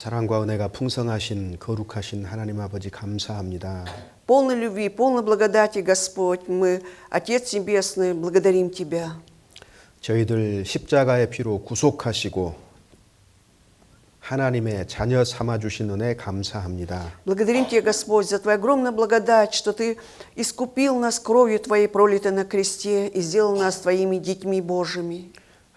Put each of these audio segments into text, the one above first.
사랑과 은혜가 풍성하신 거룩하신 하나님 아버지 감사합니다. Полной любви, полной благодати, Господь, мы, Отец Небесный, благодарим Тебя. 저희들 십자가의 피로 구속하시고 하나님의 자녀 삼아주신 은혜 감사합니다. Благодарим Тебя, Господь, за Твою огромную благодать, что Ты искупил нас кровью Твоей, пролитой на кресте, и сделал нас Твоими детьми Божьими.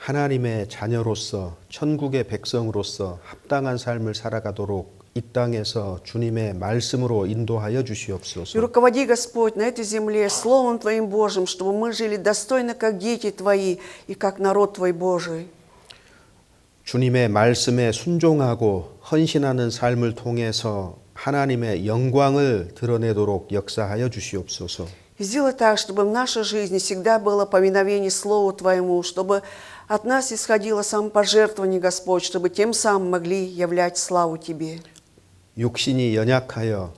하나님의 자녀로서 천국의 백성으로서 합당한 삶을 살아가도록 이 땅에서 주님의 말씀으로 인도하여 И 주시옵소서. руководи, Господь, на этой земле Словом Твоим Божьим, чтобы мы жили достойно, как дети Твои и как народ Твой Божий. 주님의 말씀에 순종하고 헌신하는 삶을 통해서 하나님의 영광을 드러내도록 역사하여 주시옵소서. И сделай так, чтобы в нашей жизни всегда было повиновение Слову Твоему, чтобы от нас исходило самопожертвование, Господь, чтобы тем самым могли являть славу Тебе. 육신이 연약하여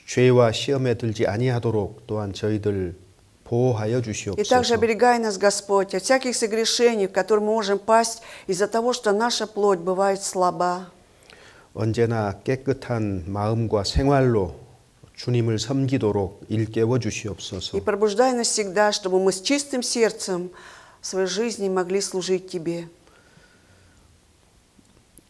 죄와 시험에 들지 아니하도록 또한 저희들 보호하여 И также 주시옵소서. оберегай нас, Господь, от всяких согрешений, в которые мы можем пасть из-за того, что наша плоть бывает слаба. 언제나 깨끗한 마음과 생활로 주님을 섬기도록 일깨워 И 주시옵소서. пробуждай нас всегда, чтобы мы с чистым сердцем в своей жизни могли служить Тебе.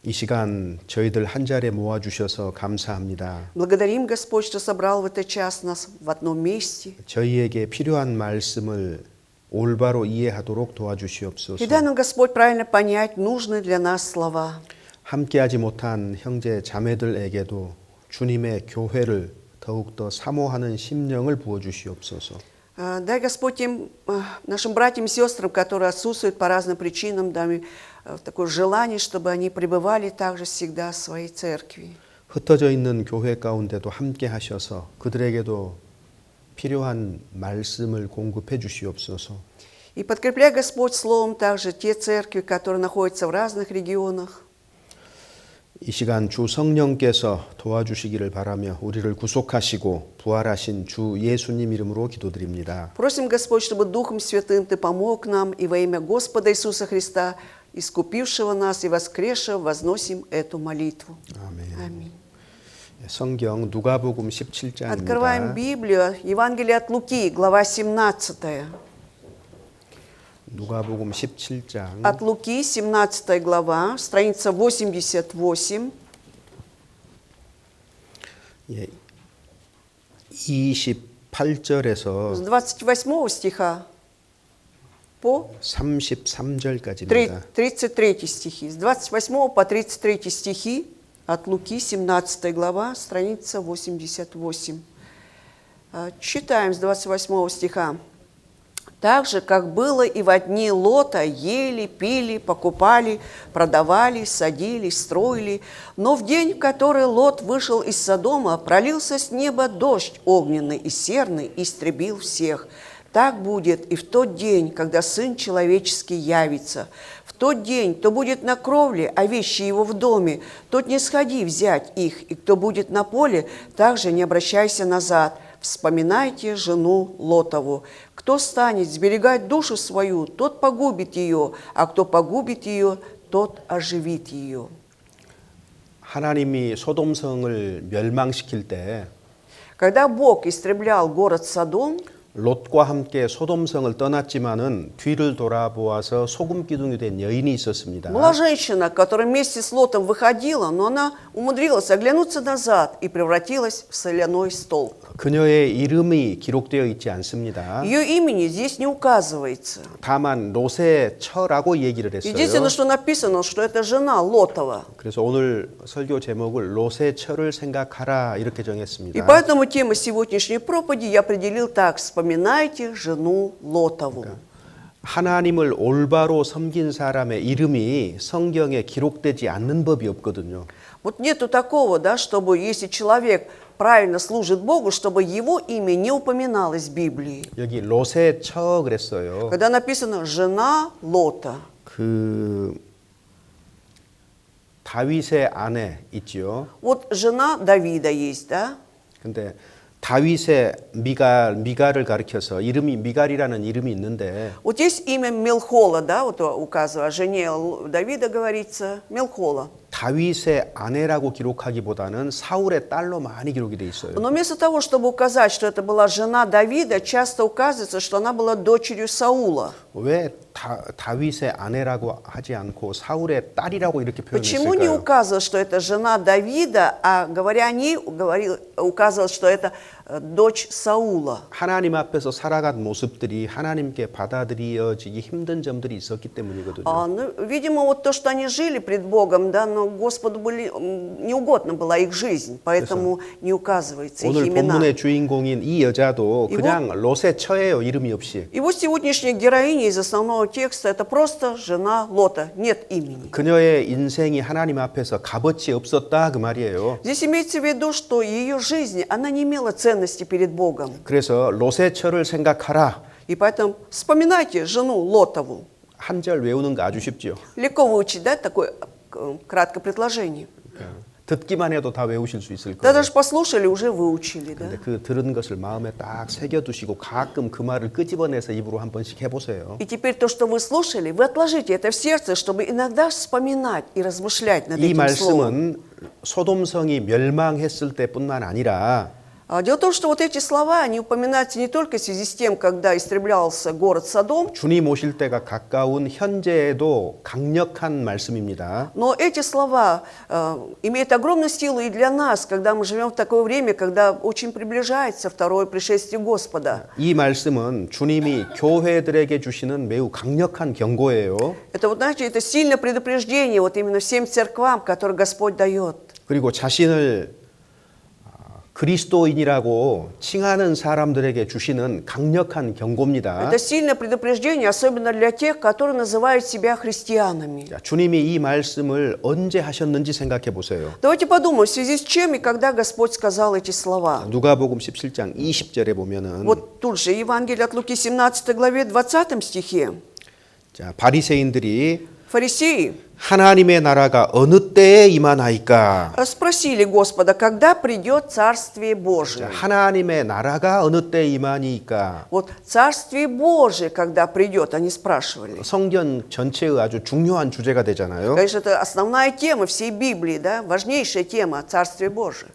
이 시간 저희들 한 자리에 모아 주셔서 감사합니다. Благодарим, Господь, что собрал в этот час нас в одном месте. 저희에게 필요한 말씀을 올바로 이해하도록 И 도와주시옵소서. дай нам, Господь, правильно понять нужные для нас слова. 함께하지 못한 형제 자매들에게도 주님의 교회를 더욱더 사모하는 심령을 부어 주시옵소서. Дай, Господь, тем нашим братьям и сестрам, которые отсутствуют по разным причинам, дай такое желание, чтобы они пребывали также всегда в своей церкви. 흩어져 있는 교회 가운데도 함께 하셔서 그들에게도 필요한 말씀을 공급해 주시옵소서. И подкрепляй, Господь, словом также те церкви, которые находятся в разных регионах. 이 시간 주 성령께서 도와주시기를 바라며 우리를 구속하시고 부활하신 주 예수님 이름으로 기도드립니다. Просим, Господь, чтобы Духом Святым Ты помог нам, и во имя Господа Иисуса Христа, искупившего нас и воскресшего, возносим эту молитву. 아멘. Аминь. 성경 누가복음 17장입니다. Открываем Библию, Евангелие от Луки, глава 17. 누가복음 17장 От Луки, 17 глава, страница 88, 예, 28절에서 с 28 стиха по 33절까지입니다. 33 стихи. С 28 по 33 стихи от Луки, 17 глава, страница 88. Читаем с 28 стиха. «Так же, как было и во дни Лота, ели, пили, покупали, продавали, садили, строили. Но в день, в который Лот вышел из Содома, пролился с неба дождь огненный и серный, и истребил всех. Так будет и в тот день, когда Сын Человеческий явится. В тот день, кто будет на кровле, а вещи его в доме, тот не сходи взять их, и кто будет на поле, также не обращайся назад. Вспоминайте жену Лотову. Кто станет сберегать душу свою, тот погубит ее, а кто погубит ее, тот оживит ее». 하나님이 소돔성을 멸망시킬 때 Когда Бог истреблял город Содом, 롯과 함께 소돔성을 떠났지만은 뒤를 돌아보아서 소금 기둥이 된 여인이 있었습니다. была женщина, которая вместе с Лотом выходила, но она умудрилась оглянуться назад и превратилась в соляной столб. 그녀의 이름이 기록되어 있지 않습니다. Ее имени здесь не указывается. 다만 롯의 처라고 얘기를 했어요. Единственное, что написано, что это жена Лотова. 그래서 오늘 설교 제목을 롯의 처를 생각하라 이렇게 И 정했습니다. поэтому тема сегодняшней проповеди я определил так: вспоминайте жену Лотову. 하나님을 올바로 섬긴 사람의 이름이 성경에 기록되지 않는 법이 없거든요. Вот нету такого, да, чтобы если человек правильно служит Богу, чтобы его имя не упоминалось в Библии. 여기 롯의 처 그랬어요. Когда написано «жена Лота», 그 다윗의 아내 있지요. вот жена Давида есть, да? 근데 다윗의 미갈을 가리켜서 이름이 미갈이라는 이름이 있는데 Вот есть имя Мелхола, да, вот указывая о жене Давида говорится, Мелхола. 다윗의 아내라고 기록하기보다는 사울의 딸로 많이 기록이 돼 있어요. Но вместо того, чтобы указать, что это была жена Давида, часто указывается, что она была дочерью Саула. 왜 다윗의 아내라고 하지 않고 사울의 딸이라고 이렇게 Почему не 표현했을까요? указывал, что это жена Давида, а говоря о ней, указывал, что это дочь Саула? 하나님 앞에서 살아간 모습들이 하나님께 받아들여지기 힘든 점들이 있었기 때문이거든요. Ну, видимо, вот то, что они жили пред Богом, да, но Господу неугодна была их жизнь, поэтому не указывается их 오늘 имена. 본문의 주인공인 이 여자도 이거- 그냥 롯의 처예요, 이름이 없이. И вот сегодняшняя героиня из основного текста – это просто жена Лота, нет имени. 그녀의 인생이 하나님 앞에서 값어치 없었다 그 말이에요. Здесь имеется в виду, что ее жизнь, она не имела ценности перед Богом. 그래서 롯의 처를 생각하라. И поэтому вспоминайте жену Лотову. 한 절 외우는 거 아주 쉽지요. Легко выучить, да, такое краткое предложение. 듣기만 해도 다 외우실 수 있을 Да 거예요. даже послушали, уже выучили, да. 근데 그 들은 것을 마음에 딱 새겨두시고 가끔 그 말을 끄집어내서 입으로 한 번씩 해보세요. И теперь то, что вы слушали, вы отложите это в сердце, чтобы иногда вспоминать и размышлять над 이 этим словом. 말씀은 소돔성이 멸망했을 때뿐만 아니라 Дело в том, что вот эти слова, они упоминаются не только в связи с тем, когда истреблялся город Содом, 주님 오실 때가 가까운 현재에도 강력한 말씀입니다. но эти слова имеют огромную силу и для нас, когда мы живем в такое время, когда очень приближается второе пришествие Господа. 이 말씀은 주님이 교회들에게 주시는 매우 강력한 경고예요. Это вот, знаете, это сильное предупреждение вот именно всем церквам, которые Господь дает. 그리고 자신을 그리스도인이라고 칭하는 사람들에게 주시는 강력한 경고입니다. Это сильное предупреждение, особенно для тех, которые называют себя христианами. 자, 주님이 이 말씀을 언제 하셨는지 생각해 보세요. Давайте подумаем, в связи с чем и когда Господь сказал эти слова. 누가복음 17장 20절에 보면은 Вот тут же Евангелие от Луки 17 главе 20 стихе. 자, 바리새인들이 Фарисеи 하나님의 나라가 어느 때에 임하나이까? спросили Господа, когда придет Царствие 자, Божие. 하나님의 나라가 어느 때에 임하니까? Вот Царствие Божие, когда придет, они спрашивали. 성경 전체의 아주 중요한 주제가 되잖아요. Конечно, это основная тема всей Библии, да? Важнейшая тема Царствие Божие.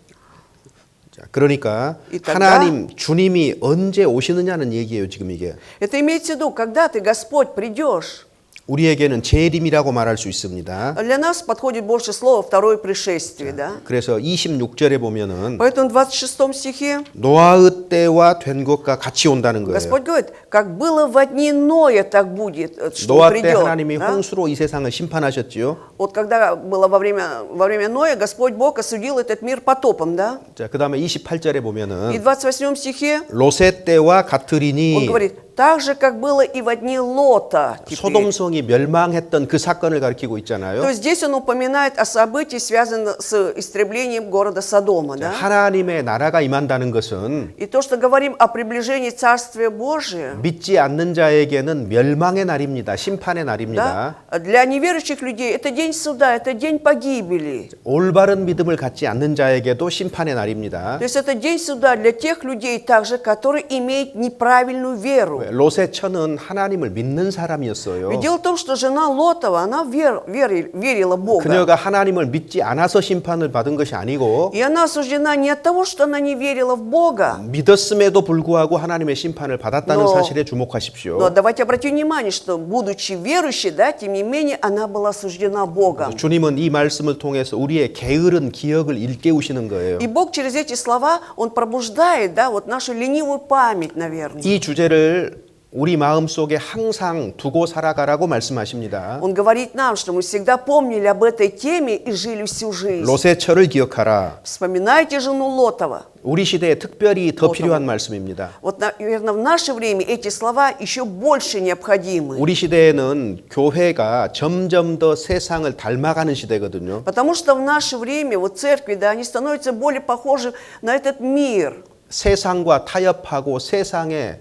자, 그러니까 이 тогда- 하나님 주님이 언제 오시느냐는 얘기예요, 지금 이게. Это имеется в виду, когда ты, Господь, придешь. 우리에게는 재림이라고 말할 수 있습니다. Для нас подходит больше слово «второе пришествие», да? 그래서 26절에 보면은 Поэтому в 26 стихе 노아의 때와 된 것과 같이 온다는 거예요. Господь говорит, как было во дни Ноя, так будет, что 노아 때 придет. 하나님이 да? 홍수로 이 세상을 심판하셨지요. Вот когда было во время Ноя, Господь Бог осудил этот мир потопом, да? 자, 그다음에 28절에 И 보면은 в 28 стихе 롯의 때와 он 같으리니 говорит, так же, как было и во дни Лота. теперь». 소돔성이 멸망했던 그 사건을 가리키고 То 있잖아요. есть здесь он упоминает о событии, связанном с истреблением города Содома, 자, да? 하나님의 나라가 임한다는 것은 И то, что говорим о приближении Царствия Божия, 믿지 않는 자에게는 멸망의 날입니다. 심판의 날입니다. да? Для неверующих людей это день суда, это день погибели. 올바른 믿음을 갖지 않는 자에게도 심판의 날입니다. То есть это день суда для тех людей также, которые имеют неправильную веру. 롯의 처는 하나님을 믿는 사람이었어요. Ведь дело в том, что жена Лотова, она верила Бога. 그녀가 하나님을 믿지 않아서 심판을 받은 것이 아니고 И она осуждена не от того, что она не верила в Бога. 믿었음에도 불구하고 하나님의 심판을 받았다는 Но- 사실에 주목하십시오. Но давайте обратим внимание, что будучи верующей, да, тем не менее, она была осуждена Богом. 주님은 이 말씀을 통해서 우리의 게으른 기억을 일깨우시는 거예요. И Бог через эти слова, Он пробуждает, да, вот нашу ленивую память, наверное. 이 주제를 우리 마음속에 항상 두고 살아가라고 말씀하십니다. Он говорит нам, что мы всегда помнили об этой теме и жили всю жизнь. 롯의 처를 기억하라. Вспоминайте жену Лотова. 우리 시대에 특별히 더 필요한 말씀입니다. Вот, наверное, в наше время эти слова еще больше необходимы. 우리 시대에는 교회가 점점 더 세상을 닮아가는 시대거든요. Потому что в наше время вот церкви, да, они становятся более похожи на этот мир. 세상과 타협하고 세상에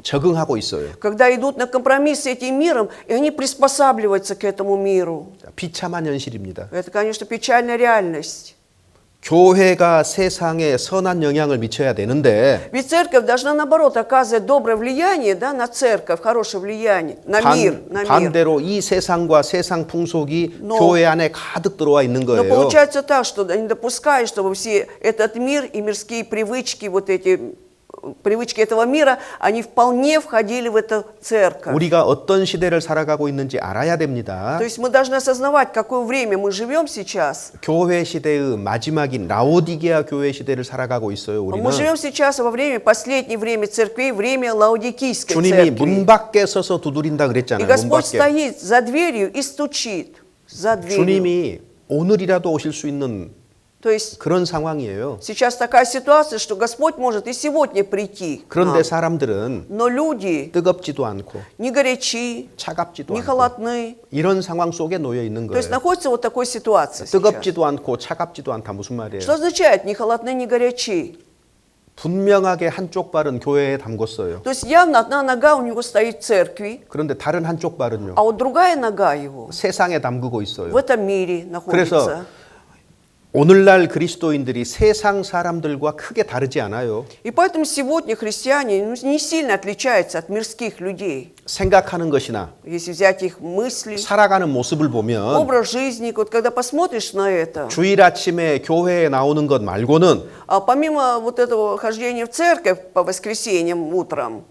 적응하고 있어요. Когда идут на компромисс с этим миром, и они приспосабливаются к этому миру. 비참한 현실입니다. Это, конечно, печальная реальность. 교회가 세상에 선한 영향을 미쳐야 되는데 Ведь церковь должна, наоборот, оказывать доброе влияние, да, на церковь, хорошее влияние, на мир. 반대로 이 세상과 세상 풍속이 교회 안에 가득 들어와 있는 Но 거예요. получается так, что они допускают, чтобы все этот мир и мирские привычки, вот эти привычки этого мира, они вполне входили в эту церковь. 우리가 어떤 시대를 살아가고 있는지 알아야 됩니다. То есть мы должны осознавать, в какое время мы живем сейчас. 교회 시대의 마지막인 라오디게아 교회 시대를 살아가고 있어요. Мы 우리는 живем сейчас во время, последнее время церквей, время Лаодикийской 주님이 церкви. 문 밖에 서서 두드린다 И 그랬잖아요. 문 Господь 밖에. стоит за дверью и стучит. За дверью. 주님이 오늘이라도 오실 수 있는 То есть 그런 상황이에요. сейчас такая ситуация, что Господь может и сегодня прийти. к 그런데 нам. 사람들은 Но люди 뜨겁지도 않고 не горячи, 차갑지도 не 않고 холодны. 이런 상황 속에 놓여 있는 То есть 거예요. находится вот такой ситуации сейчас. 뜨겁지도 않고 차갑지도 않다 무슨 말이에요? Что означает не холодны, не горячи? 분명하게 한쪽 발은 교회에 담궜어요. То есть явно одна нога у него стоит в церкви, 그런데 다른 한쪽 발은요. а вот другая нога его 세상에 담그고 있어요. в этом мире находится. 오늘날 그리스도인들이 세상 사람들과 크게 다르지 않아요. И поэтому сегодня христиане не сильно отличаются от мирских людей. 생각하는 것이나 Если взять их мысли, 살아가는 모습을 보면 образ жизни, вот когда посмотришь на это, 주일 아침에 교회에 나오는 것 말고는 а помимо вот этого хождения в церковь по воскресеньям утром,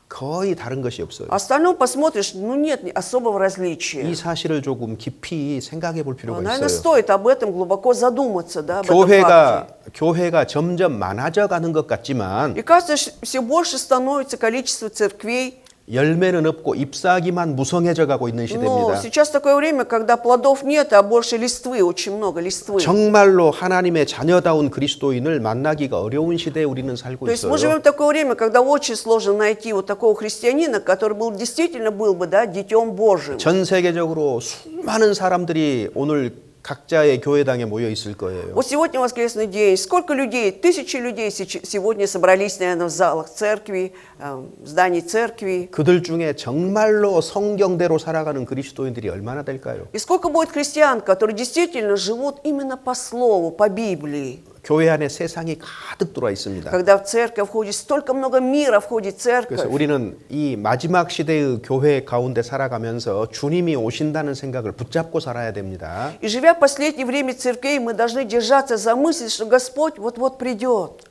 거의 다른 것이 없어요. остальное посмотришь, ну нет особого различия. 이 사실을 조금 깊이 생각해 볼 필요가 Наверное, 있어요. стоит об этом глубоко задуматься, да, об этом факте. 교회가 점점 많아져 가는 것 같지만 И кажется, все больше становится количество церквей. 열매는 없고 잎사귀만 무성해져 가고 있는 Но 시대입니다. сейчас такое время, когда плодов нет, а больше листвы, очень много листвы. 정말로 하나님의 자녀다운 그리스도인을 만나기가 어려운 시대에 우리는 살고 То есть мы 있어요. живем в такое время, когда очень сложно найти вот такого христианина, который был, действительно был бы, да, детем Божьим. 전 세계적으로 수많은 사람들이 오늘 각자의 교회당에 모여 있을 거예요. Вот сегодня воскресный день. Сколько людей, тысячи людей сегодня собрались, наверное, в залах церкви, в здании церкви. 그들 중에 정말로 성경대로 살아가는 그리스도인들이 얼마나 될까요? И сколько будет христиан, которые действительно живут именно по Слову, по Библии. 교회 안에 세상이 가득 들어와 있습니다. Когда в церковь входит, столько много мира входит в 그래서 церковь. 우리는 이 마지막 시대의 교회 가운데 살아가면서 주님이 오신다는 생각을 붙잡고 살아야 됩니다. И живя в последнее время церквей, мы должны держаться за мысль, что Господь вот-вот придет.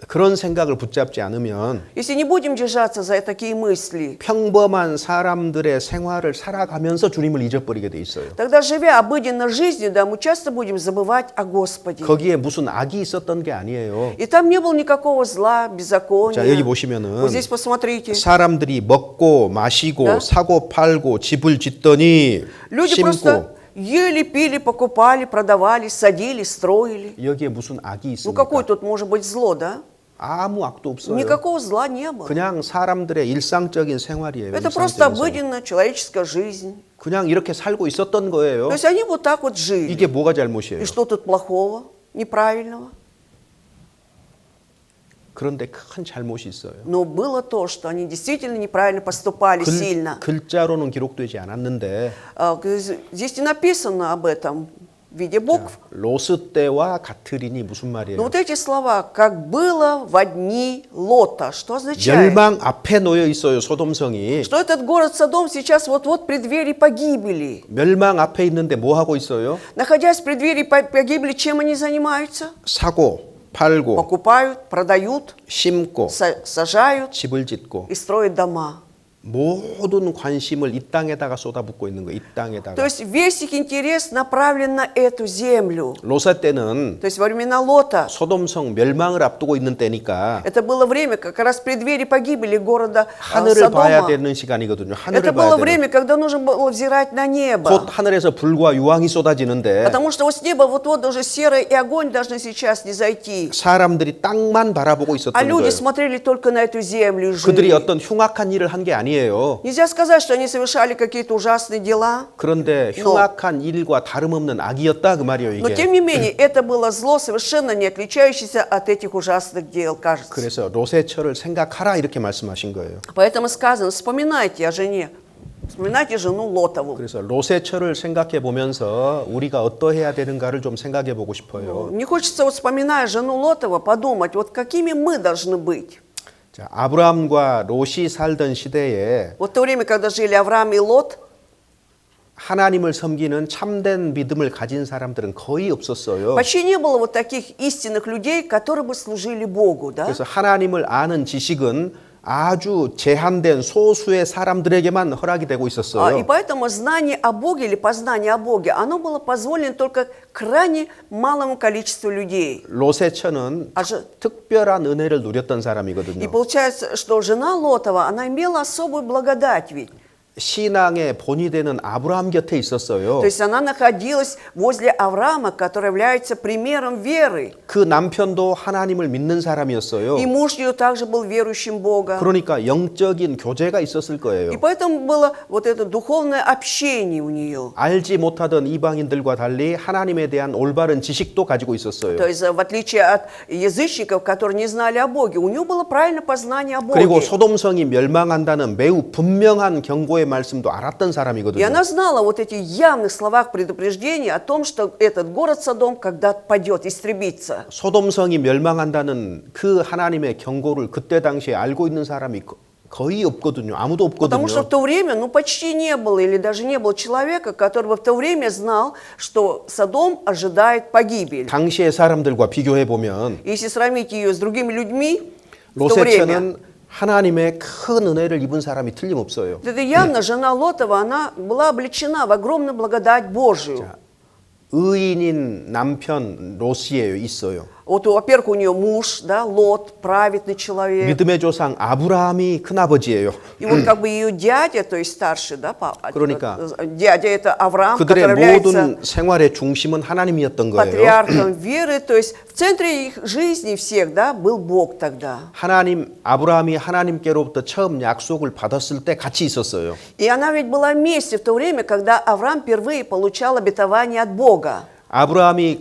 그런 생각을 붙잡지 않으면 Если не будем держаться за такие мысли, 평범한 사람들의 생활을 살아가면서 주님을 잊어버리게 돼 있어요. тогда, живя обыденной жизнью, да, мы часто будем забывать о Господе. 거기에 무슨 악이 있었던 게 아니에요. И там не было никакого зла, 자, беззакония. 여기 보시면은 Вот здесь посмотрите. 사람들이 먹고 마시고 Да? 사고 팔고 집을 짓더니 Люди 심고 просто ели, пили, покупали, продавали, садили, строили. 여기에 무슨 악이 Ну какое 있습니까? тут может быть зло, да? 아무 악도 없어요. Никакого зла не было. 그냥 사람들의 일상적인 생활이에요. Это просто 일상적인 생활. обыденная человеческая жизнь. 그냥 이렇게 살고 있었던 거예요. То есть они вот так вот жили. 이게 뭐가 잘못이에요? И что тут плохого, неправильного? 그런데 큰 잘못이 있어요. Но было то, что они действительно неправильно поступали сильно. 글자로는 기록되지 않았는데 Здесь не написано об этом в виде букв. 로스 때와 같으리니 무슨 Но 말이에요? вот эти слова, как было в дни Лота, что означает? 멸망 앞에 놓여 있어요. 소돔성이. Что этот город Содом сейчас вот-вот в преддверии погибели. 멸망 앞에 있는데 뭐 하고 있어요? Находясь в преддверии погибели, чем они занимаются? 사고, 팔고, Покупают, продают, 심고, сажают 집을 짓고 и строят дома. 모든 관심을 이 땅에다가 쏟아붓고 있는 거예요. 이 То 땅에다가. есть весь их интерес направлен на эту землю. 로사 때는 То есть во времена Лота 소돔성 멸망을 앞두고 있는 때니까 это было время как раз в преддверии погибели города 하늘을 봐야 Содома. 되는 시간이거든요. Это 하늘을 было 봐야 되는. время, когда нужно было взирать на 곧 небо. 하늘에서 불과 유황이 쏟아지는데 Потому что вот с неба вот-вот уже серое и огонь должны сейчас не зайти. 사람들이 땅만 바라보고 А 있었던 люди 거예요. смотрели только на эту землю и 그들이 жили. 어떤 흉악한 일을 한 게 아니에요. Нельзя сказать, что они совершали какие-то ужасные дела. 그런데 흉악한 일과 다름없는 악이었다 그 말이에요. Но 이게. тем не менее, это было зло, совершенно не отличающееся от этих ужасных дел, кажется. 그래서 롯의 처를 생각하라 이렇게 말씀하신 거예요. Поэтому сказано, вспоминайте о жене Вспоминайте жену Лотову. 그래서 롯의 처를 생각해 보면서 우리가 어떠해야 되는가를 좀 생각해 보고 싶어요. Мне хочется, вот вспоминая жену Лотова, подумать, вот какими мы должны быть. 자, 아브라함과 롯이 살던 시대에 Вот в то время, когда жили Авраам и Лот, 하나님을 섬기는 참된 믿음을 가진 사람들은 거의 없었어요. почти не было вот таких истинных людей, которые бы служили Богу, да? 그래서 하나님을 아는 지식은 아주 제한된 소수의 사람들에게만 허락이 되고 И 있었어요. поэтому знание о Боге или познание о Боге, оно было позволено только крайне малому количеству людей. 롯의 처는 특별한 은혜를 누렸던 И 사람이거든요. получается, что жена Лотова, она имела особую благодать ведь. 신앙의 본이 되는 아브라함 곁에 있었어요. То есть она находилась возле Авраама, который является примером веры. 그 남편도 하나님을 믿는 사람이었어요. И муж ее также был верующим Бога. 그러니까 영적인 교제가 있었을 거예요. И поэтому было вот это духовное общение у нее. 알지 못하던 이방인들과 달리 하나님에 대한 올바른 지식도 가지고 있었어요. То есть в отличие от язычников, которые не знали о Боге, у нее было правильное познание о 그리고 Боге. 소돔성이 멸망한다는 매우 분명한 경고의 말씀도 알았던 И 사람이거든요. она знала вот эти явных словах предупреждения о том, что этот город Содом когда-то падет, истребится. 소돔성이 멸망한다는 그 하나님의 경고를 그때 당시에 알고 있는 사람이 거의 없거든요. 아무도 Потому что в 없거든요. то время, почти не было, или даже не было человека, который бы в то время знал, что Содом ожидает погибель. 당시의 사람들과 비교해 보면 Если сравнить ее с другими людьми, в то 롯의 время, 처는 하나님의 큰 은혜를 입은 사람이 틀림없어요. это явно жена Лотова, она была облечена в огромную благодать Божию. 의인인 남편 롯이에요. 있어요. Вот, во-первых, у нее муж, да, Лот, праведный человек. 믿음의 조상 아브라함이 큰아버지예요. И вот как бы ее дядя, то есть старший, да, 그러니까 дядя это Авраам, 그들의 который является 모든 생활의 중심은 하나님이었던 거예요. патриархом веры, то есть в центре их жизни всех, да, был Бог тогда. 아브라함이 하나님께로부터 처음 약속을 받았을 때 같이 있었어요. И она ведь была вместе в то время, когда Авраам впервые получал обетование от Бога. 아브라함이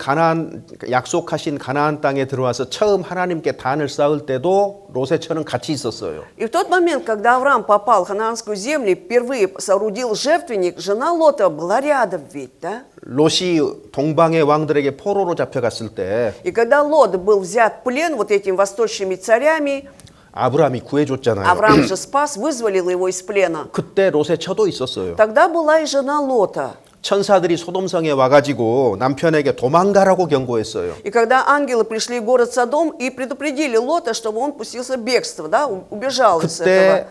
약속하신 가나안 땅에 들어와서 처음 하나님께 단을 쌓을 때도 롯의 처는 같이 있었어요. И в тот момент, когда Авраам попал в ханаанскую землю и впервые соорудил жертвенник, жена Лота была рядом ведь, да? 롯이 동방의 왕들에게 포로로 잡혀갔을 때 И когда Лот был взят в плен вот этими восточными царями, 아브라함이 구해줬잖아요. Авраам же спас, вызволил его из плена. 그때 롯의 처도 있었어요. Тогда была и жена Лота. 천사들이 소돔성에 와가지고 남편에게 도망가라고 경고했어요. И когда ангелы пришли в город Содом и предупредили Лота, чтобы он пустился в бегство, да, убежал из этого. 그때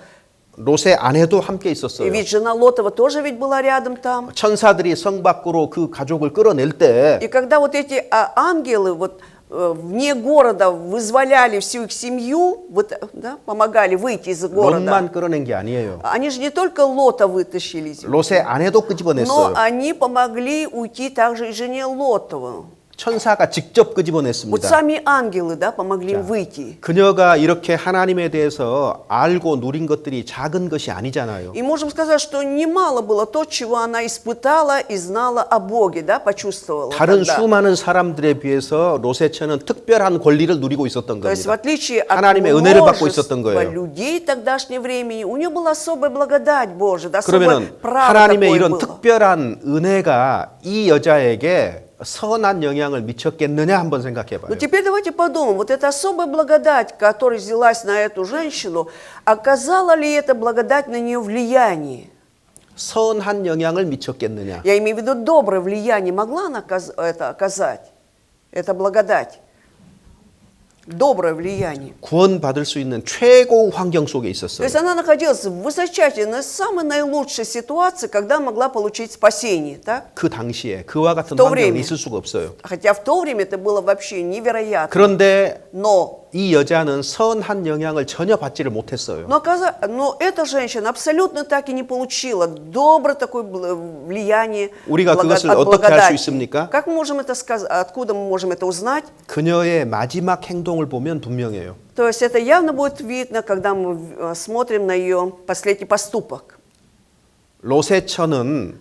롯의 아내도 함께 И 있었어요. ведь жена Лотова тоже ведь была рядом там. 천사들이 성 밖으로 그 가족을 끌어낼 때 И когда вот эти ангелы вот вне города вызволяли всю их семью, вот, да, помогали выйти из города, 롯만 끌어낸 게 아니에요. они же не только Лота вытащили, 롯의 아내도 но 끄집어냈어요. они помогли уйти также и жене Лотову. 천사가 직접 Вот 끄집어냈습니다. сами ангелы, да, помогли им выйти. 그녀가 이렇게 하나님에 대해서 알고 누린 것들이 작은 것이 아니잖아요. И можем сказать, что немало было то, чего она испытала и знала о Боге, да, почувствовала 다른 тогда. 수많은 사람들에 비해서 롯의 처는 특별한 권리를 누리고 있었던 То есть в 겁니다. отличие от 하나님의 은혜를 받고 있었던 множества 거예요. людей тогдашнего времени, у нее была особая благодать Божия, да, особое 그러면 право 하나님의 такое 이런 было. 특별한 은혜가 이 여자에게 선한 영향을 미쳤겠느냐 한번 생각해 봐요. Но теперь давайте подумаем, вот эта особая благодать, которая взялась на эту женщину, оказала ли эта благодать на нее влияние? 선한 영향을 미쳤겠느냐? Я имею в виду доброе влияние, могла она это оказать? Это благодать. Доброе влияние. 구원받을 수 있는 최고 환경 속에 То 있었어요. есть она находилась в высочайшей, самой наилучшей ситуации, когда могла получить спасение, так? 그 당시에 그와 같은 В то 환경은 время. 있을 수가 없어요. Хотя в то время это было вообще невероятно. 그런데 Но 이 여자는 선한 영향을 전혀 받지를 못했어요. Но эта женщина абсолютно так и не получила доброе такое влияние 우리가 그것을 от 어떻게 알 수 благодати. 있습니까? Как мы можем это сказать? Откуда мы можем это узнать? 그녀의 마지막 행동을 보면 분명해요. То есть это явно будет видно, когда мы смотрим на ее последний поступок. 롯의 처는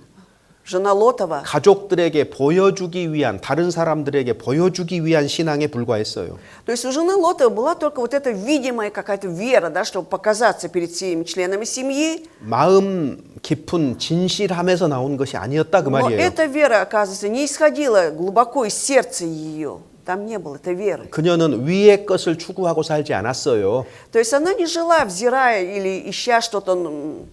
жена Лотова, 가족들에게 보여주기 위한 다른 사람들에게 보여주기 위한 신앙에 불과했어요. то есть у жены Лотова была только вот эта видимая какая-то вера, да, чтобы показаться перед всеми членами семьи. 마음 깊은 진실함에서 나온 것이 아니었다 그 Но 말이에요. эта вера, оказывается, не исходила глубоко из сердца ее. Там не было этой веры. 그녀는 위의 것을 추구하고 살지 않았어요. То есть она не жила, взирая или ища что-то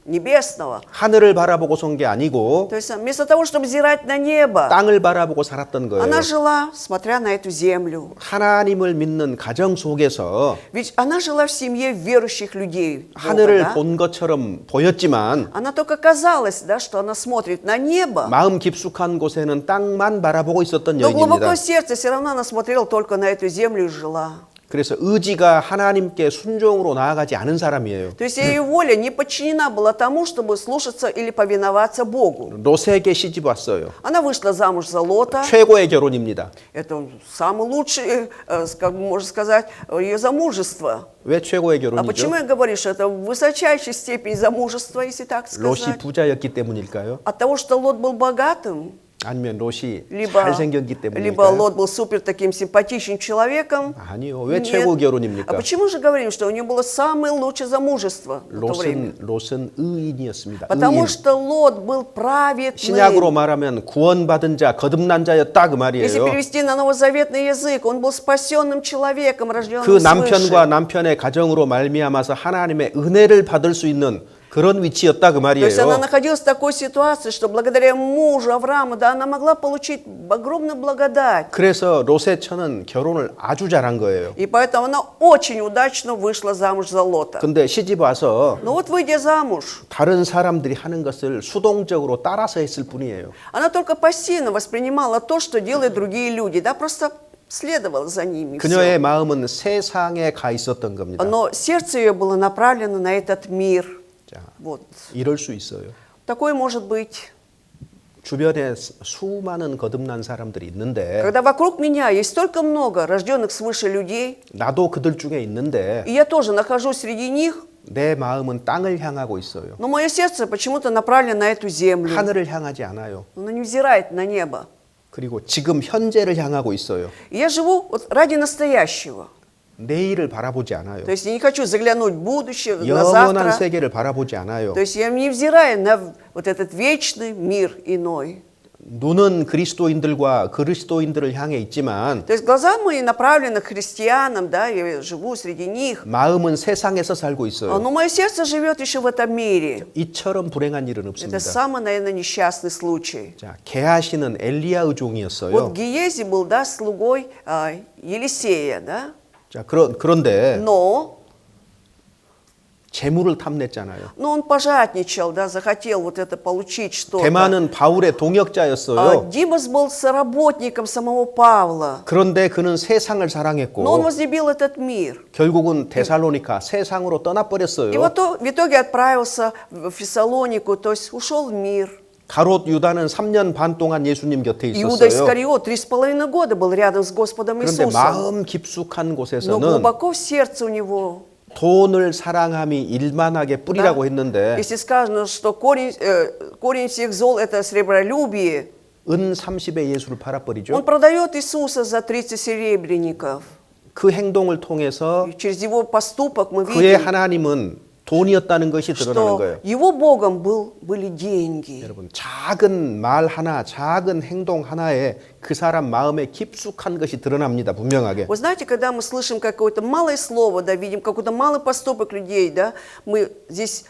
небесного. 하늘을 바라보고 선 게 아니고 То есть вместо того, чтобы взирать на небо, 땅을 바라보고 살았던 거예요. она жила, смотря на эту землю. 하나님을 믿는 가정 속에서 Ведь она жила в семье верующих людей. Бога, 하늘을 да? 본 것처럼 보였지만 Она только казалось, да, что она смотрит на небо, 마음 깊숙한 곳에는 땅만 바라보고 있었던 но глубоко 여인입니다. в сердце все равно она смотрела только на эту землю и жила. 그래서 의지가 하나님께 순종으로 나아가지 않은 사람이에요. То есть ее воля не подчинена была тому, чтобы слушаться или повиноваться Богу. 롯에게 시집 왔어요. Она вышла замуж за Лота. 최고의 결혼입니다. Это самый лучший, как можно сказать, ее замужество. 왜 최고의 А 결혼이죠? почему я говорю, что это высочайшая степень замужества, если так 롯이 сказать? 부자였기 때문일까요? От того, что Лот был богатым, 아니면 롯이 либо 잘생겼기 Либо 때문일까요? Лот был супер таким симпатичным человеком. 아니요. 왜 Нет. 최고 А 결혼입니까? почему же говорим, что у нее было самое лучшее замужество в то время? 롯은 의인이었습니다. Потому 의인. что Лот был праведным. 신약으로 말하면 구원받은 자, 거듭난 자였다 그 Если 말이에요. перевести на новозаветный язык, он был спасенным человеком, рожденным 그 свыше. 남편과 남편의 가정으로 말미암아서 하나님의 은혜를 받을 수 있는 그런 위치였다 그 То есть она 말이에요. находилась в такой ситуации, что благодаря мужу Аврааму, да, она могла получить огромную благодать. 그래서 롯의 처는 결혼을 아주 잘한 거예요. И поэтому она очень удачно вышла замуж за Лота. 근데 시집 와서 Но вот выйдя замуж, 다른 사람들이 하는 것을 수동적으로 따라서 했을 뿐이에요. она только пассивно воспринимала то, что делают другие люди, да, просто следовала за ними. 그녀의 всё. 마음은 세상에 가 있었던 겁니다. Но сердце ее было направлено на этот мир. 자, Вот. 이럴 수 있어요. Такое может быть. 주변에 수많은 거듭난 사람들이 있는데 Когда вокруг меня есть столько много рожденных свыше людей, 나도 그들 중에 있는데 и я тоже нахожусь среди них, 내 마음은 땅을 향하고 있어요. но мое сердце почему-то направлено на эту землю. 하늘을 향하지 않아요. Оно не взирает на небо. 그리고 지금 현재를 향하고 있어요. И я живу вот ради настоящего. 내일을 바라보지 않아요. То есть я не хочу заглянуть в будущее, на 영원한 завтра. 세계를 바라보지 않아요. То есть я не взираю на вот этот вечный мир иной. 눈은 그리스도인들과 그리스도인들을 향해 있지만 То есть глаза мои направлены к христианам, да, я живу среди них. 마음은 세상에서 살고 있어요. Но мое сердце живет еще в этом мире. 이처럼 불행한 일은 Это 없습니다. самый, наверное, несчастный случай. 자, 게하시는 엘리야의 종이었어요. Вот Гиези был, да, слугой Елисея, да, 자, 그런데 но 재물을 탐냈잖아요. он пожадничал, да, захотел вот это получить что-то. 대만은 바울의 동역자였어요. Димас был соработником самого Павла, 그런데 그는 세상을 но он 사랑했고 возлюбил этот мир. 결국은 데살로니카 세상으로 И 떠나버렸어요. вот в итоге отправился в Фессалонику, то есть ушел в мир. 가롯 유다는 3년 반 동안 예수님 곁에 Иуда 있었어요. Искариот 3,5 года был рядом с Господом 그런데 Иисусом. 마음 깊숙한 Но 곳에서는 глубоко в сердце у него, 돈을 사랑함이 일만하게 뿌리라고 했는데 если сказано, что корень всех зол – это сребролюбие, 은 30에 예수를 팔아버리죠. он продает Иисуса за 30 серебряников. 그 행동을 통해서 И через его поступок мы 그의 видим, 하나님은 돈이었다는 것이 드러나는 что 거예요. его Богом были деньги. 여러분, 작은 말 하나, 작은 행동 하나에 그 사람 마음에 깊숙한 것이 드러납니다. 분명하게. Вы знаете, когда мы слышим какое-то малое слово, да, видим какой-то малый поступок людей, да, мы здесь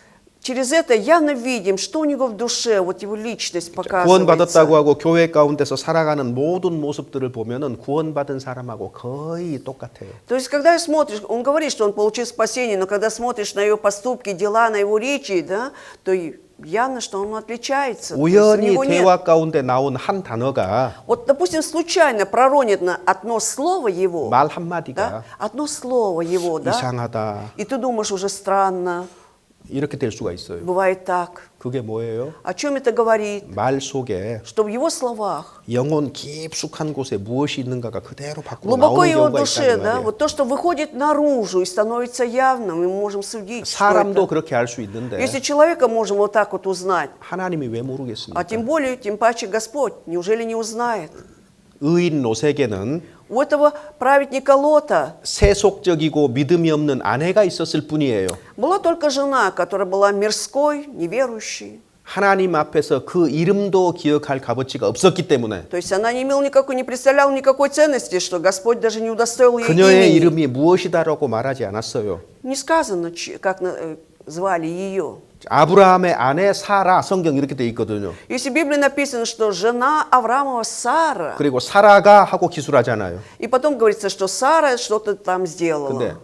через это явно видим, что у него в душе, вот его личность 구원받았다고 показывается. 하고 교회 가운데서 살아가는 모든 모습들을 보면은 구원받은 사람하고 거의 똑같아요. То есть, когда смотришь, он говорит, что он получил спасение, но когда смотришь на его поступки, дела, на его речи, да, то явно, что он отличается. То есть у 우연히 него нет. 대화 가운데 나온 한 단어가 Вот, допустим, случайно проронит на одно слово его, 말 한마디가 да, одно слово его, да, 이상하다, и ты думаешь уже странно, 이렇게 될 수가 있어요. Бывает так. 그게 뭐예요? О чем это говорит? 말 속에 Что в его словах, 영혼 깊숙한 곳에 무엇이 있는가가 그대로 밖으로 глубоко 나오는 его 경우가 душе, 있다는 да, 말이에요. вот то, что выходит наружу и становится явным, и мы можем судить, что 사람도 это. 그렇게 알 수 있는데 Если человека можем вот так вот узнать, 하나님이 왜 а 모르겠습니까? тем более, тем паче Господь, неужели не узнает? 의인 롯에게는 У этого праведника Лота 세속적이고 믿음이 없는 아내가 있었을 뿐이에요. была только жена, которая была мирской, неверующей. 하나님 앞에서 그 이름도 기억할 값어치가 없었기 때문에 То есть она не имела никакой, не представляла никакой ценности, что Господь даже не удостоил ее 그녀의 имени. 이름이 무엇이다라고 말하지 않았어요. Не сказано, как звали ее. 아브라함의 아내 사라 성경 이렇게 돼 있거든요. Если в Библии написано, что жена Авраамова Сара, 그리고 사라가 하고 기술하잖아요. и потом говорится, что Сара что-то там 근데 сделала.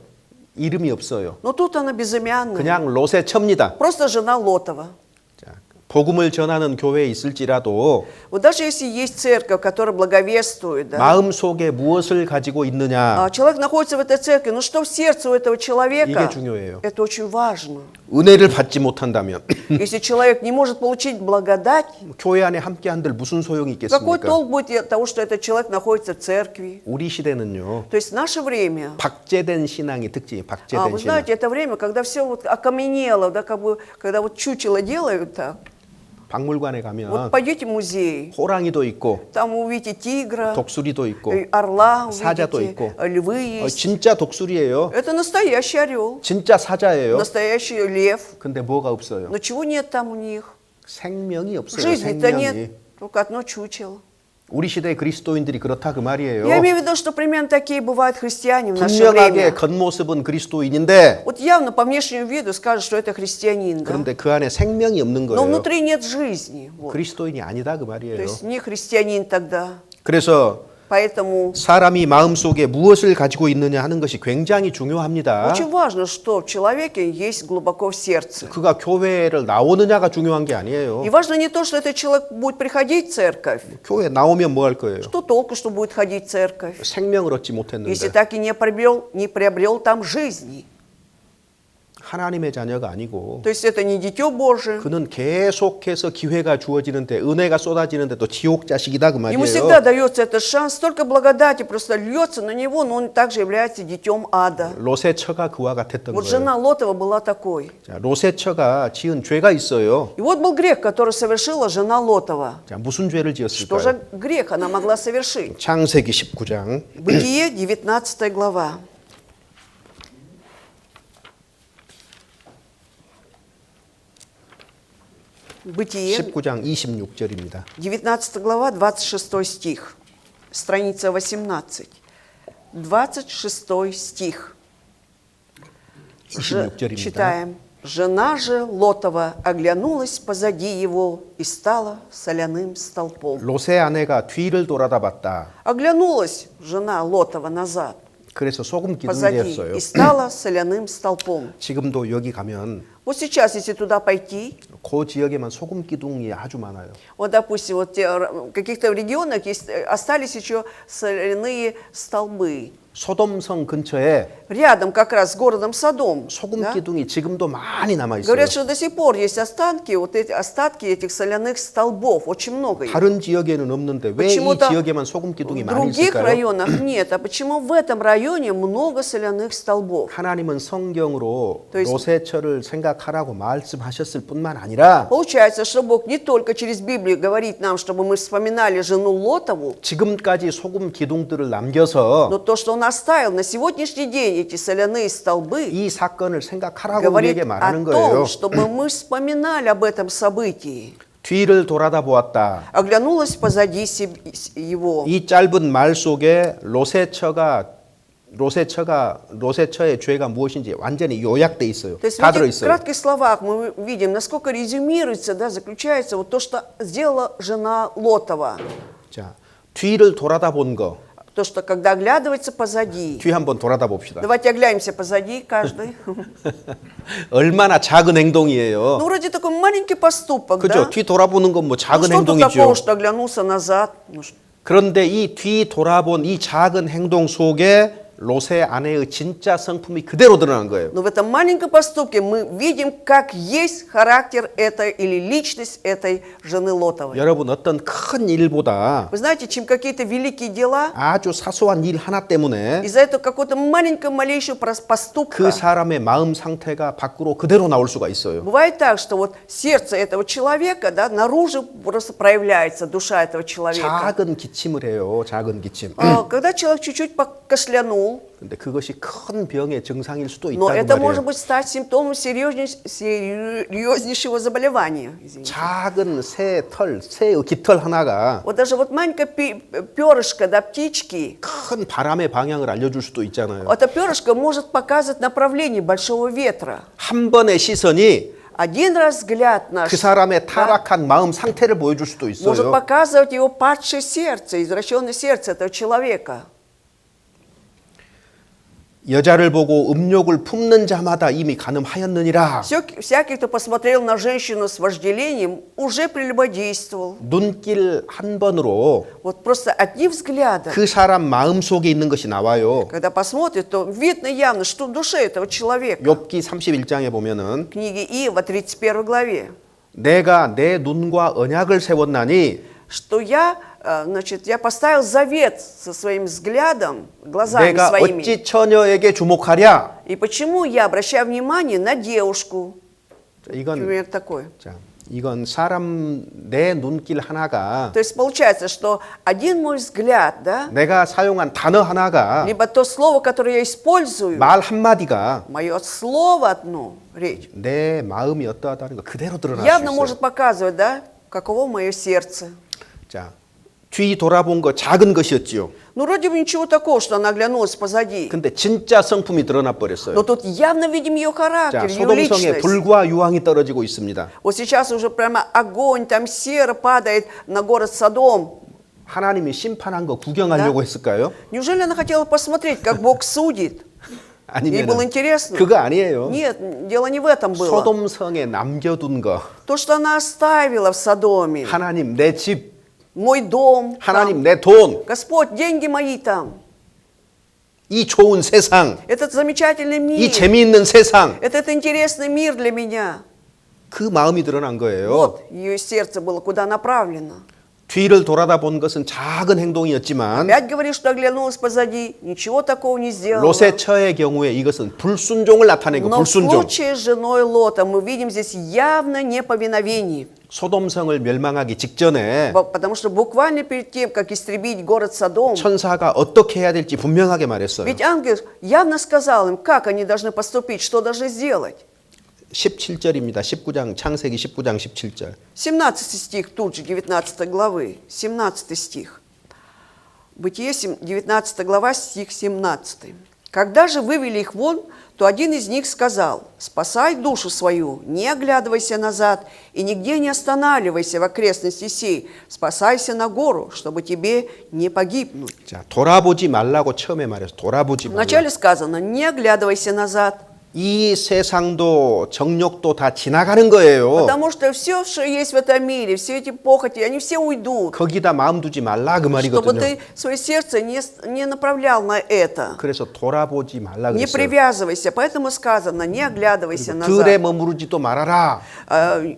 이름이 없어요. Но тут она безымянная. 그냥 롯의 첩니다. Просто жена Лотова. 자, 복음을 전하는 교회에 있을지라도 Вот даже если есть церковь, которая благовествует, да, 마음 속에 무엇을 가지고 있느냐 человек находится в этой церкви, ну что в сердце у этого человека, 이게 중요해요. это очень важно. 은혜를 받지 못한다면 Если человек не может получить благодать, 교회 안에 함께 한들 무슨 소용이 какой 있겠습니까? толк будет от того, что этот человек находится в церкви? 우리 시대는요. То есть в наше время, 박제된 신앙이 특징이 박제된 вы 신앙. знаете, это время, когда все вот окаменело, да, как бы, когда вот чучело делают так. 박물관에 Вот 가면 пойдете в музей, 호랑이도 있고 там увидите тигра, 독수리도 있고 орла, 사자도 увидите, 있고 львы есть. 진짜 독수리예요. Это настоящий орел, 진짜 사자예요. настоящий лев. 근데 뭐가 없어요? Но чего нет там у них? 생명이 없어요. Жизни-то 생명이. нет, только одно чучело. 우리 시대 그리스도인들이 그렇다 그 말이에요. Я имею в виду, что примерно такие бывают христиане в наше 분명하게 время. 겉모습은 그리스도인인데 Вот явно по внешнему виду скажут, что это христианин, да? 그런데 그 안에 생명이 없는 Но 거예요. внутри нет жизни. Вот. 그리스도인이 아니다 그 То 말이에요. есть не христианин тогда. 그래서 Поэтому 사람이 마음속에 무엇을 가지고 있느냐 하는 것이 굉장히 중요합니다. очень важно, что в человеке есть глубоко в сердце. 그가 교회를 나오느냐가 중요한 게 아니에요. И важно не то, что этот человек будет приходить в церковь. 교회 나오면 뭐 할 거예요? Что толку, что будет ходить в церковь, 생명을 얻지 если 못했는데 так и не приобрел там жизни. 하나님의 자녀가 아니고 То есть это не дитё Божие. 그는 계속해서 기회가 주어지는데 은혜가 쏟아지는데 또 지옥 자식이다 그 Ему всегда 말이에요. дается этот шанс, столько благодати просто льется на него, но он также является детем ада. 롯의 처가 그와 같았던 Вот 거예요. жена Лотова была такой. 자, 롯의 처가 지은 죄가 있어요. И вот был грех, который совершила жена Лотова. 자, 무슨 죄를 Что 지었을까요? же грех она могла совершить? 창세기 19장 Бытие, 19 глава. Бытие, 19장 26절입니다. 19 глава, 26 стих. Страница 18. 26 стих. 26절입니다. Читаем. Жена же Лотова оглянулась позади его и стала соляным столпом. 롯의 아내가 뒤를 돌아다 봤다. Оглянулась жена Лотова назад, 그래서 소금 기둥이 позади, 되었어요. и стала соляным столпом. 지금도 여기 가면 Вот сейчас, если туда пойти, 그 지역에만 소금 기둥이 아주 많아요. вот, допустим, вот в каких-то регионах есть, остались еще соляные столбы. 소돔성 근처에 Рядом как раз с городом Содом. 소금 да? 기둥이 지금도 많이 남아 있어요. Говорят, что до сих пор есть останки, вот эти остатки этих соляных столбов. Очень много их. 다른 지역에는 없는데 왜 이 Почему-то 지역에만 소금 기둥이 В 많이 других 있을까요? районах нет. А почему в этом районе много соляных столбов? 하나님은 성경으로 То есть- 롯의 처를 생각하라고 말씀하셨을 뿐만 아니라 Получается, что Бог не только через Библию говорит нам, чтобы мы вспоминали жену Лотову, 지금까지 소금 기둥들을 남겨서 но то, что Он оставил на сегодняшний день эти соляные столбы, 이 사건을 생각하라고 говорит 우리에게 말하는 о 거예요. том, чтобы мы вспоминали об этом событии. 뒤를 돌아다 보았다. Оглянулась позади его. 이 짧은 말 속에 롯의 처의 죄가 무엇인지 완전히 요약돼 있어요. То есть в 다 들어 этих 있어요. кратких словах мы видим, насколько резюмируется, да, заключается вот то, что сделала жена Лотова. 자, 뒤를 돌아다 본 거. То, что когда оглядывается позади. 뒤 한번 돌아다 봅시다. Давайте оглянемся позади каждый. 얼마나 작은 행동이에요. Ну, вроде такой маленький поступок, 그죠? да? 뒤 돌아보는 건 뭐 Ну, 작은 что тут 행동이죠. такого, что оглянулся назад? Ну, 그런데 이 뒤 돌아본 이 작은 행동 속에 롯의 아내의 진짜 성품이 그대로 드러난 거예요. Но в этом маленьком поступке мы видим, как есть характер этой или личность этой жены Лотовой. 여러분 어떤 큰 일보다 Вы знаете, чем какие-то великие дела, 아주 사소한 일 하나 때문에 из-за этого какого-то маленького, малейшего 그 поступка, 사람의 마음 상태가 밖으로 그대로 나올 수가 있어요. бывает так, что вот сердце этого человека, да, наружу просто проявляется душа этого человека. 작은 기침을 해요. 작은 기침. Когда человек чуть-чуть покашлянул, 근데 그것이 큰 병의 증상일 수도 но 있다고 это может 말이에요. быть стать симптомом серьезнейшего заболевания. Извините. 작은 새의 깃털 하나가 Вот даже вот маленькое перышко, да, птички, 큰 바람의 방향을 알려줄 수도 있잖아요. это перышко может показывать направление большого ветра. 한 번의 시선이 Один раз взгляд наш 그 사람의 타락한 마음 상태를 보여줄 수도 может 있어요. показывать его падшее сердце, извращенное сердце этого человека. 여자를 보고 음욕을 품는 자마다 이미 간음하였느니라. Всякий, кто посмотрел на женщину с вожделением, уже прелюбодействовал. 눈길 한 번으로 Вот просто одним взглядом, 그 사람 마음 속에 있는 것이 나와요. когда посмотрит, то видно явно, что в душе этого человека. 욥기 31장에 보면은 В книге Иова, 31 главе, 내가 내 눈과 언약을 세웠나니 что я поставил завет со своим взглядом, глазами 내가 своими. 어찌 처녀에게 주목하랴. И почему я обращаю внимание на девушку? 이건 Например, такой. 이건 사람 내 눈길 하나가 То есть получается, что один мой взгляд, да, 내가 사용한 단어 하나가 либо то слово, которое я использую, 말 한마디가 мое слово одно, речь, 내 마음이 어떠하다는 거 그대로 드러날 수 явно 있어요. может показывать, да, каково мое сердце. 자, 뒤 돌아본 거 작은 것이었지요. Ну, вроде бы ничего такого, что она оглянулась позади. 근데 진짜 성품이 드러나 버렸어요. Но тут явно видим ее 자, характер, ее 소돔성에 личность. 불과 유황이 떨어지고 있습니다. Вот сейчас уже прямо огонь, там сера падает на город Содом. 하나님이 심판한 거 구경하려고 했을까요? Неужели она хотела посмотреть, как Бог судит? Ей было 아니면 интересно? 그거 아니에요. Нет, дело не в этом было. 소돔성에 남겨둔 거. То, что она оставила в Содоме, 하나님 내 집, мой дом, 하나님 내 돈, Господь, деньги мои там, 이 좋은 세상, этот замечательный 이 мир, 재미있는 세상. этот интересный мир для меня. 그 마음이 드러난 거예요. Вот ее сердце было куда направлено. 뒤를 돌아다 본 것은 작은 행동이었지만 Опять говорит, что оглянулась позади, ничего такого не сделала. 롯의 처의 경우에 이것은 불순종을 나타낸 거, Но в 불순종. случае с женой Лота мы видим здесь явно неповиновение. 소돔성을 멸망하기 직전에 Потому что буквально перед тем, как истребить город Содом, 천사가 어떻게 해야 될지 분명하게 말했어요. ведь ангел явно сказал им, как они должны поступить, что должны сделать. 17절입니다. 19장 창세기 19장 17절. 17 стих тут же, 19 главы, 17 стих. Бытие, 19 глава, стих 17. «Когда же вывели их вон, то один из них сказал: спасай душу свою, не оглядывайся назад и нигде не останавливайся в окрестности сей, спасайся на гору, чтобы тебе не погибнуть». 자, 돌아보지 말라고 처음에 말해서 돌아보지 말라. Вначале сказано: не оглядывайся назад. 이 세상도 정욕도 다 지나가는 거예요. Потому что все, что есть в этом мире, все эти похоти, они все уйдут. 거기다 마음 두지 말라 그 Чтобы 말이거든요. ты свое сердце не направлял на это. 그래서 돌아보지 말라 Не 그랬어요. привязывайся, поэтому сказано: не оглядывайся 들에 назад. 머무르지도 말아라.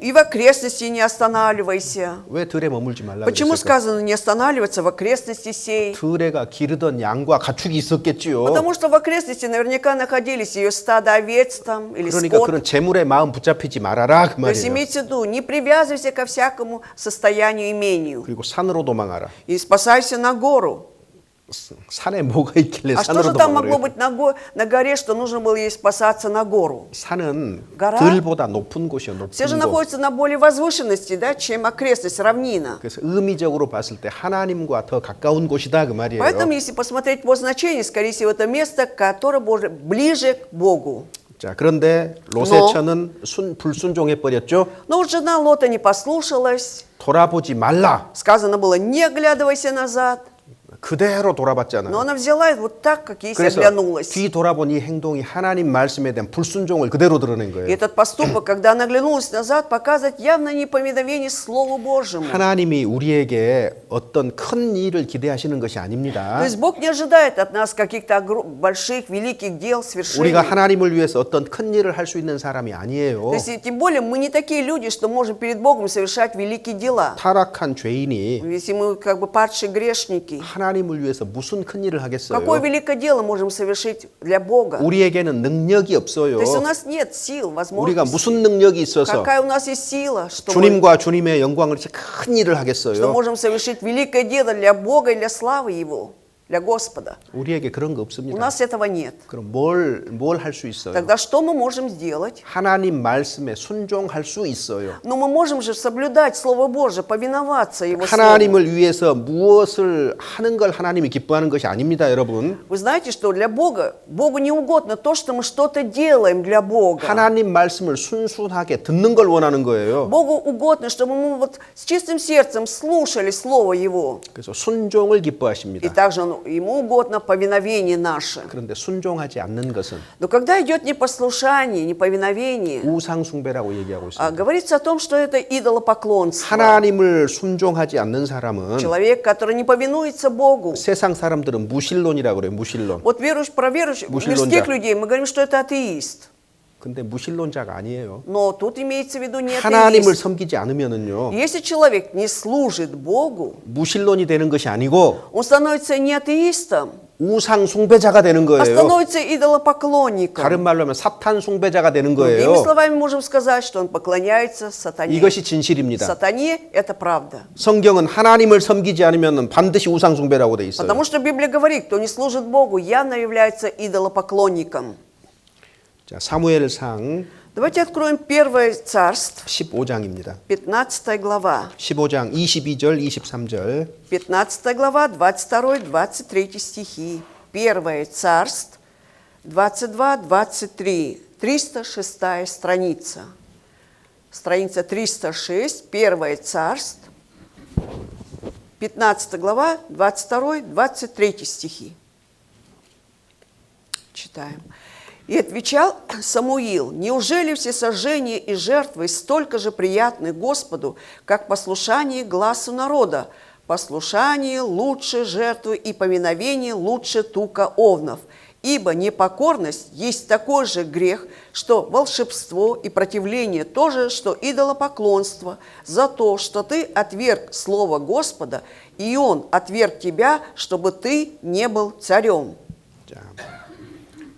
И в окрестности не останавливайся. 왜 들에 머물지 말라 Почему 그랬을까? сказано не останавливаться в окрестности сей? 들에가 기르던 양과 가축이 있었겠지요. Потому что в окрестности наверняка находились ее стадо овец там или 그러니까 скот. 그런 재물에 마음 붙잡히지 말아라 그 То есть 말이에요. имейте в виду, не привязывайся ко всякому состоянию, имению. 그리고 산으로 도망하라. И спасайся на гору. 산에 뭐가 있길래 А что 산으로 же там могло 도망하래? быть на горе, что нужно было ей спасаться на гору? 산은 гора? 들보다 높은 곳이요, 높은 Все же 곳. находятся на более возвышенности, да, чем окрестность, равнина. 그래서 의미적으로 봤을 때 하나님과 더 가까운 곳이다 그 말이에요. Поэтому, если посмотреть по значению, скорее всего, это место, которое ближе к Богу. 자, 그런데 롯의 Но. 처는 불순종해 버렸죠. Но вот жена Лота не послушалась. 돌아보지 말라. Сказано было: не оглядывайся назад. 그대로 Но 돌아봤잖아요. она взяла вот так, как ей 그래서 оглянулась. 뒤 돌아본 이 행동이 하나님 말씀에 대한 불순종을 그대로 드러낸 И 거예요. этот поступок, когда она оглянулась назад, показывает явно неповиновение Слову Божьему. 하나님이 우리에게 어떤 큰 일을 기대하시는 것이 То 아닙니다. есть Бог не ожидает от нас каких-то больших, великих дел, свершений. 우리가 하나님을 위해서 어떤 큰 일을 할 수 있는 사람이 아니에요. То есть, и тем более, мы не такие люди, что можем перед Богом совершать великие дела. 타락한 죄인이 Если мы как бы падшие грешники, 하나님을 위해서 무슨 큰 일을 하겠어요? какое великое дело можем совершить для Бога? 우리에게는 능력이 없어요. То есть у нас нет сил, 우리가 возможностей. 무슨 능력이 있어서 Какая у нас есть сила, что мы 주님과 주님의 영광을 이렇게 큰 일을 что 하겠어요? можем совершить великое дело для Бога и для славы Его, для Господа. 우리에게 그런 거 У 없습니다. нас этого нет. 그럼 뭘 할 수 있어요? Тогда что мы можем сделать? 하나님 말씀에 순종할 수 있어요. Но мы можем же соблюдать Слово Божие, повиноваться Его Слову. 하나님을 위해서 무엇을 하는 걸 하나님이 기뻐하는 것이 아닙니다, 여러분. Вы знаете, что для Бога, Богу не угодно то, что мы что-то делаем для Бога. 하나님 말씀을 순순하게 듣는 걸 원하는 거예요. Богу угодно, чтобы мы вот с чистым сердцем слушали Слово Его. 그래서 순종을 И 기뻐하십니다. также Ему угодно повиновение наше. 그런데 순종하지 않는 것은 Но когда идет непослушание, неповиновение, 우상 숭배라고 얘기하고 있습니다. говорится о том, что это идолопоклонство. 하나님을 순종하지 않는 사람은 Человек, который не повинуется Богу. 세상 사람들은 무신론이라고 그래요. 무신론. Вот верующих, про верующих, Мусульманча. мирских людей мы говорим, что это атеист. 근데 무신론자가 아니에요. Но тут имеется в виду не 하나님을 атеист. 섬기지 않으면은요. Если человек не служит Богу, 무신론이 되는 것이 아니고 он становится не атеистом, 우상 숭배자가 되는 а 거예요. становится идолопоклонником. 다른 말로 하면 사탄 숭배자가 되는 Другими 거예요. словами можем сказать, что он поклоняется сатане. 이것이 진실입니다. Сатане – это правда. 성경은 하나님을 섬기지 않으면 반드시 우상 숭배라고 돼 있어요. Потому что Библия говорит, кто не служит Богу, явно является идолопоклонником. 자, 사무엘상 Давайте откроем 1 Царств, 15장입니다. 15 глава. 15장 22절, 23절. 15 глава, 22-23 стихи. 1 Царств, 22-23. 306 страница. Страница 306, 1 Царств, 15 глава, 22-23 стихи. Читаем. «И отвечал Самуил: неужели все сожжения и жертвы столько же приятны Господу, как послушание гласу народа? Послушание лучше жертвы и повиновение лучше тука овнов. Ибо непокорность есть такой же грех, что волшебство, и противление тоже, что идолопоклонство, за то, что ты отверг слово Господа, и Он отверг тебя, чтобы ты не был царем». 자,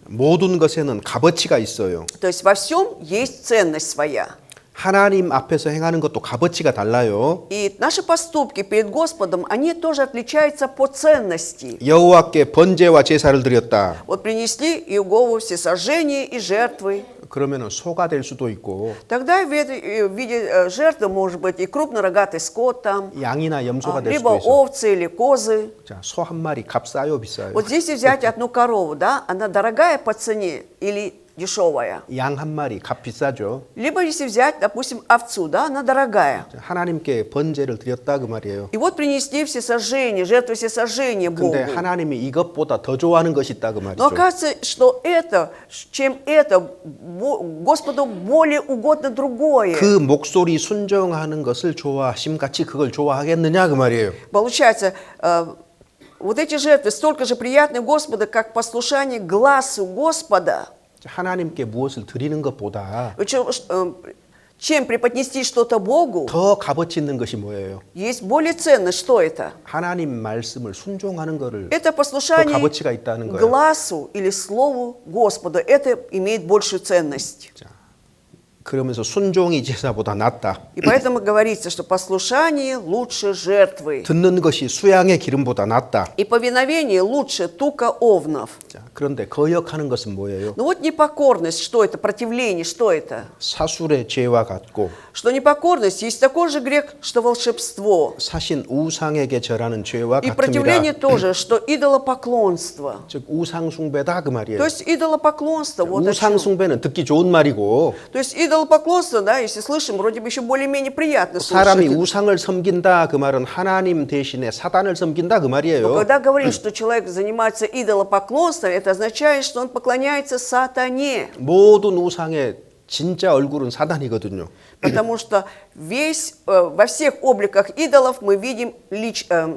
모든 것에는 값어치가 있어요. То есть во всем есть ценность своя. 하나님 앞에서 행하는 것도 값어치가 달라요. И наши поступки перед Господом, они тоже отличаются по ценности. 여호와께 번제와 제사를 드렸다. Вот принесли Иегову всесожжения и жертвы. 그러면은 소가 될 수도 있고 Тогда в виде жертвы может быть и крупнорогатый скот там, 양이나 염소가 될 либо 수도 있어. овцы или козы. 자, 소 한 마리 값 싸요, 비싸요? Вот здесь взять одну корову, да, она дорогая по цене или дешевая. 양 한 마리 값 비싸죠. Либо если взять, допустим, овцу, да, она дорогая. 자, 하나님께 번제를 드렸다 그 말이에요. И вот принесли всесожжения, жертву всесожжения Богу. 근데 하나님이 이것보다 더 좋아하는 것이 있다 그 Но 말이죠. оказывается, что чем это, Господу более угодно другое. 그 목소리 순종하는 것을 좋아하심 같이 그걸 좋아하겠느냐 그 말이에요. Получается, вот эти жертвы столько же приятны Господу, как послушание глазу Господа. 하나님께 무엇을 드리는 것보다 Чем преподнести что-то Богу, 더 값어치 있는 것이 뭐예요? есть более ценно. Что это? 하나님 말씀을 순종하는 거를 Это 더 послушание 값어치가 있다는 거예요. глазу или слову Господа. Это имеет большую ценность. 자, 그러면서 순종이 제사보다 낫다. И поэтому говорится, что послушание лучше жертвы. 듣는 것이 수양의 기름보다 낫다. И повиновение лучше тука овнов. 자, 그런데 거역하는 것은 뭐예요? Но вот непокорность, что это? Противление, что это? 사술의 죄와 같고 Что непокорность есть такой же грех, что волшебство. 사신 우상에게 절하는 죄와 И 같음이라. противление тоже, что идолопоклонство. 즉 우상 숭배다 그 말이에요. То есть идолопоклонство, вот о 우상 чем. 숭배는 듣기 좋은 말이고 То есть идолопоклонство, да, если слышим, вроде бы еще более-менее приятно 사람이 слушать. 우상을 섬긴다 그 말은 하나님 대신에 사단을 섬긴다 그 Но 말이에요. когда говорим, что человек занимается идолопоклонством, это означает, что он поклоняется сатане. 모든 우상의 진짜 얼굴은 사단이거든요. Потому что во всех обликах идолов мы видим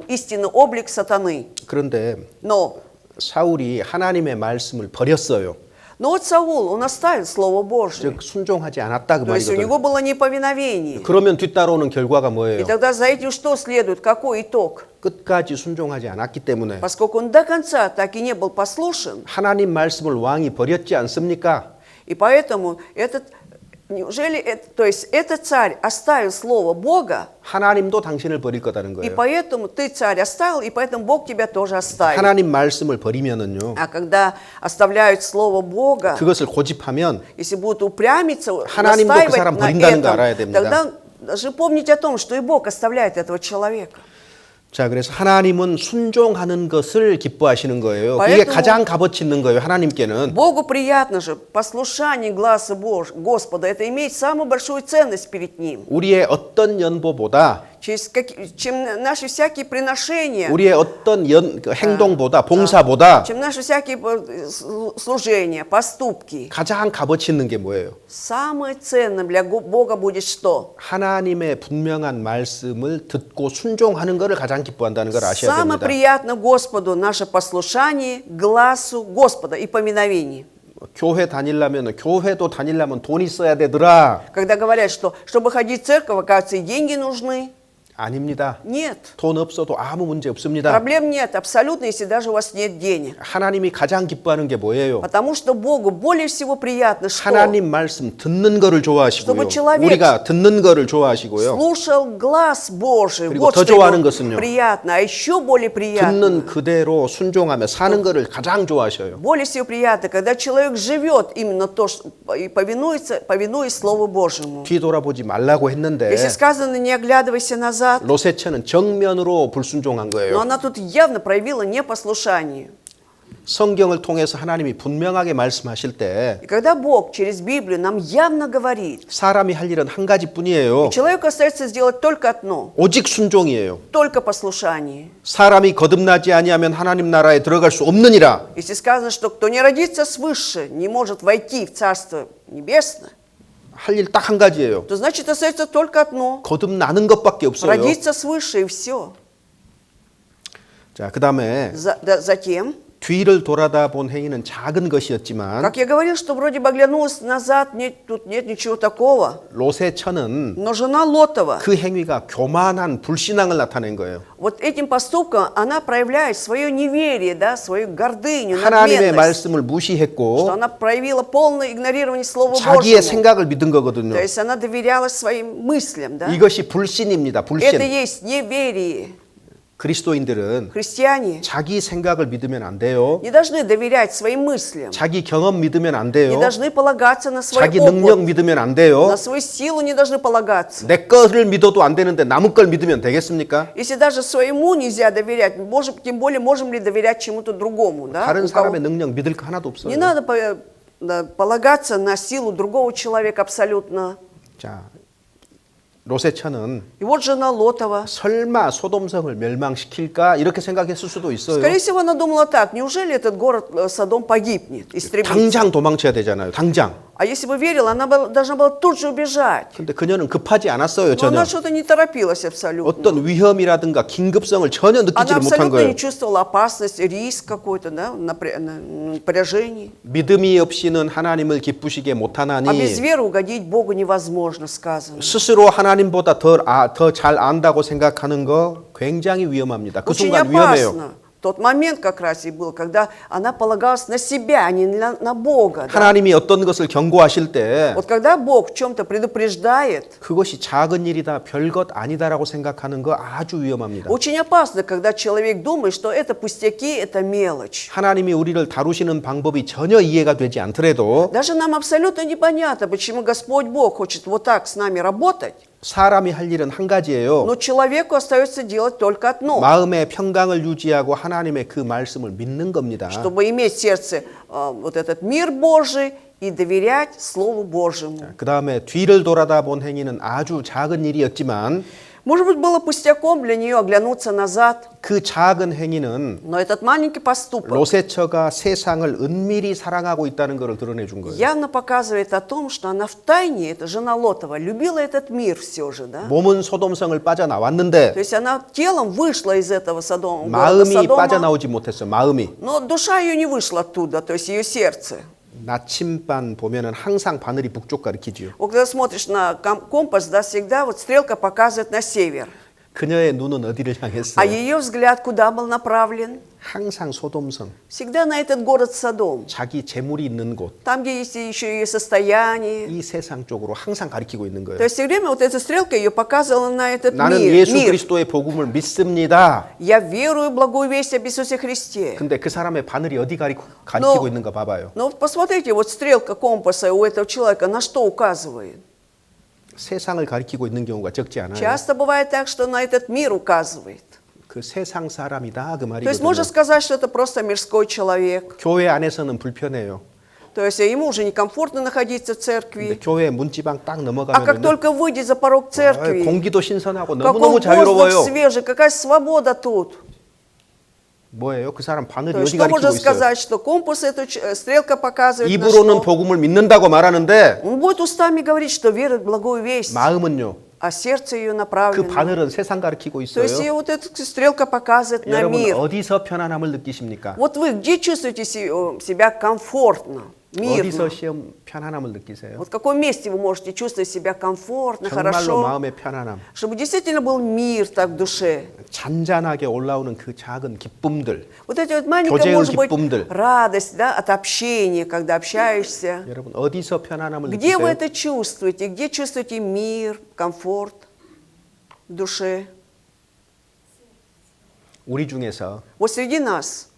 истинный облик сатаны. 그런데 Но 사울이 하나님의 말씀을 버렸어요. вот Саул, он оставил Слово Божие. 즉 순종하지 않았다 그 То есть у 말이거든요. него было неповиновение. 그러면 뒤따라오는 결과가 И 뭐예요? тогда за этим что следует? Какой итог? 끝까지 순종하지 않았기 때문에 Поскольку он до конца так и не был послушен, 하나님 말씀을 왕이 버렸지 않습니까? и поэтому то есть этот царь оставил Слово Бога, 하나님도 당신을 버릴 거다는 и 거예요. поэтому ты царь оставил, и поэтому Бог тебя тоже оставил. 하나님 말씀을 버리면은요. А когда оставляют Слово Бога, 그것을 고집하면 если будут упрямиться, 하나님도 그 사람 настаивать на 버린다는 거 알아야 этом, 됩니다. тогда даже помните о том, что и Бог оставляет этого человека. 자, 그래서 하나님은 순종하는 것을 기뻐하시는 거예요. 그게 поэтому 가장 값어치 있는 거예요. 하나님께는. Богу приятно же послушание гласа Господа. Это имеет самую большую ценность перед Ним. 우리의 어떤 연보보다 Чем наши всякие приношения, 우리의 어떤 행동보다 봉사보다 чем наши всякие служения, поступки. 가장 값어치 있는 게 뭐예요? Самое ценное для Бога будет что? 하나님의 분명한 말씀을 듣고 순종하는 것을 가장 기뻐한다는 걸 아셔야 Самое 됩니다. приятно Господу наше послушание гласу Господа и поминовение. 교회 교회도 다니려면 돈이 써야 되더라. Когда говорят, что чтобы ходить в церковь, оказывается, и деньги нужны. 아닙니다. Нет. 돈 없어도 아무 문제 없습니다. Проблем нет, абсолютно, если даже у вас нет денег. 하나님이 가장 기뻐하는 게 뭐예요? Потому что Богу более всего приятно, что 하나님 말씀 듣는 거를 좋아하시고요. чтобы человек 우리가 듣는 거를 좋아하시고요. слушал глаз Божий. 그리고 Вот 더 что 좋아하는 ему 것은요. приятно, а еще более приятно. 듣는 그대로 순종하며 사는 거를 가장 좋아하셔요. Более всего приятно, когда человек живет именно то, и повинуясь Слову Божьему. 뒤돌아보지 말라고 했는데 Если сказано, не оглядывайся назад, 로세처는 정면으로 불순종한 но 거예요. она тут явно проявила непослушание. 성경을 통해서 하나님이 분명하게 말씀하실 때 И когда Бог через Библию нам явно говорит, 사람이 할 일은 한 가지뿐이에요. человеку остается сделать только одно, 오직 순종이에요. только послушание. 사람이 거듭나지 아니하면 하나님 나라에 들어갈 수 없느니라. Если сказано, что кто не родится свыше, не может войти в Царство Небесное, 할 일 딱 한 가지예요. то значит остается только одно, 거듭나는 것밖에 없어요. родиться свыше и все. 자, 그다음에 Затем, 뒤를 돌아다 본 행위는 작은 것이었지만 как я говорил, что вроде бы оглянулась назад, тут нет ничего такого. 롯의 Но жена Лотова, 그 행위가 교만한 불신앙을 나타낸 거예요. вот этим поступком она проявляет свое неверие, да, свою гордыню, 하나님의 надменность, 말씀을 что 무시했고 она проявила полное игнорирование Слова 자기의 Божьего. 생각을 믿은 거거든요. То есть она доверяла своим мыслям, да? 이것이 불신입니다. Это 불신. есть неверие. 그리스도인들은 Христиане 자기 생각을 믿으면 안 돼요. не должны доверять своим мыслям, 자기 경험 믿으면 안 не 돼요. должны полагаться на свой 자기 능력 опыт, 믿으면 안 돼요. на свою силу не должны полагаться. 내 거를 믿어도 안 되는데 남의 걸 믿으면 되겠습니까? Если даже своему нельзя доверять, тем более можем ли доверять чему-то другому, да? 다른 У кого- 사람의 능력 믿을 거 하나도 없어요. Не надо полагаться на силу другого человека абсолютно. 자, 로세처는 И вот жена Лотова. 설마 소돔성을 멸망시킬까 이렇게 생각했을 수도 있어요. Скорее всего, она думала так: неужели этот город Содом погибнет, истребится? 당장 도망쳐야 되잖아요. 당장. А если бы верила, она должна была тут же убежать. 근데 그녀는 급하지 않았어요. Но 전혀. она что-то не торопилась абсолютно. 어떤 위험이라든가 긴급성을 전혀 Она 느끼지를 못한 абсолютно 거예요. не чувствовала опасность, риск какой-то, да, напряжение. 믿음이 없이는 하나님을 기쁘시게 А 못하나니 без веры угодить Богу невозможно, сказано. 스스로 하나님보다 더 잘 안다고 생각하는 거 굉장히 위험합니다. 그 Очень 순간 위험해요. опасно. Тот момент как раз и был, когда она полагалась на себя, а не на Бога. Да? 하나님이 어떤 것을 경고하실 때 Вот когда Бог в чем-то предупреждает, 그것이 작은 일이다, 별것 아니다라고 생각하는 거 아주 위험합니다. очень опасно, когда человек думает, что это пустяки, это мелочь. 하나님이 우리를 다루시는 방법이 전혀 이해가 되지 않더라도 Даже нам абсолютно непонятно, почему Господь Бог хочет вот так с нами работать. 사람이 할 일은 한 가지예요. Но человеку остается делать только одно. 마음의 평강을 유지하고 하나님의 그 말씀을 믿는 겁니다. Чтобы иметь в сердце вот этот мир Божий и доверять Слову Божьему. 그 다음에 뒤를 돌아다 본 행위는 아주 작은 일이었지만 Может быть, было пустяком для нее оглянуться назад, 그 작은 행위는 но этот маленький поступок 로세처가 세상을 은밀히 사랑하고 있다는 것을 드러내 준 거예요. явно показывает о том, что она втайне, эта жена Лотова, любила этот мир все же, да? 몸은 소돔성을 То 빠져나왔는데 есть она телом вышла из этого города 마음이 Содома, 빠져나오지 못했어요. 마음이. но душа ее не вышла оттуда, то есть ее сердце. 나침반 보면은 항상 바늘이 북쪽 가리키지요. Вот когда смотришь на компас, да, всегда вот стрелка показывает на север, 그녀의 눈은 어디를 а 향했어요? ее взгляд куда был направлен? 항상 소돔성, Всегда на этот город Содом. 자기 재물이 있는 곳, Там, где есть еще ее состояние. 이 세상 쪽으로 항상 가리키고 있는 То 거예요. есть все время вот эта стрелка ее показывала на этот 나는 мир. 예수 мир. 그리스도의 복음을 믿습니다. Я верую в благую весть об Иисусе Христе. 근데 그 사람의 바늘이 어디 가리키고 Но- 있는가 봐봐요. Но вот посмотрите, вот стрелка компаса у этого человека на что указывает? 세상을 가리키고 있는 경우가 적지 않아요. Часто бывает так, что на этот мир указывает. 그 세상 사람이다 그 То есть 말이거든요. можно сказать, что это просто мирской человек. 교회 안에서는 불편해요. То есть ему уже некомфортно находиться в 근데 церкви. 교회 문지방 딱 А как 넘어가면 только выйдет за порог церкви, 공기도 신선하고 какой 너무너무 воздух 자유로워요. свежий, какая свобода тут. 뭐예요? 그 사람 바늘이 То есть 어디 что 가리키고 можно 있어요? сказать, что компас, эта стрелка показывает на 입으로는 что? 복음을 믿는다고 말하는데 Он будет устами говорить, что верит в благую весть, 마음은요. а сердце ее 그 направлено. 바늘은 세상 가리키고 То есть и 있어요. вот эта стрелка показывает на 여러분 мир. 어디서 편안함을 느끼십니까? Вот вы где чувствуете себя комфортно, 어디서 мирно? 시험 편안함을 느끼세요? Вот в каком месте вы можете чувствовать себя комфортно, 정말로 хорошо? 마음의 편안함, Чтобы действительно был мир так в душе. 잔잔하게 올라오는 그 작은 기쁨들. Вот эти вот маленькие, 교제의 может быть, 기쁨들. радость, да, от общения, когда общаешься. 여러분 어디서 편안함을 Где вы 느끼세요? это чувствуете? Где чувствуете мир, комфорт в душе? 우리 중에서 Вот среди нас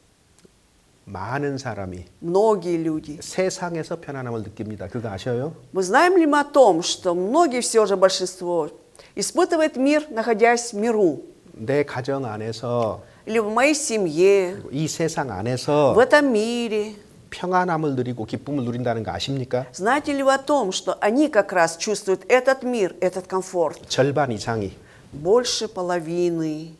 많은 사람이 многие люди. 세상에서 편안함을 느낍니다. 그거 아셔요? Мы знаем ли мы о том, что многие все же, большинство, испытывает мир, находясь в миру? 내 가정 안에서 Или в моей семье, 이 세상 안에서 в этом мире? 평안함을 누리고 기쁨을 누린다는 거 아십니까? Знаете ли вы о том, что они как раз чувствуют этот мир, этот комфорт? 절반 이상이. Больше половины.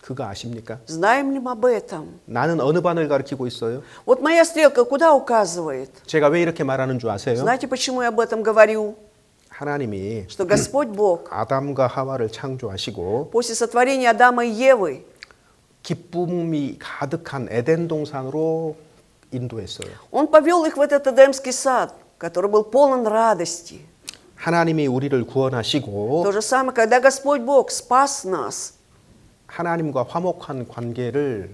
그거 아십니까? Знаем ли мы об этом? 나는 어느 반을 가리키고 있어요? Вот моя стрелка куда указывает? 제가 왜 이렇게 말하는 줄 아세요? Знаете, почему я об этом говорю? 하나님이 Что Господь Бог 아담과 하와를 창조하시고 после сотворения Адама и Евы 기쁨이 가득한 에덴 동산으로 인도했어요. Он повел их в этот Эдемский сад, который был полон радости. 하나님이 우리를 구원하시고 То же самое, когда Господь Бог спас нас, 하나님과 화목한 관계를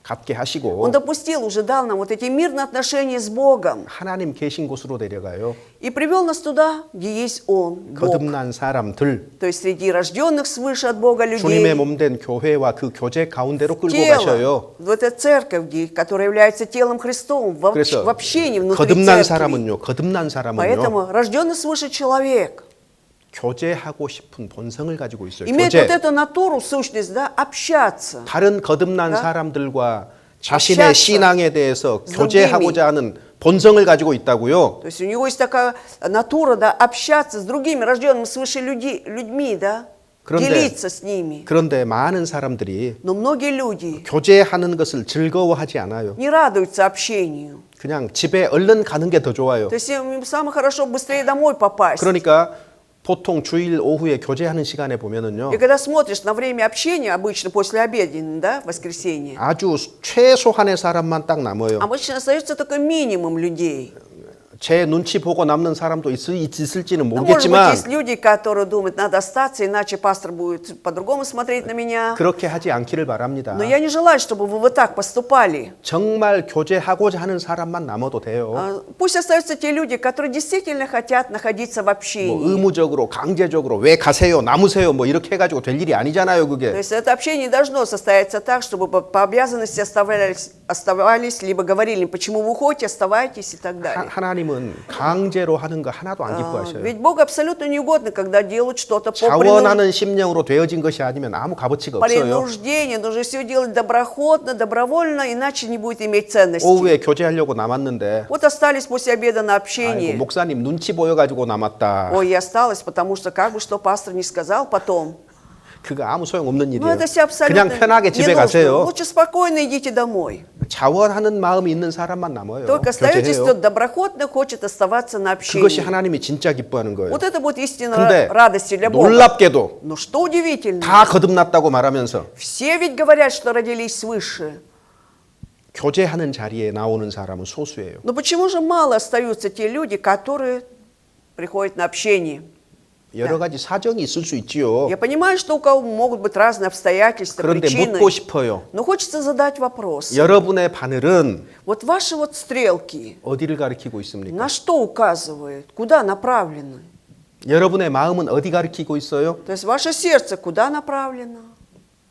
갖게 Он 하시고 допустил, уже дал нам вот эти мирные отношения с Богом 하나님 계신 곳으로 데려가요. и привел нас туда, где есть Он, Бог. 거듭난 사람들, То есть среди рожденных свыше от Бога 주님의 людей, 몸된 교회와 그 교제 가운데로 끌고 тело, 가셔요. в этой церковь, которая является телом Христовым, в 그래서 общении внутри 거듭난 церкви. 사람은요, 거듭난 사람은요, Поэтому рожденный свыше человек 교제하고 싶은 본성을 가지고 있어요. имеет вот 교제. эту натуру, сущность, да, общаться. 다른 거듭난 가? 사람들과 자신의 общаться 신앙에 대해서 с 교제하고자 하는 본성을 가지고 있다고요. То есть у него есть такая натура, да, общаться с другими рожденными свыше людьми, да, 그런데- делиться с ними. 그런데 많은 사람들이 Но многие люди 교제하는 것을 즐거워하지 않아요. не радуются общению. 그냥 집에 얼른 가는 게 더 좋아요. То есть им самое хорошо быстрее домой попасть. 그러니까 보통 주일 오후에 교제하는 시간에 보면은요. И когда смотришь на время общения, обычно после обеден, да, в воскресенье, 아주 최소한의 사람만 딱 남아요. обычно остается только минимум людей. 제 눈치 보고 남는 사람도 있을지는 Ну, может быть, 모르겠지만 есть люди, которые думают, надо остаться, иначе пастор будет по-другому смотреть на меня. 그렇게 하지 않기를 바랍니다. Но я не желаю, чтобы вы вот так поступали. 정말 교제하고자 하는 사람만 남아도 돼요. Пусть остаются те люди, которые действительно хотят находиться в 뭐 общении. 의무적으로 강제적으로 왜 가세요 남으세요 뭐 이렇게 해가지고 될 일이 아니잖아요 То 그게. есть это общение не должно состояться так, чтобы по обязанности оставались, либо говорили, почему вы уходите, оставайтесь и так далее. 하나님은 하나님은 강제로 하는 거 하나도 안 기뻐하셔요. Ведь Богу абсолютно неугодно, когда делают что-то по 자원하는 심령으로 되어진 것이 아니면 아무 값어치가 없어요. принуждению. Нужно все делать доброходно, добровольно, иначе не будет иметь ценности. 오후에 교제하려고 남았는데 Вот остались после обеда на 아이고, общение. 목사님 눈치 보여가지고 남았다. Ой, я осталась, потому что как бы что пастор не сказал потом. 그거 아무 소용없는 Ну, 일이에요. это все 그냥 абсолютно 편하게 не 집에 нужно. 가세요. Лучше спокойно идите домой. 자원하는 마음이 있는 사람만 남아요. Только остаетесь, кто 교제해요. доброходно хочет оставаться на 그것이 общении. 하나님이 진짜 기뻐하는 거예요. Вот это будет истинная 근데 радость для Бога. 놀랍게도 Но что удивительно, 다 거듭났다고 말하면서 все ведь говорят, что родились свыше. 교제하는 자리에 나오는 사람은 소수예요. Но почему же мало остаются те люди, которые приходят на общение? 여러 가지 사정이 있을 수 있지요. Я понимаю, что у кого могут быть разные обстоятельства, 그런데 причины. 묻고 싶어요. Но хочется задать вопрос. 여러분의 바늘은 Вот ваши вот стрелки 어디를 가리키고 있습니까? на что указывают? Куда направлены? 여러분의 마음은 어디 가리키고 있어요? То есть ваше сердце куда направлено?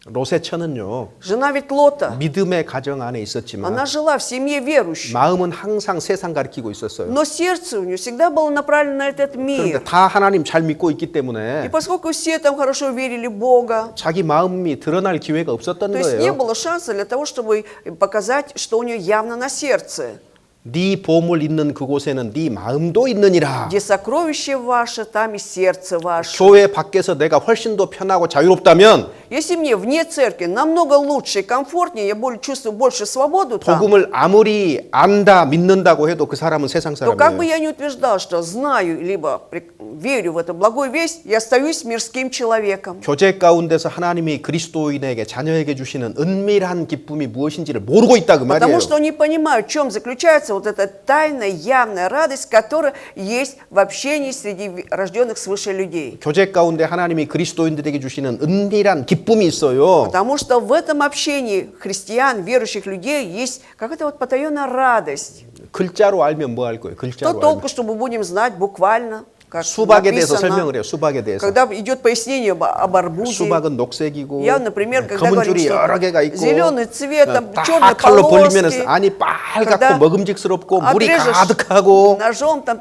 로세처는요. Жена ведь Лота, 믿음의 가정 안에 있었지만 она жила в семье верующих. 마음은 항상 세상 가리키고 있었어요. Но сердце у нее всегда было направлено на этот 그런데 мир. 다 하나님 잘 믿고 있기 И 때문에 поскольку все там хорошо верили в Бога, 자기 마음이 드러날 기회가 없었던 то есть не 거예요. было шанса для того, чтобы показать, что у нее явно на сердце. 네 보물 있는 그곳에는 네 마음도 있느니라. Где сокровище ваше, там и сердце ваше. 교회 밖에서 내가 훨씬 더 편하고 자유롭다면 Если мне вне церкви намного лучше и комфортнее, я чувствую больше свободу там, 복음을 아무리 안다 믿는다고 해도 그 사람은 세상 то как бы 사람이에요. я ни утверждал, что знаю, либо верю в эту благую весть, я остаюсь мирским человеком. 교제 가운데서 하나님이 그리스도인에게 자녀에게 주시는 은밀한 기쁨이 무엇인지를 모르고 있다 그 말이에요. Потому что не понимаю, в чем заключается вот эта тайная, явная радость, которая есть в общении среди рожденных свыше людей. 교제 가운데 하나님이 그리스도인들에게 주시는 은밀한 기쁨이 있어요. Потому что в этом общении христиан, верующих людей, есть какая-то вот потаенная радость. 글자로 알면 뭐 할 거예요? Что 글자로 알면. толку, что мы будем знать буквально, как 수박에 대해서 написано. 설명을 해요. 수박에 대해서. Когда идет пояснение об арбузе, 수박은 녹색이고 я, например, когда 검은 говорю, 줄이 что 여러 개가 있고 зеленый цвет, там 딱 черные 칼로 벌리면 полоски, 안이 когда 빨갛고 먹음직스럽고 물이 отрежешь 가득하고 ножом, там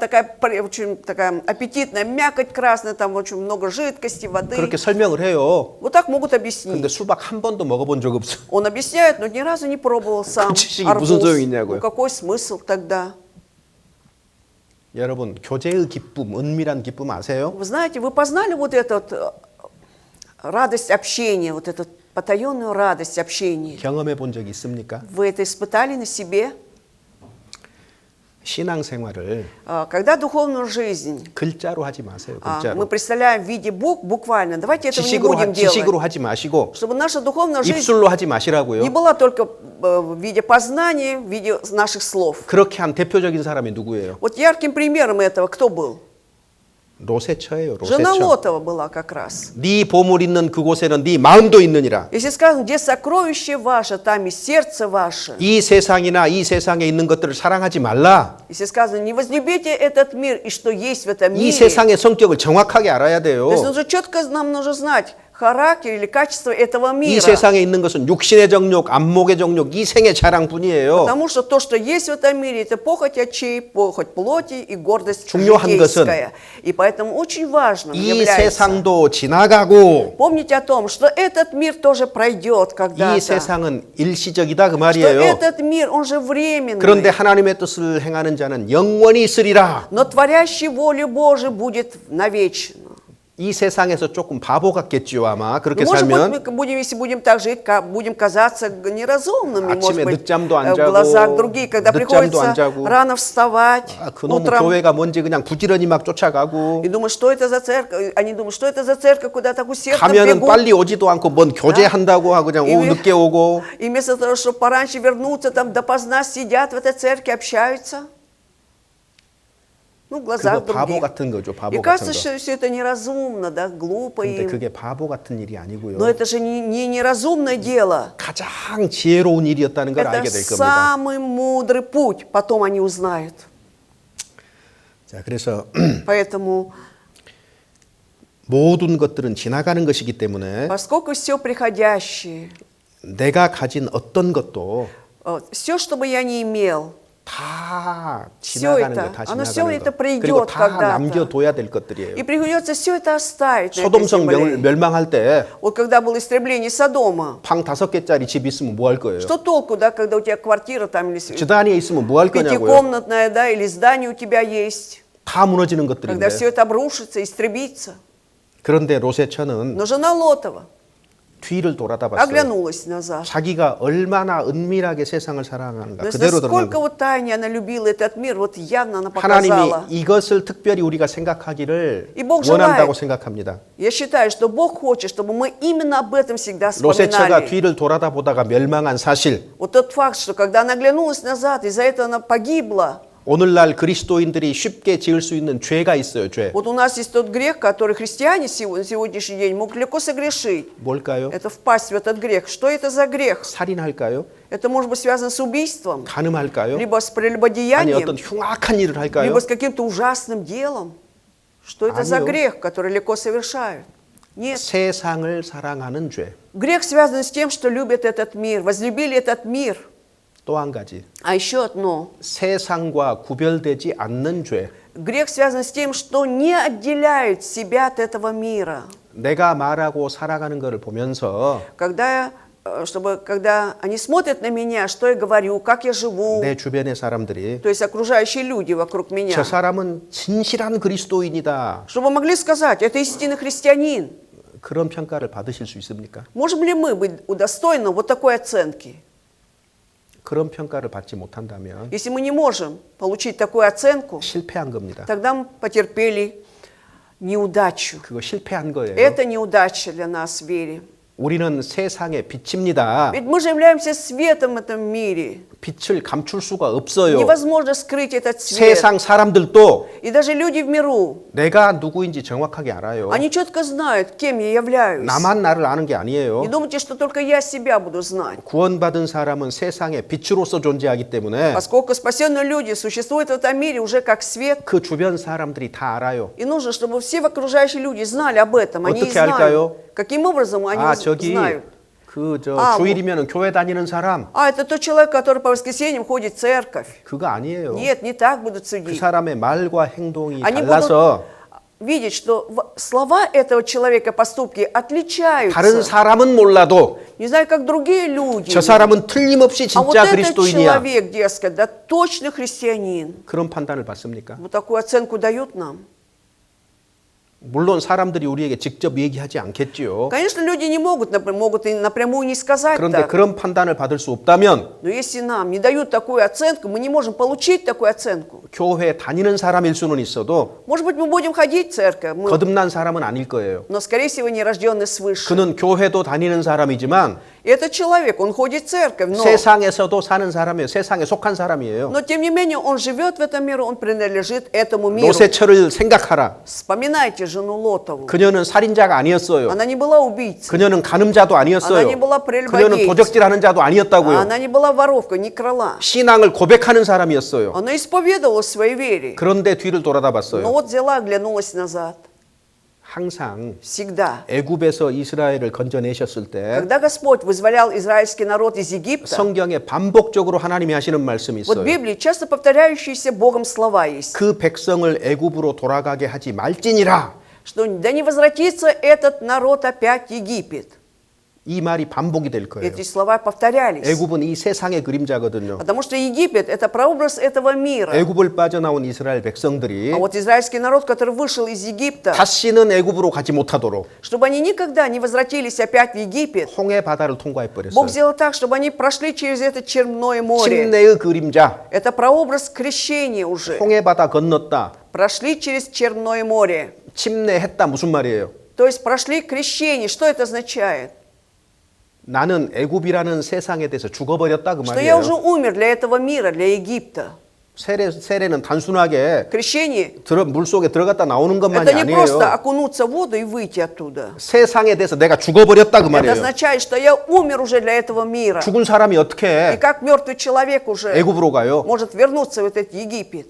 очень такая аппетитная мякоть красная, там очень много жидкости, воды. 그렇게 설명을 해요. Вот так могут 근데 объяснить. 수박 한 번도 먹어본 적 없어. Он объясняет, но ни разу не пробовал сам 그 지식이 арбуз. 무슨 소용이 있냐고요. Ну, какой смысл тогда? 여러분 교제의 기쁨, 은밀한 기쁨 아세요? Вы знаете, вы познали вот эту радость общения, вот эту потаенную радость общения? 경험해 본 적 있습니까? Вы это испытали на себе? 신앙생활을 Когда духовную жизнь 글자로 하지 마세요. мы 글자로. представляем в виде буквально, давайте этого не будем 지식으로 делать. 하지 마시고 Чтобы наша духовная жизнь 입술로 하지 не 마시라고요. была только в виде познания, в виде наших слов. 그렇게 한 대표적인 사람이 누구예요? Вот ярким примером этого кто был? 로세처예요. Жена 로세처. Лотова была как раз. 네 보물 있는 그곳에는 네 마음도 있느니라. Если сказано, где сокровище ваше, там и сердце ваше. 이 세상이나 이 세상에 있는 것들을 사랑하지 말라. Если сказано, не возлюбите этот мир и что есть в этом 이 мире. 세상의 성격을 정확하게 알아야 돼요. То есть нужно четко нам нужно знать характер или качество этого 이 мира. 세상에 있는 것은 육신의 정욕, 안목의 정욕, 이생의 자랑뿐이에요. Потому что то, что есть в этом мире, это похоть очей, похоть плоти и гордость 중요한 житейская. И поэтому очень важным 이 является 세상도 지나가고 помнить о том, что этот мир тоже пройдет 이 когда-то. 세상은 일시적이다 그 Что 말이에요. этот мир, он же временный. 그런데 하나님의 뜻을 행하는 자는 영원히 있으리라. Но творящий волю Божию будет навечно. 이 세상에서 조금 바보 같겠지요 아마 그렇게 Ну, может быть, 살면. мы будем, если будем так жить, будем казаться неразумными, может 아침에 быть, 늦잠도 안 в 자고, глазах других, когда 늦잠도 приходится 안 자고. рано вставать 그놈의 утром. 교회가 뭔지 그냥 부지런히 막 쫓아가고 И думают, что это за церковь, они думают, что это за церковь, куда так усердно 가면은 бегут. 빨리 오지도 않고 뭔 교제한다고 하고 그냥 오후 이미- 늦게 오고 И вместо того, чтобы пораньше вернуться, там допоздна сидят в этой церкви, общаются. Ну, в глазах 그거 바보 других. 같은 거죠. И 바보 같은 кажется, 거. что все это неразумно, да, глупо 근데 им. 그게 바보 같은 일이 아니고요. Но это же не неразумное дело. 가장 지혜로운 일이었다는 걸 Это 알게 될 겁니다. самый мудрый путь, потом они узнают. 자, 그래서 Поэтому, 모든 것들은 지나가는 것이기 때문에 поскольку все приходящее, 내가 가진 어떤 것도 все, что бы я ни имел, 다 Всё 지나가는 это, 거, 다 оно всё 지나가는 это 거. придет 그리고 다 когда-то. 남겨둬야 될 것들이에요. И придется все это оставить на этой 소돔성 земле. 멸망할 때 방 Вот когда было истребление Содома, 5개짜리 집 있으면 뭐 할 거예요? что толку, да, когда у тебя квартира там или 지단위에 있으면 뭐 할 거냐고요? пятикомнатная, да, или здание у тебя есть, 다 무너지는 когда все 것들인데. это обрушится, истребится. 그런데 롯의 Но жена Лотова 뒤를 돌아다 봤어요. оглянулась назад. 자기가 얼마나 은밀하게 세상을 사랑하는가 То есть 그대로 насколько 드러나는 вот тайне она любила этот мир, вот явно она 하나님이 показала. 이것을 특별히 우리가 생각하기를 이 Бог 원한다고 желает. 생각합니다. Я считаю, что Бог хочет, чтобы мы именно об этом всегда 롯의 처가 вспоминали. 뒤를 돌아다 보다가 멸망한 사실, Вот тот факт, что когда она оглянулась назад, из-за этого она погибла. 오늘날 그리스도인들이 쉽게 지을 수 있는 죄가 있어요. 죄. Вот у нас есть тот грех, который христиане на сегодняшний день могут легко согрешить. 뭘까요? Это впасть в этот грех. Что это за грех? 살인할까요? Это может быть связано с убийством, 간음할까요? либо с 아니 прелюбодеянием, 어떤 흉악한 일을 할까요? либо с каким-то ужасным делом. Что это за 아니요. грех, который легко совершают? Нет. 세상을 사랑하는 죄. Грех связан с тем, что любят этот мир, возлюбили этот мир. 또 한 가지. А еще одно. 세상과 구별되지 않는 죄. Грех связан с тем, что не отделяют себя от этого мира. 내가 말하고 살아가는 것을 보면서 Когда они смотрят на меня, что я говорю, как я живу, 내 주변의 사람들이 то есть окружающие люди вокруг меня, 저 사람은 진실한 그리스도인이다. чтобы могли сказать, это истинный христианин. 그런 평가를 받으실 수 있습니까? Можем ли мы быть удостоены вот такой оценки? 그런 평가를 받지 못한다면 Если мы не можем получить такую оценку, 실패한 겁니다. тогда мы потерпели неудачу. 그거 실패한 거예요. Это неудача для нас в вере. 우리는 세상의 빛입니다. Ведь мы же являемся светом в этом мире. 빛을 감출 수가 없어요. Невозможно скрыть этот свет. 세상 사람들도 И даже люди в миру, 내가 누구인지 정확하게 알아요. они четко знают, кем я являюсь. 나만 나를 아는 게 아니에요. Не думайте, что только я себя буду знать. 구원받은 사람은 세상의 빛으로서 존재하기 때문에 Поскольку спасенные люди существуют в этом мире уже как свет, 그 주변 사람들이 다 알아요. и нужно, чтобы все окружающие люди знали об этом. Они 어떻게 알까요? знают. Каким образом они 아 저기 знают? 그 주일이면 교회 다니는 사람 А, это тот человек, который по воскресеньям ходит в церковь. 그거 아니에요. Нет, не так будут 그 судить. 사람의 말과 행동이 Они 달라서 будут видеть, что слова этого человека, поступки отличаются. 다른 사람은 몰라도 Не знаю, как другие люди. 저 사람은 틀림없이 А вот 진짜 этот 그리스도인이야. человек, дескать, да точно христианин. 그런 판단을 받습니까? Вот такую оценку дают нам. 물론 사람들이 우리에게 직접 얘기하지 않겠지요. Конечно, люди не могут и напрямую не сказать 그런데 так. 그런 판단을 받을 수 없다면 Но если нам не дают такую оценку, мы не можем получить такую оценку. 교회 다니는 사람일 수는 있어도 Может быть, мы будем ходить в церковь, 거듭난 사람은 아닐 거예요. но, скорее всего, не рожденный свыше. 그는 교회도 다니는 사람이지만 И этот человек, он ходит в церковь, 세상에서도 사는 사람이에요. 세상에 속한 사람이에요. но тем не менее, он живет в этом мире, он принадлежит этому миру. 롯의 처를 생각하라. Вспоминайте жену Лотову. 그녀는 살인자가 아니었어요. Она не была убийцей. 그녀는 간음자도 아니었어요. Она не была 그녀는 прелюбодейцей. 도적질하는 자도 아니었다고요. Она не была воровкой, не крала. 신앙을 고백하는 사람이었어요. Она исповедовала в своей вере. 그런데 뒤를 돌아다 Но 봤어요. вот взяла, оглянулась назад. 항상 Всегда. 애굽에서 이스라엘을 건져내셨을 때 Когда Господь вызволял израильский народ из Египта, 성경에 반복적으로 하나님이 하시는 말씀이 вот в 있어요. Библии часто повторяющиеся Богом слова есть, 그 백성을 애굽으로 돌아가게 하지 말지니라. что да не возвратится этот народ опять в Египет. 이 말이 반복이 될 거예요. Эти слова повторялись. 애굽은 이 세상의 그림자거든요. Потому что Египет – это прообраз этого мира. 애굽을 빠져나온 이스라엘 백성들이 А вот израильский народ, который вышел из Египта, 다시는 애굽으로 가지 못하도록 чтобы они никогда не возвратились опять в Египет, 홍해 바다를 통과해 Бог 버렸어요. сделал так, чтобы они прошли через это Черное море. 침례의 그림자, Это прообраз крещения уже. 홍해 바다 건넜다. Прошли через Черное море. 침례했다 무슨 말이에요? То есть прошли крещение. Что это означает? 나는 애굽이라는 세상에 대해서 죽어버렸다 그 Что я уже 말이에요. умер для этого мира, для Египта. 세례는 단순하게 Крещение 물 속에 들어갔다 나오는 것만이 это не просто 아니에요. окунуться в воду и выйти оттуда. 세상에 대해서 내가 죽어버렸다 그 Это 말이에요. означает, что я умер уже для этого мира. 죽은 사람이 И 어떻게 как мертвый человек уже 애굽으로 가요? может вернуться в этот Египет.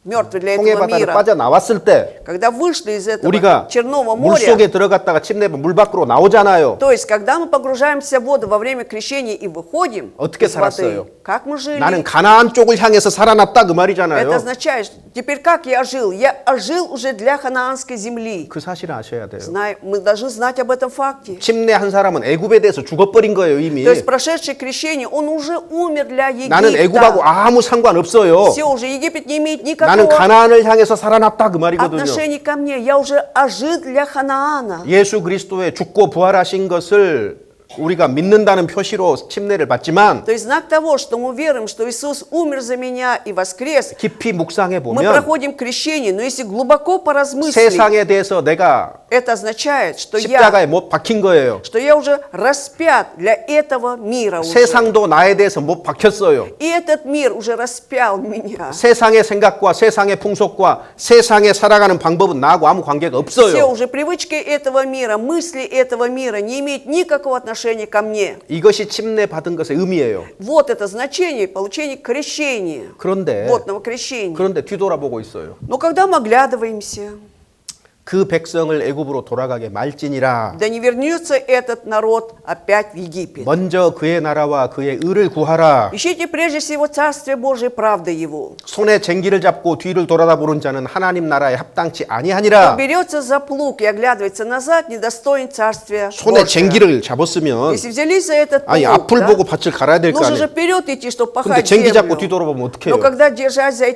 мертвый для 홍해 этого 바다를 мира. 빠져나왔을 때 Когда вышли из этого 우리가 Черного 물 моря, 속에 들어갔다가 침례면 물 밖으로 나오잖아요. то есть, когда мы погружаемся в воду во время крещения и выходим 어떻게 из воды, 살았어요? как мы жили? 나는 가나안 쪽을 향해서 살아났다 그 Это 말이잖아요. означает, теперь как я жил? Я жил уже для ханаанской земли. 그 사실을 아셔야 돼요. Мы должны знать об этом факте. 침례한 사람은 애굽에 대해서 죽어버린 거예요 이미. То есть прошедший крещение, он уже умер для 나는 애굽하고 Египта. 아무 상관없어요. Все, уже Египет не имеет 나는 никакого 가나안을 향해서 살아났다 그 말이거든요. отношения ко мне. Я уже ожил для Ханаана. 예수 그리스도의 죽고 부활하신 것을 우리가 믿는다는 표시로 침례를 받지만 То есть знак того, что мы верим, что Иисус умер за меня и воскрес, 깊이 묵상해 мы 보면 проходим крещение. Но если глубоко поразмыслить, 세상에 대해서 내가 это означает, что 십자가에 못 박힌 거예요. я уже распят для этого мира уже. 세상도 나에 대해서 못 박혔어요. И этот мир уже распял меня. 세상의 생각과 세상의 풍속과 세상에 살아가는 방법은 나하고 아무 관계가 Все 없어요. уже привычки этого мира, мысли этого мира не имеют никакого отношения ко мне. 이것이 침례 받은 것의 의미예요. Вот это значение получения крещения, 그런데 водного крещения. 뒤돌아보고 있어요. Но когда мы оглядываемся, 그 백성을 애굽으로 돌아가게 말지니라. да не вернется этот народ опять в Египет. 먼저 그의 나라와 그의 의를 구하라. Ищите прежде всего Царствие Божие, правды Его. 손에 쟁기를 잡고 뒤를 돌아다보는 자는 하나님 나라에 합당치 아니하니라. Берется за плуг и оглядывается назад, недостоин Царствия 손에 Божия. 쟁기를 잡았으면 Если взялись за этот 아니 плуг, 앞을 да, 보고 밭을 갈아야 될 거 нужно же 아니에요. вперед идти, чтобы 근데 пахать 쟁기 잡고 землю. 뒤돌아보면 Но 어떡해요? когда держась за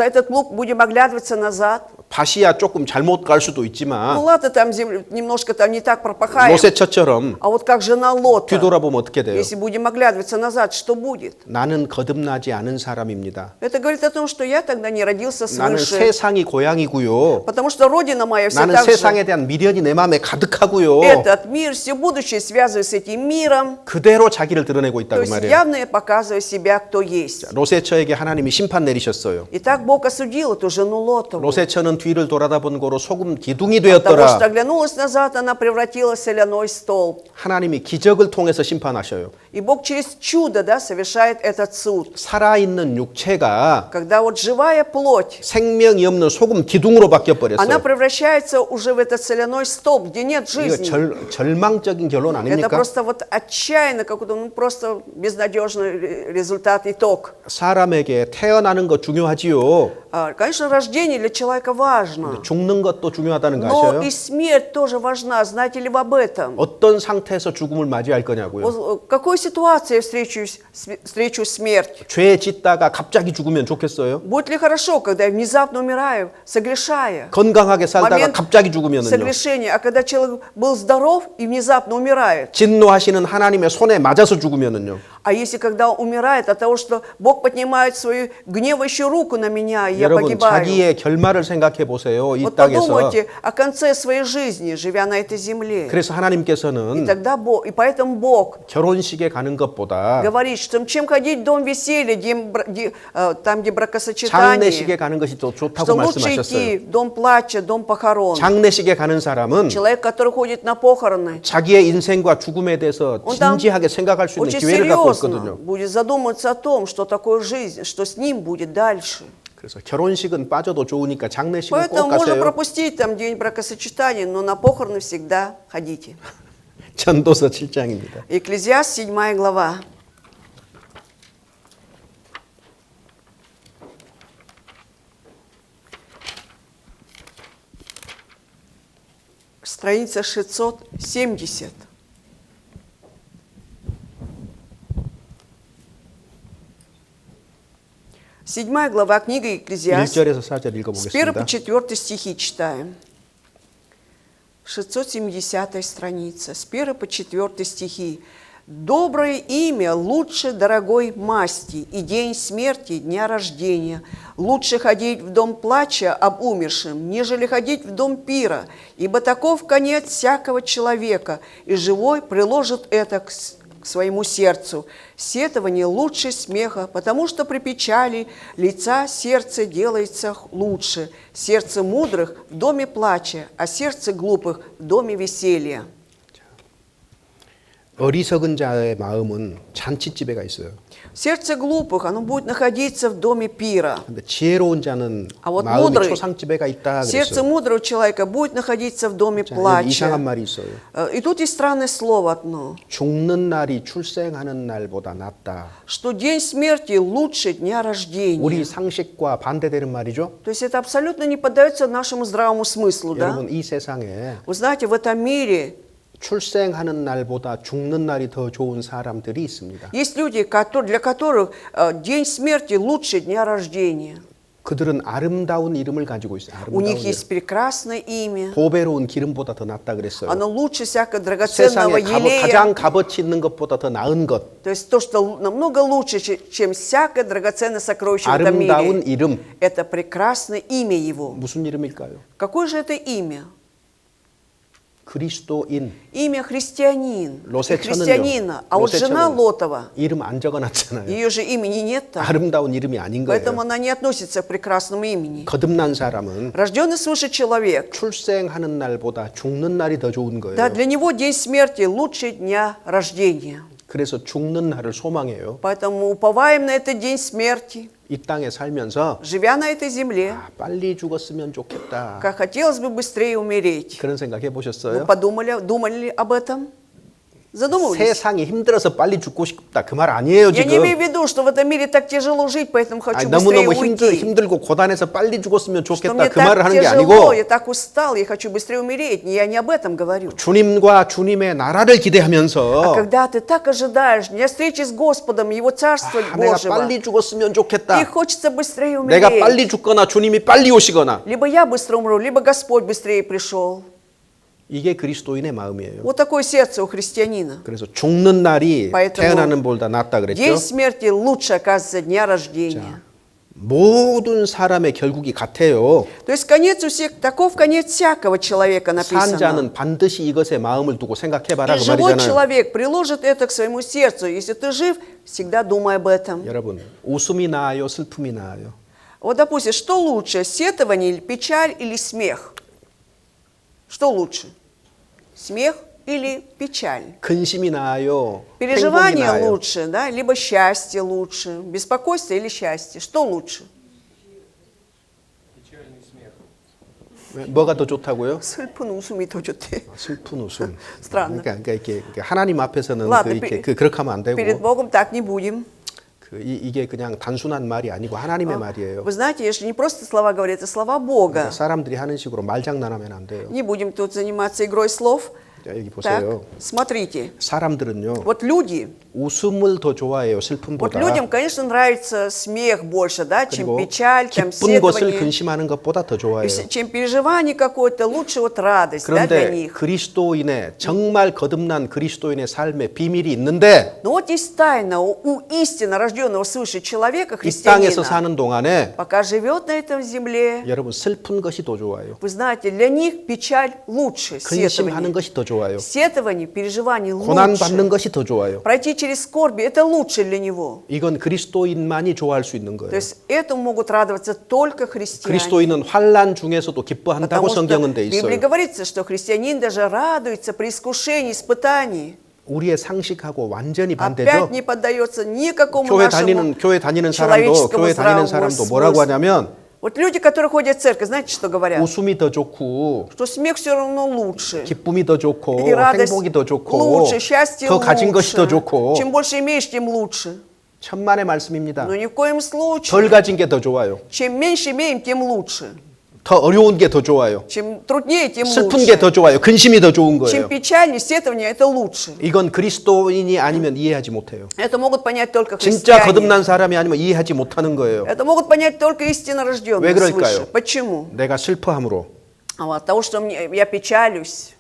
этот плуг, будем оглядываться назад, 밭이야 조금 잘못 갈 수도 ну 있지만 ладно, там землю немножко там не так пропахаем, 모세처럼 а вот как жена Лота, 뒤돌아보면 어떻게 돼요? если будем оглядываться назад, что будет? 나는 거듭나지 않은 사람입니다. Это говорит о том, что я тогда не родился 나는 свыше, 세상이 고향이고요. потому что родина моя вся 나는 так же. 세상에 대한 미련이 내 마음에 가득하고요. Этот мир, все будущее связывает с этим миром, 그대로 자기를 드러내고 то 있다고 есть 말이에요. явно показывая себя, кто есть. 로세처에게 하나님이 심판 내리셨어요. И так Бог осудил эту жену Лотову. 로세처는 뒤를 돌아다본 거로 소금 기둥이 От того, что 되었더라. оглянулась назад, она превратилась в соляной столб. 하나님이 기적을 통해서 심판하셔요. И Бог через чудо, да, совершает этот суд. 살아있는 육체가 Когда вот живая плоть, 생명이 없는 소금 기둥으로 바뀌어 она 버렸어요. превращается уже в этот соляной столб, где нет 이거 жизни. 절망적인 결론 Это 아닙니까? просто вот отчаянно, какой-то, ну, просто безнадежный результат, итог. 사람에게 태어나는 거 중요하지요. Конечно, рождение для человека важно, 죽는 것도 중요하다는 거 но 아셔요? и смерть тоже важна. Знаете ли вы об этом? 어떤 상태에서 죽음을 맞이할 거냐고요. В какой ситуации я встречу смерть? 죄 짓다가 갑자기 죽으면 좋겠어요? Будет ли хорошо, когда я внезапно умираю, согрешая? 건강하게 살다가 момент 갑자기 죽으면은요. согрешения, а когда человек был здоров и внезапно умирает? 진노하시는 하나님의 손에 맞아서 죽으면은요. А если когда умирает от того, что Бог поднимает свою гневающую руку на меня, и я 여러분 погибаю? 자기의 결말을 생각해 보세요. 이 Вот 땅에서. подумайте о конце своей жизни, живя на этой земле. 그래서 И 하나님께서는 тогда Бог, и поэтому Бог 결혼식에 가는 것보다 говорит, что чем ходить в дом веселья, там, где бракосочетание, 장례식에 가는 것이 더 좋다고 что лучше идти 말씀하셨어요. в дом плача, дом похорон. 장례식에 가는 사람은 Человек, который ходит на похороны, 자기의 인생과 죽음에 대해서 он там 진지하게 생각할 수 있는 очень 기회를 갖고 серьезно 있거든요. будет задуматься о том, что такое жизнь, что с ним будет дальше. 그래서 결혼식은 빠져도 좋으니까 장례식은 꼭 Поэтому можно 가세요. пропустить там день бракосочетания, но на похороны всегда ходите. 전도서 7장입니다. Экклезиаст, 7 глава. Страница 670. Седьмая глава книги Экклезиаст. 1절에서 4절 С 1 по 읽어보겠습니다. 4 стихи читаем. 670 страница, с 1 по 4 стихи. «Доброе имя лучше дорогой масти, и день смерти, дня рождения. Лучше ходить в дом плача об умершем, нежели ходить в дом пира, ибо таков конец всякого человека, и живой приложит это к своему сердцу. Сетование лучше смеха, потому что при печали лица сердце делается лучше. Сердце мудрых в доме плача, а сердце глупых в доме веселья». 어리석은 자의 마음은 잔치집에가 있어요. Сердце глупых, оно будет находиться в доме пира. 근데 지혜로운 자는 아, вот 마음이 мудрый. 초상집에가 있다 Сердце 그랬어요. mудрого человека будет находиться в доме 자, 여기 이상한 плача. 말이 있어요. И тут есть странное слово одно, 죽는 날이 출생하는 날보다 낫다. что день смерти лучше дня рождения. 우리 상식과 반대되는 말이죠. То есть это абсолютно не поддается нашему здравому смыслу, да? 여러분 이 세상에 Вы знаете, в этом мире 출생하는 날보다 죽는 날이 더 좋은 사람들이 있습니다. есть люди, для которых день смерти лучше дня рождения. 그들은 아름다운 이름을 가지고 있어요. У них 아름다운 есть прекрасное имя. 이름. 보배로운 기름보다 더 낫다 그랬어요. Оно лучше всякого драгоценного 세상에 елея. 가장 값어치 있는 것보다 더 나은 것. То есть то, что намного лучше, чем всякое драгоценное сокровище в этом 아름다운 мире. 이름. Это прекрасное имя его. 무슨 이름일까요? Какое же это имя? 그리스도인. Имя христианин. 로세 Христианина. А вот жена Лотова, 이름 안 적어놨잖아요. ее же имени нет там. 아름다운 이름이 아닌 거예요. Поэтому она не относится к прекрасному имени. 거듭난 사람은 Рожденный свыше человек. 출생하는 날보다 죽는 날이 더 좋은 거예요. Да, для него день смерти лучше дня рождения. 그래서 죽는 날을 소망해요. Поэтому уповаем на этот день смерти, 이 땅에 살면서 живя на этой земле. 아, 빨리 죽었으면 좋겠다. Как хотелось бы быстрее умереть. 그런 생각 Вы 해보셨어요? думали об этом? Задумывались? 세상이 힘들어서 빨리 죽고 싶다. 그 말 아니에요 Я не имею в 지금. виду, что в этом мире так тяжело жить, поэтому хочу 아니, быстрее 너무너무 уйти. 힘들고 고단해서 빨리 죽었으면 Что 좋겠다. мне 그 말을 так 하는 게 тяжело, 아니고 я так устал, я хочу быстрее умереть. Я не об этом говорю. 주님과 주님의 나라를 А 기대하면서 когда ты так ожидаешь дня встречи с Господом, Его Царства 아, 내가 Божьего, 빨리 죽었으면 и 좋겠다. хочется быстрее 내가 빨리 умереть. 죽거나 주님이 빨리 오시거나 Либо я быстро умру, либо Господь быстрее пришел. 이게 그리스도인의 마음이에요. Вот такое сердце у христианина. 그래서 죽는 날이 Поэтому 태어나는 보다 낫다 День 그랬죠. смерти лучше, оказывается, дня рождения. 모든 사람의 결국이 같아요. То есть конец у всех, таков конец всякого человека 산 написано. 자는 반드시 이것에 마음을 두고 생각해봐라 И 그 живой 말이잖아요. человек приложит это к своему сердцу. Если ты жив, всегда думай об этом. 여러분 웃음이 나아요, 슬픔이 나아요. Вот, допустим, что лучше, сетование, или печаль или смех? Что лучше? Смех или печаль? 근심이 나아요, 행복이 Переживание 나아요. лучше, да? Либо счастье лучше? Беспокойство или счастье? Что лучше? 뭐가 더 좋다고요? 슬픈 웃음이 더 좋대. 슬픈 웃음. странно. 그러니까 이렇게 하나님 앞에서는 Ладно, 그렇게 하면 안 Перед 되고 Богом так не будем. 이게 그냥 단순한 말이 아니고 하나님의 말이에요. Вы знаете, я же не просто слова говорю, это слова Бога. 그러니까 사람들이 하는 식으로 말장난하면 안 돼요. Не будем тут заниматься игрой слов. 자, 여기 Так, 보세요. смотрите. 사람들은요 Вот люди, 웃음을 더 좋아해요, вот 슬픔보다. людям, конечно, нравится смех больше, да, чем 그리고 печаль, там, 기쁜 것을 сетование, 근심하는 것보다 더 좋아해요. чем переживание какое-то, лучше вот радость, да, для 그런데 них. 그리스도인의 정말 거듭난 그리스도인의 삶의 비밀이 있는데 Но вот есть тайна у истинно рожденного свыше человека, 이 땅에서 христианина, 사는 동안에 пока живет на этом земле, 여러분 슬픈 것이 더 좋아요. вы знаете, для них печаль лучше, 근심하는 сетование. 것이 더 좋아요. Сетование, переживание 고난 받는 лучше. 것이 더 좋아요. Пройти через скорби, это лучше для него. 이건 그리스도인만이 좋아할 수 있는 То 거예요. есть этому могут радоваться только христиане. 그리스도인은 환난 중에서도 기뻐한다고 Потому что 성경은 в 돼 Библии 있어요. говорится, что христианин даже радуется при искушении, испытании. 우리의 상식하고 완전히 Опять 반대죠. не поддается никакому 교회 нашему 다니는 사람도 человеческому 교회 다니는 здравому 사람도 뭐라고 смыслу. 하냐면 Вот люди, которые ходят в церковь, знаете, что говорят? 웃음이 더 좋고 Что смех все равно лучше. 기쁨이 더 좋고 И радость 행복이 더 좋고 лучше, счастье 더 가진 것이 더 лучше. 좋고 Чем больше имеешь, тем лучше. 천만의 말씀입니다. Но ни в коем 덜 случае. 가진 게 더 좋아요. Чем меньше имеем, тем лучше. 더 어려운 게 더 좋아요. Чем труднее, тем 슬픈 게 лучше. 더 좋아요. 근심이 더 좋은 Чем 거예요. печальнее, сетование, это лучше. 이건 그리스도인이 아니면 이해하지 못해요. Это могут понять только 진짜 христиане. 거듭난 사람이 아니면 이해하지 못하는 거예요. Это могут понять только истинно 왜 рожденные 그럴까요? свыше. Почему? 내가 슬퍼함으로 От того, что я печалюсь.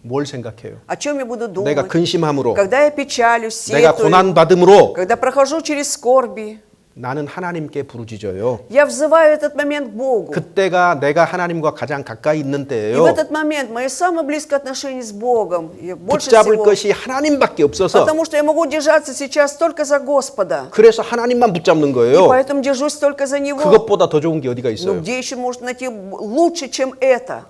뭘 생각해요? О чем я буду думать? 내가 근심함으로 Когда я печалюсь, 내가 сетую, 고난받음으로 когда прохожу через скорби, 나는 하나님께 부르짖어요. я взываю в этот момент к Богу. 그때가 내가 하나님과 가장 가까이 있는 И в 때예요. этот момент мое самое близкое отношение с Богом, и больше 붙잡을 всего, 것이 하나님밖에 없어서 потому что я могу держаться сейчас только за Господа. 그래서 하나님만 붙잡는 И 거예요. поэтому держусь только за Него. 그것보다 더 좋은 게 어디가 Но 있어요? где еще можно найти лучше, чем это?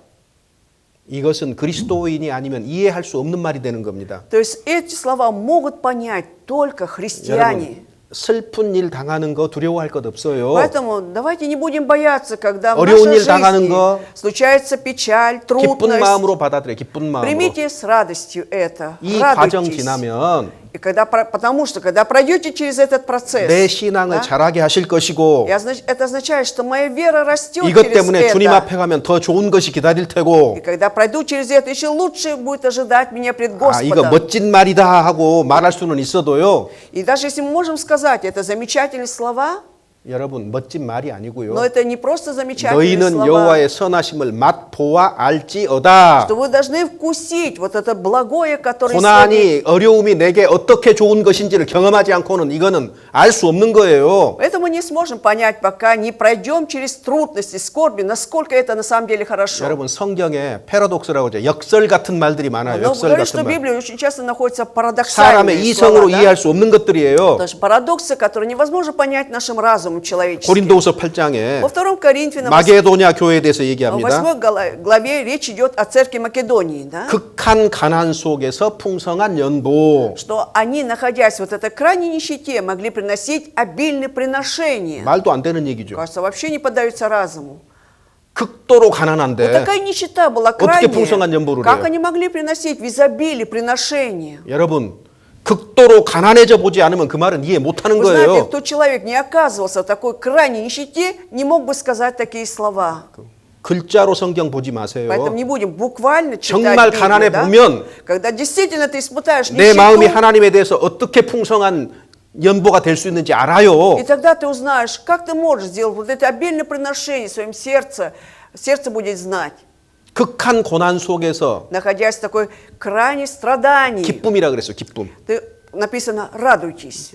이것은 그리스도인이 아니면 이해할 수 없는 말이 되는 겁니다. То есть эти слова могут понять только христиане. 여러분, 슬픈 일 당하는 거 두려워할 것 없어요. Поэтому давайте не будем бояться, когда в 어려운 нашей 일 당하는 거 жизни случается печаль, 기쁜 трудность. 마음으로 받아들여요. 기쁜 마음으로. Примите с радостью это. 이 과정 Радуйтесь. 지나면 И потому что, когда пройдете через этот процесс, 내 신앙을 да, 자라게 하실 것이고 это означает, что моя вера растет 이것 через 때문에 주님 это. 앞에 가면 더 좋은 것이 기다릴 테고 И когда пройду через это, еще лучше будет ожидать меня пред 아, 이거 Господом. 멋진 말이다 하고 말할 수는 있어도요. И даже если мы можем сказать, это замечательные слова, 여러분 멋진 말이 아니고요. но это не просто замечательные 너희는 слова, 여호와의 선하심을 맛보아 알지어다. что вы должны вкусить вот это благое, которое 고난이 сегодня. 어려움이 내게 어떻게 좋은 것인지를 경험하지 않고는 이거는 알 수 없는 거예요. Это мы не сможем понять, пока не пройдем через трудности, скорби, насколько это на самом деле хорошо. 여러분 성경에 패러독스라고 하죠. 역설 같은 말들이 많아요. Но 역설 говорят, что 같은 в 말. Библии очень часто находятся 사람의 парадоксальные 이성으로 слова, да? 이해할 수 없는 것들이에요. Даже парадоксы, которые невозможно понять нашим разумом человеческим. 고린도후서 8장에 Во 2 Коринфянам, 마게도냐 교회에 대해서 в 얘기합니다. 8 главе речь идет о церкви Македонии, да? 극한 가난 속에서 풍성한 연보. Что они, находясь в вот этой крайней нищете, могли приносить обильные приношения. 말도 안 되는 얘기죠. Кажется, вообще не поддаются разуму. 극도로 Вот 가난한데 такая нищета была 어떻게 풍성한 крайняя. 연보를 Как 해요? они могли приносить в изобилии приношения? 여러분 극도로 가난해져 보지 않으면 그 말은 이해 못하는 Вы знаете, 거예요. тот человек не оказывался в такой крайней нищете, не мог бы сказать такие слова. 글자로 성경 보지 마세요. Поэтому не будем буквально читать 정말 Библию, 가난해 да? 보면 Когда действительно ты испытаешь 내 마음이 нищету, 하나님에 대해서 어떻게 풍성한 연보가 될 수 있는지 알아요. и тогда ты узнаешь, как ты можешь сделать вот это обильное приношение в своем сердце. Сердце будет знать, 극한 고난 속에서 находясь в такой крайней страдании. 기쁨이라 그랬어요. 기쁨. Написано «радуйтесь».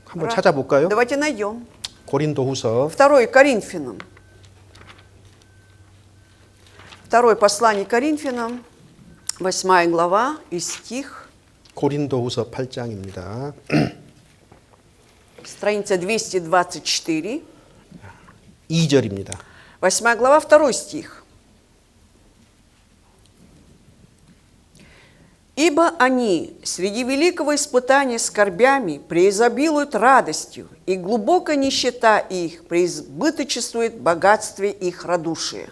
한번 찾아볼까요? Давайте найдем. 고린도후서 2 Коринфянам. 2 послание Коринфянам, 8 глава и стих, 고린도후서 8장입니다. страница 224, 2절입니다. 8 глава, 2 стих. «Ибо они среди великого испытания скорбями преизобилуют радостью, и глубокая нищета их преизбыточествует в богатстве их радушия».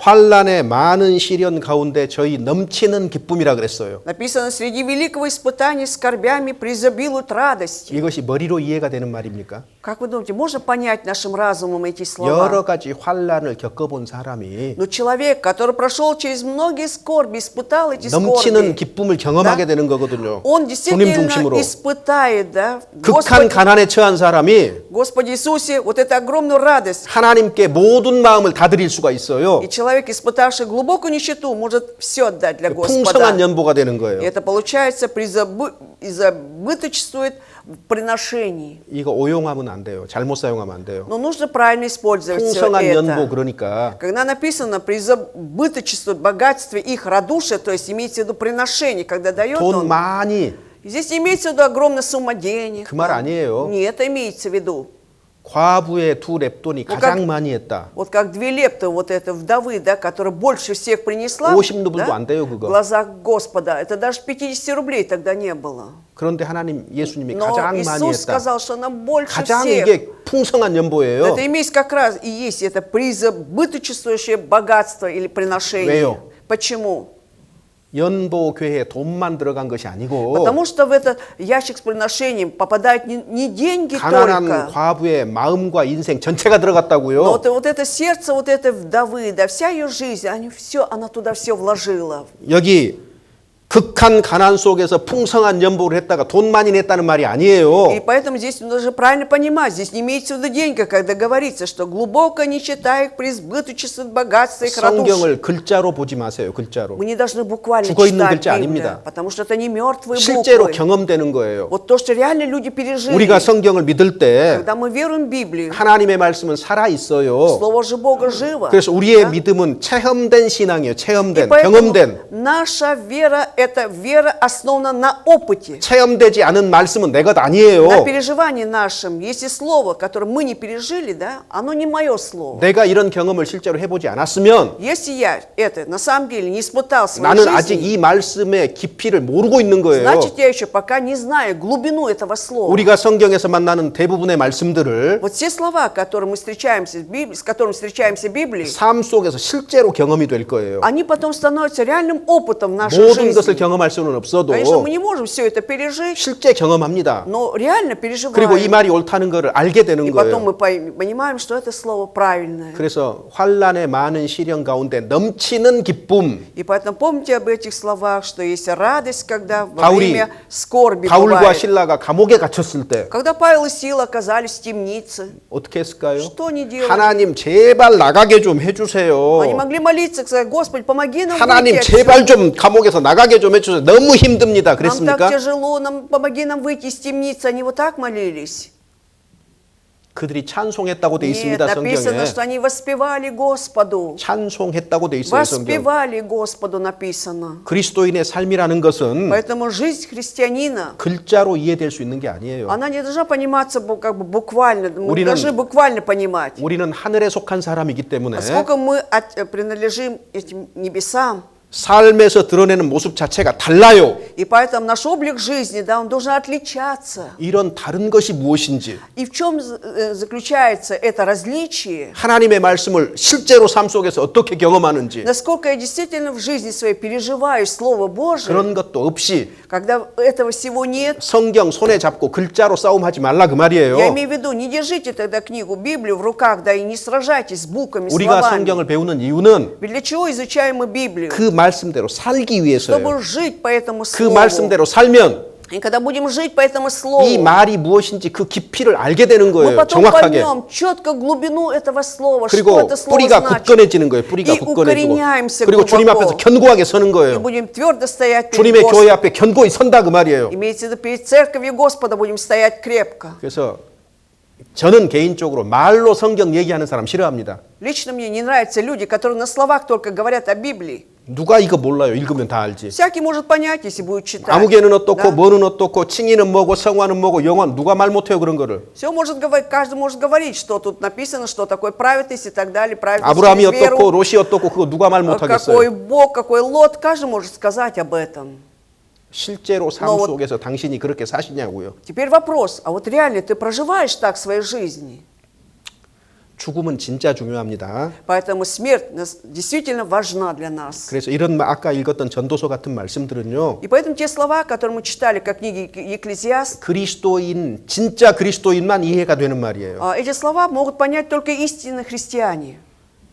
환난의 많은 시련 가운데 저희 넘치는 기쁨이라 그랬어요. Написано, среди великого испытания скорбями преизобилуют радостью. 이것이 머리로 이해가 되는 말입니까? Как вы думаете, можно понять нашим разумом эти 여러 слова? 가지 환난을 겪어본 사람이 Но человек, который прошел через многие скорби, испытал эти 넘치는 скорби, 기쁨을 경험하게 Да. 되는 거거든요. он 주님 действительно 중심으로. испытает, да, 극한 가난에 처한 사람이 Господи Иисусе, вот эту огромную радость. 하나님께 모든 마음을 다 드릴 수가 있어요. И человек, испытавший глубокую нищету, может все отдать для 풍성한 Господа. 연보가 되는 И 거예요. это получается, избыточествует в приношении. 이거 오용하면 안 돼요. 잘못 사용하면 안 돼요. Но нужно правильно использовать все 풍성한 연보 это. 그러니까 Когда написано «преизбыточествует богатстве их радушия», то есть имеется в виду приношение, когда дает 돈 он, 많이 здесь не имеется в виду огромная сумма денег. 그 말 아니에요. Нет, это имеется в виду. 과부의 두 랩돈이 Ну, 가장 как- 많이 했다. Вот как 2 лепты вот этой вдовы, да, которая больше всех принесла 50 рублей да, 안 돼요, в 그거. глазах Господа. Это даже 50 рублей тогда не было. 그런데 하나님 예수님이 Но 가장 많이 Иисус 했다. сказал, что она больше 가장 всех. 이게 풍성한 연보예요. Это имеется как раз и есть это преизбыточествующее богатство или приношение. 왜요? Почему? 연보 교회에 돈만 들어간 것이 아니고 Потому что в этот ящик с приношением попадают не деньги 가난한 только, 과부의 마음과 인생 전체가 들어갔다고요. но вот это сердце вот этой вдовы, да, вся ее жизнь, она туда все вложила. 여기 극한 가난 속에서 풍성한 연보를 했다가 돈 많이 냈다는 말이 И 아니에요. поэтому здесь нужно правильно понимать, здесь не имеется в виду деньги, когда говорится, что глубокая нищета их преизбыточествует богатство их радушия. 성경을 글자로 보지 마세요. 글자로. Мы не должны буквально 죽어있는 читать 글자 Библию, 아닙니다. потому что это не мертвые 실제로 буквы. 경험되는 거예요. Вот то, что реально люди пережили. 우리가 성경을 믿을 때 Когда мы веруем в Библию, 하나님의 말씀은 살아 있어요. Слово же Бога живо. 그래서 우리의 Да? 믿음은 체험된 신앙이에요. И 체험된, поэтому 경험된. наша вера – эта вера основана на опыте, 체험되지 않은 말씀은 내 것 на 아니에요. переживании нашем. Если слово, которое мы не пережили, да, оно не мое слово. 내가 이런 경험을 실제로 해보지 않았으면 Если я это на самом деле не испытал в своей 나는 아직 жизни, 이 말씀의 깊이를 모르고 있는 거예요. значит, я еще пока не знаю глубину этого слова. 우리가 성경에서 만나는 대부분의 말씀들을 Вот все слова, которые мы встречаемся в Библии, с которыми встречаемся в Библии, 삶 속에서 실제로 경험이 될 거예요. они потом становятся реальным опытом в нашей 모든 것을 жизни. 경험할 수는 없어도 Конечно, мы не можем все это пережить, 실제 경험합니다. но реально 그리고 이 переживаем. 말이 옳다는 것을 알게 되는 И потом 거예요. мы понимаем, что это слово правильное. 그래서 환란의 많은 시련 가운데 넘치는 기쁨. И поэтому помните об этих словах, что есть радость, когда во 바울이- время скорби 바울과 бывает. 실라가 감옥에 갇혔을 때 Когда Павел и Сила оказались в темнице, 어떻게 했을까요? что они делали? 하나님 제발 나가게 좀 해주세요. Они могли молиться, сказать: Господи, помоги нам 하나님 выйти 제발 отсюда. 좀 감옥에서 나가게 좀 해주세요. 너무 힘듭니다. Нам так 그랬습니까? тяжело, помоги нам выйти из темницы. Они вот так молились. 그들이 찬송했다고 돼 Нет, 있습니다. написано, 성경에. что они воспевали Господу. 찬송했다고 돼 있어요. 성경. Воспевали Господу написано. 그리스도인의 삶이라는 것은 Поэтому жизнь христианина, 글자로 이해될 수 있는 게 아니에요. она не должна пониматься как бы буквально. Мы 우리는- должны буквально понимать. 우리는 하늘에 속한 사람이기 때문에 Поскольку мы принадлежим этим небесам, 삶에서 드러내는 모습 자체가 달라요. и поэтому наш облик жизни, да, он должен отличаться. 이런 다른 것이 무엇인지 И в чем заключается это различие? 하나님의 말씀을 실제로 삶 속에서 어떻게 경험하는지 Насколько я действительно в жизни своей переживаю Слово Божие, 그런 것도 없이 когда этого всего нет. 성경 손에 잡고 글자로 싸움하지 말라 그 말이에요. Я имею в виду, не держите тогда книгу, Библию в руках, да, и не сражайтесь с буквами, 우리가 словами. 성경을 배우는 이유는 Ведь для чего изучаем мы Библию? 그 말씀대로 살기 위해서예요. Чтобы жить по этому 그 слову. 말씀대로 살면 И когда будем жить по этому слову, 이 말이 무엇인지 그 깊이를 알게 되는 мы 거예요. потом 정확하게. поймем четко глубину этого слова, что 그리고 это слово 뿌리가 значит. 굳건해지는 거예요. 뿌리가 И 굳건해지고. укореняемся 그리고 주님 глубоко. 앞에서 견고하게 서는 И 거예요. будем твердо стоять перед 주님의 교회 Господом. 앞에 견고히 선다 그 말이에요. Имеется в виду, перед церковью Господа будем стоять крепко. 그래서 저는 개인적으로 말로 성경 얘기하는 사람 싫어합니다. Лично мне не нравятся люди, которые на словах только говорят о Библии. 누가 이거 몰라요? 읽으면 다 알지. Всякий может понять, если будет читать. 아무개는 어떻고 Да? 뭐는 어떻고 칭의는 뭐고 성화는 뭐고 영화는 누가 말 못해요 그런 거를. Все может говорить, каждый может говорить, что тут написано, что такое праведность и так далее, праведность 아브라함이 через веру, 어떻고 롯이 어떻고 그거 누가 말 какой 못하겠어요. Бог, какой Лот, каждый может сказать об этом. 실제로 삶 너 вот- 속에서 당신이 그렇게 사시냐고요. Теперь вопрос, а вот реально ты проживаешь так в своей жизни? 죽음은 진짜 중요합니다. Поэтому смерть действительно важна для нас. 그래서 이런 아까 읽었던 전도서 같은 말씀들은요. И поэтому те слова, которые мы читали, как книги Екклезиаст, 그리스도인 진짜 그리스도인만 이해가 되는 말이에요. эти слова могут понять только истинные христиане.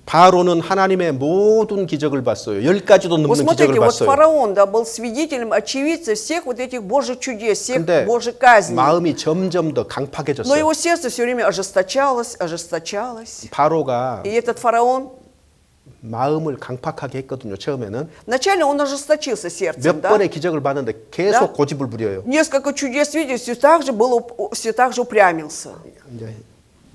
바로는 하나님의 모든 기적을 봤어요. 10가지도 Вот 넘는 смотрите, 기적을 вот 봤어요. фараон, да, был свидетелем, очевидцем всех вот этих Божьих чудес, всех 근데 Божьих казней. 마음이 점점 더 Но 강팍해졌어요. его сердце все время ожесточалось, ожесточалось. 바로가 И этот фараон, 마음을 강팍하게 했거든요. 처음에는 вначале он ожесточился сердцем, 몇 да? 번의 기적을 봤는데 계속 Да. 고집을 부려요. Несколько чудес видел, все так же упрямился. 이제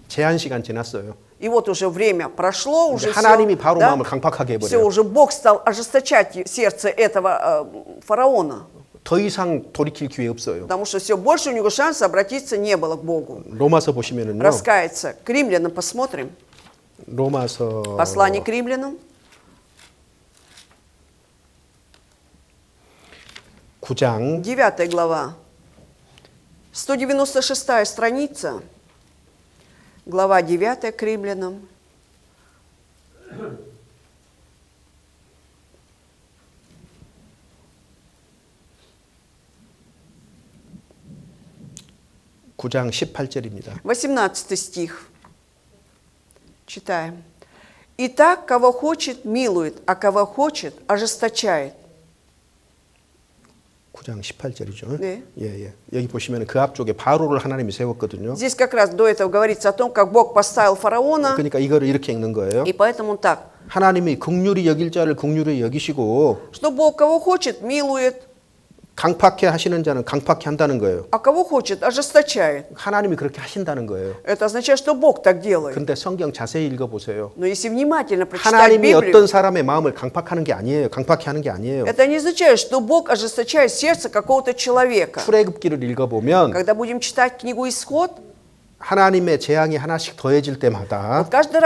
제한 시간 지났어요. И вот уже время прошло, уже 하나님이 바로 все, 마음을 강팍하게 все, 해버려요. уже Бог стал ожесточать сердце этого фараона, 더 이상 돌이킬 기회 없어요. потому что все больше у него шанса обратиться не было к Богу, 로마서 보시면은요. раскаяться. К римлянам посмотрим. 로마서 Послание к римлянам, 9장 9 глава, 196 страница, глава 9 к римлянам. 구장 18절입니다. 18 стих. Читаем. «Итак, кого хочет, милует, а кого хочет, ожесточает». 9장 18절이죠. 네. 예. 여기 보시면 그 앞쪽에 바로를 하나님이 세웠거든요. Здесь как раз до этого говорится о том, как Бог поставил фараона, 그러니까 이거를 이렇게 읽는 거예요. и поэтому он так, 하나님이 긍휼히 여길 자를 긍휼히 여기시고 что Бог кого хочет, милует, 강팍해 하시는 자는 강팍해 한다는 거예요. А кого хочет, ожесточает. 하나님이 그렇게 하신다는 거예요. Это означает, что Бог так делает. 근데 성경 자세히 읽어보세요. Но если внимательно прочитать 하나님이 Библию, 어떤 사람의 마음을 강팍하는 게 아니에요. 강팍해 하는 게 아니에요. это не означает, что Бог ожесточает сердце какого-то человека. 출애굽기를 읽어보면 Когда будем читать книгу «Исход», 하나님의 재앙이 하나씩 더해질 때마다 вот каждый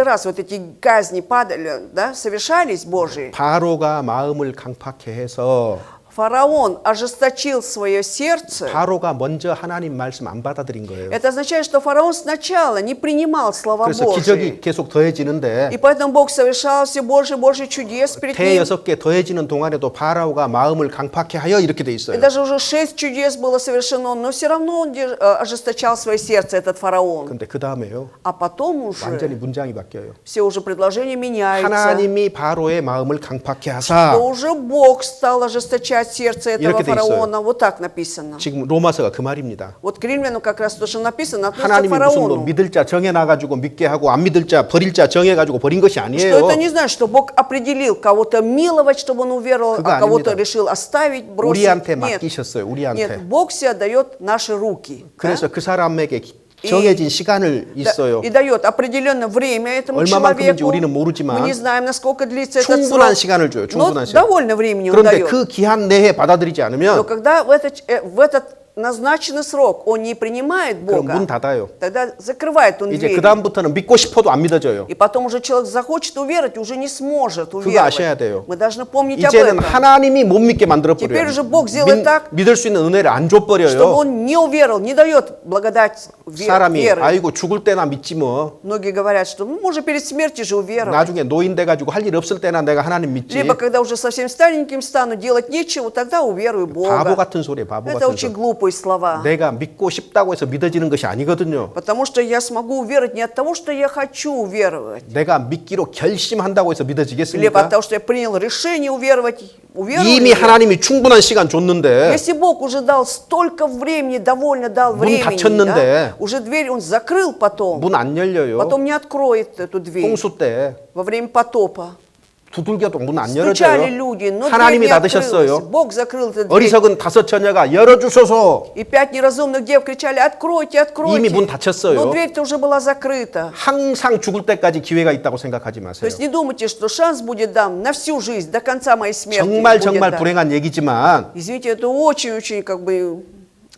раз вот эти казни падали, да, совершались Божьи, 바로가 마음을 강팍해 해서 фараон ожесточил свое сердце. 바로가 먼저 하나님 말씀 안 받아들인 거예요. Это означает, что фараон сначала не принимал слова 그래서 Божьи. 기적이 계속 더해지는데 И поэтому Бог совершал все Божьи чудес перед 대 ним. 6개 더해지는 동안에도 바로가 마음을 강팍해 하여 이렇게 돼 И 있어요. даже уже 6 чудес было совершено, но все равно он ожесточал свое сердце, этот фараон. 근데 그 다음에요. А потом 완전히 уже 문장이 바뀌어요. все уже предложения меняются. 하나님이 바로의 마음을 강팍해 하사. То уже Бог стал ожесточать сердце этого 이렇게 돼 있어요. фараона. Вот так написано. 지금 로마서가 그 말입니다. Вот к римлянам как раз то, что написано, относится к 하나님이 무슨 뭐 фараону. 믿을 자 정해놔가지고 믿게 하고 안 믿을 자 버릴 자 정해가지고 버린 것이 Что 아니에요. это не значит, что Бог определил кого-то миловать, чтобы он уверовал, 그거 а кого-то 아닙니다. решил оставить, бросить. 우리한테 Нет, 맡기셨어요. нет, 우리한테. Бог себе дает наши руки. да? 그래서 그 사람에게 정해진 시간을 있어요. И дает определенное время этому 얼마만큼인지 человеку. 우리는 모르지만 Мы не знаем, насколько длится этот 충분한 срок. 시간을 줘요. Но 충분한 시간. довольно времени он 그런데 дает. 그 기한 내에 받아들이지 Но 않으면 когда в этот назначенный срок он не принимает 그럼 Бога, 문 닫아요. тогда закрывает он 이제 дверь. 그 다음부터는 믿고 싶어도 안 믿어져요. И потом уже человек захочет уверовать, уже не сможет 그거 уверовать. 아셔야 돼요. Мы должны помнить об 이제는 этом. 하나님이 못 믿게 만들어 Теперь 버려요. уже Бог сделает так, 믿을 수 있는 은혜를 안 чтобы 줘버려요. он не уверовал, не дает благодать 사람이 веры. 아이고 죽을 때나 믿지 뭐. Многие говорят, что ну, может перед смертью же уверовать. 나중에 노인 돼 가지고 할 일 없을 때나 내가 하나님 믿지. Либо когда уже совсем стареньким стану, делать нечего, тогда уверую 바보 Бога. 같은 소리예요. 바보 Это 같은 очень 소리. глупые слова. 내가 믿고 싶다고 해서 믿어지는 것이 아니거든요. Потому что я смогу уверовать не от того, что я хочу уверовать. 내가 믿기로 결심한다고 해서 Либо 믿어지겠습니까? от того, что я принял решение уверовать. Уверую 이미 ли я? 하나님이 충분한 시간 줬는데 Если Бог уже дал столько времени, довольно дал 문 времени, 닫혔는데 да, уже дверь он закрыл потом, 문 안 열려요. потом не откроет эту дверь 홍수 때 во время потопа. 두들겨도 문 안 Стучали 열어져요. люди, но дверь 하나님이 не открылась. 닫으셨어요. Бог закрыл эту дверь. 어리석은 5 처녀가 열어주소서. И 5 неразумных дев кричали: откройте, откройте. 이미 문 닫혔어요. Но дверь-то уже была закрыта. 항상 죽을 때까지 기회가 있다고 생각하지 То 마세요. есть не думайте, что шанс будет дан на всю жизнь, до конца моей смерти. 정말 будет 정말 дан. 불행한 얘기지만 Извините, это очень-очень как бы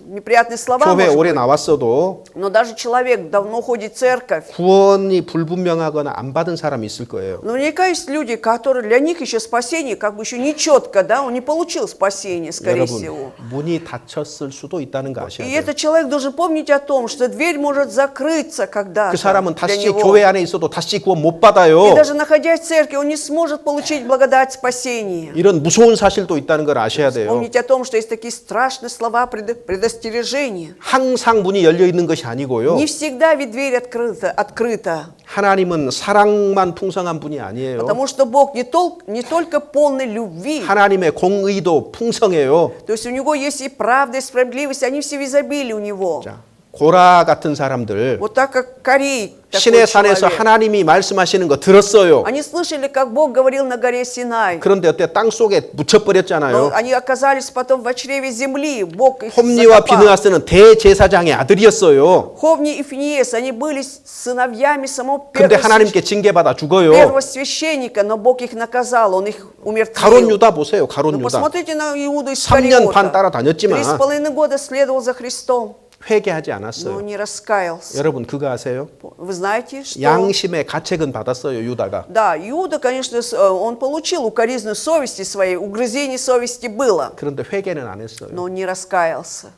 неприятные слова, 교회 может 오래 быть. 나왔어도 Но даже человек давно ходит в церковь. 구원이 불분명하거나 안 받은 사람이 있을 거예요. Наверняка есть люди, которые для них еще спасение как бы еще не четко, да, он не получил спасение, скорее всего. 여러분 문이 닫혔을 수도 있다는 거 아셔야 И 돼요. этот человек должен помнить о том, что дверь может закрыться когда-то 그 사람은 для 다시 него. 교회 안에 있어도 다시 구원 못 И 받아요. даже находясь в церкви, он не сможет получить благодать спасения. 이런 무서운 사실도 있다는 걸 아셔야 돼요. Помните о том, что есть такие страшные слова предостережения. 항상 문이 열려 있는 것이 아니고요. Не всегда ведь дверь открыта. 하나님은 사랑만 풍성한 분이 아니에요. Потому что Бог не только полный любви. 하나님의 공의도 풍성해요. То есть у Него есть и правда, и справедливость, они все в изобилии у Него. 자, 고라 같은 사람들 Вот так как Корей, такой 신의 산에서 человек. 하나님이 말씀하시는 거 들었어요. Они слышали, как Бог говорил на горе Синай. 그런데 어때 땅 속에 Но 묻혀버렸잖아요. они оказались потом в чреве земли. Бог их 홈니와 закопал. 비느하스는 대제사장의 아들이었어요. Ховни и Финиес, они были сыновьями самого 근데 하나님께 징계받아 죽어요. первого священника, но Бог их наказал, Он их 가론 умертвил. 유다 보세요. 가론 Ну, 유다. посмотрите на Иуду 3년 반 Искариота. 따라다녔지만 3,5 года следовал за Христом, 회개하지 но 않았어요. не раскаялся. 여러분 그거 아세요? Вы знаете, что... 양심의 가책은 받았어요. 유다가. Да, Иуда, конечно, он получил укоризну совести своей, угрызений совести было, 그런데 회개는 안 했어요. но он не раскаялся.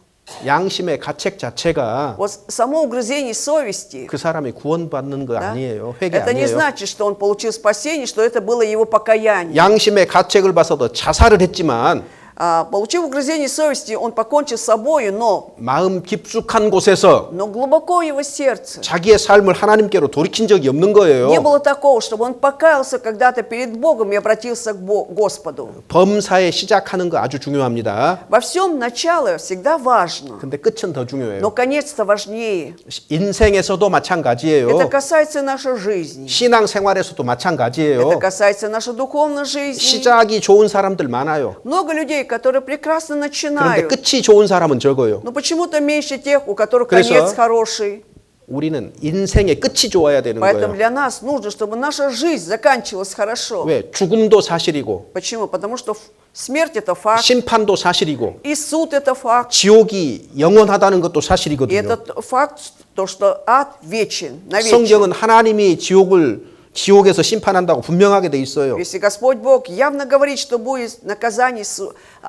양심의 가책 자체가 Вот само угрызение совести, 그 사람이 구원받는 거 да, 아니에요. 회개 это не 아니에요. значит, что он получил спасение, что это было его покаяние. 양심의 가책을 봐서도 자살을 했지만 Получив угрызение совести, он покончил с собой, но 마음 깊숙한 곳에서 глубоко в его сердце 자기의 삶을 하나님께로 돌이킨 적이 없는 не 거예요. было такого, чтобы он покаялся когда-то перед Богом и обратился к Господу. 범사에 시작하는 거 아주 중요합니다. Во всем начало всегда важно, 근데 끝은 더 но 중요해요. конец-то важнее. 인생에서도 마찬가지예요. Это касается нашей жизни. 신앙 생활에서도 Это 마찬가지예요. касается нашей духовной жизни. 시작이 좋은 사람들 많아요. Много людей, людей, которые прекрасно 그런데 начинают, 끝이 좋은 사람은 적어요. но почему-то меньше тех, у которых 그래서 конец хороший. 우리는 인생의 끝이 좋아야 되는 Поэтому 거예요. для нас нужно, чтобы наша жизнь заканчивалась хорошо. 왜? 죽음도 사실이고 Почему? Потому что смерть – это факт, 심판도 사실이고 и суд – это факт, 지옥이 영원하다는 것도 и 사실이거든요. этот факт, то, что ад вечен, навечно. 성경은 하나님이 지옥에서 심판한다고 분명하게 돼 있어요. Если Господь Бог явно говорит, что будет наказание с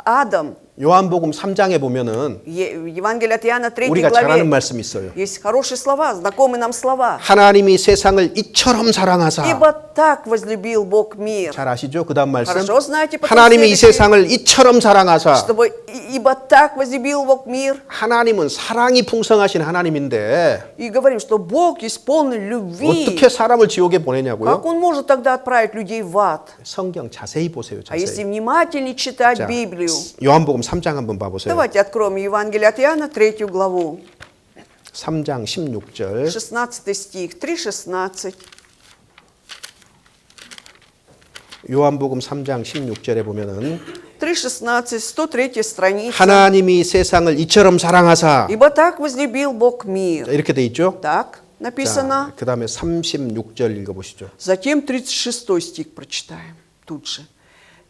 адом, 요한복음 3장에 보면은 Евангелие от Иоанна 3 우리가 잘 아는 главе 말씀이 있어요. есть хорошие слова, знакомые нам слова. 하나님이 세상을 이처럼 사랑하사. Ибо так возлюбил Бог мир. 잘 아시죠? 그다음 말씀. Хорошо знаете, потом 하나님이 이 следующий, 세상을 이처럼 사랑하사. чтобы ибо так возлюбил Бог мир. 하나님은 사랑이 풍성하신 하나님인데 И говорим, что Бог есть полный любви. 어떻게 사람을 지옥에 보내냐고요? Как Он может тогда отправить людей в ад? 성경 자세히 보세요. А если 자세히. внимательнее читать 자, Библию, 요한복음 3장 한번 봐보세요. давайте откроем Евангелие от Иоанна, 3 главу, 3장 16절. 16 стих, 3:16. 요한복음 3장 16절에 보면은 3:16, 103 страница. 하나님이 세상을 이처럼 사랑하사. Ибо так возлюбил Бог мир. 이렇게 돼 있죠? Так написано. 그다음에 36절 읽어보시죠. Затем 36 стих прочитаем тут же.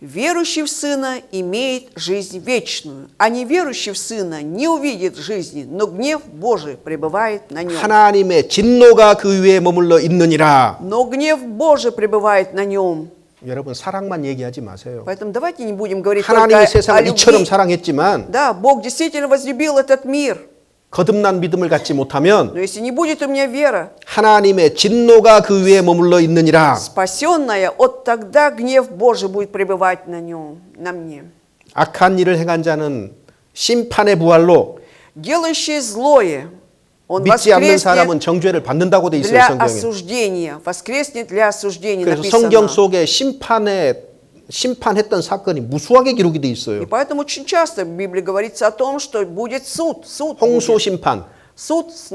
Верующий в Сына имеет жизнь вечную, а неверующий в Сына не увидит жизни, но гнев Божий пребывает на нем. 하나님의 진노가 그 위에 머물러 있느니라. Но гнев Божий пребывает на нем. 여러분 사랑만 얘기하지 마세요. Поэтому давайте не будем говорить только 하나님이 о 세상을 이처럼 любви. 사랑했지만 Да, Бог действительно возлюбил этот мир. 거듭난 믿음을 갖지 못하면 Но если не будет у меня вера, 하나님의 진노가 그 위에 머물러 있느니라. спасенная, от тогда гнев Божий будет пребывать на нем, на мне. 악한 일을 행한 자는 심판의 부활로 Делающий злое, он 믿지 않는 воскреснет 사람은 정죄를 받는다고 돼 있어요. для 성경에. осуждения, воскреснет для осуждения, 그래서 написано. 성경 속에 심판했던 사건이 무수하게 기록이 돼 И 있어요. поэтому очень часто в Библии говорится о том, что будет суд, 홍수 будет. 심판, Суд с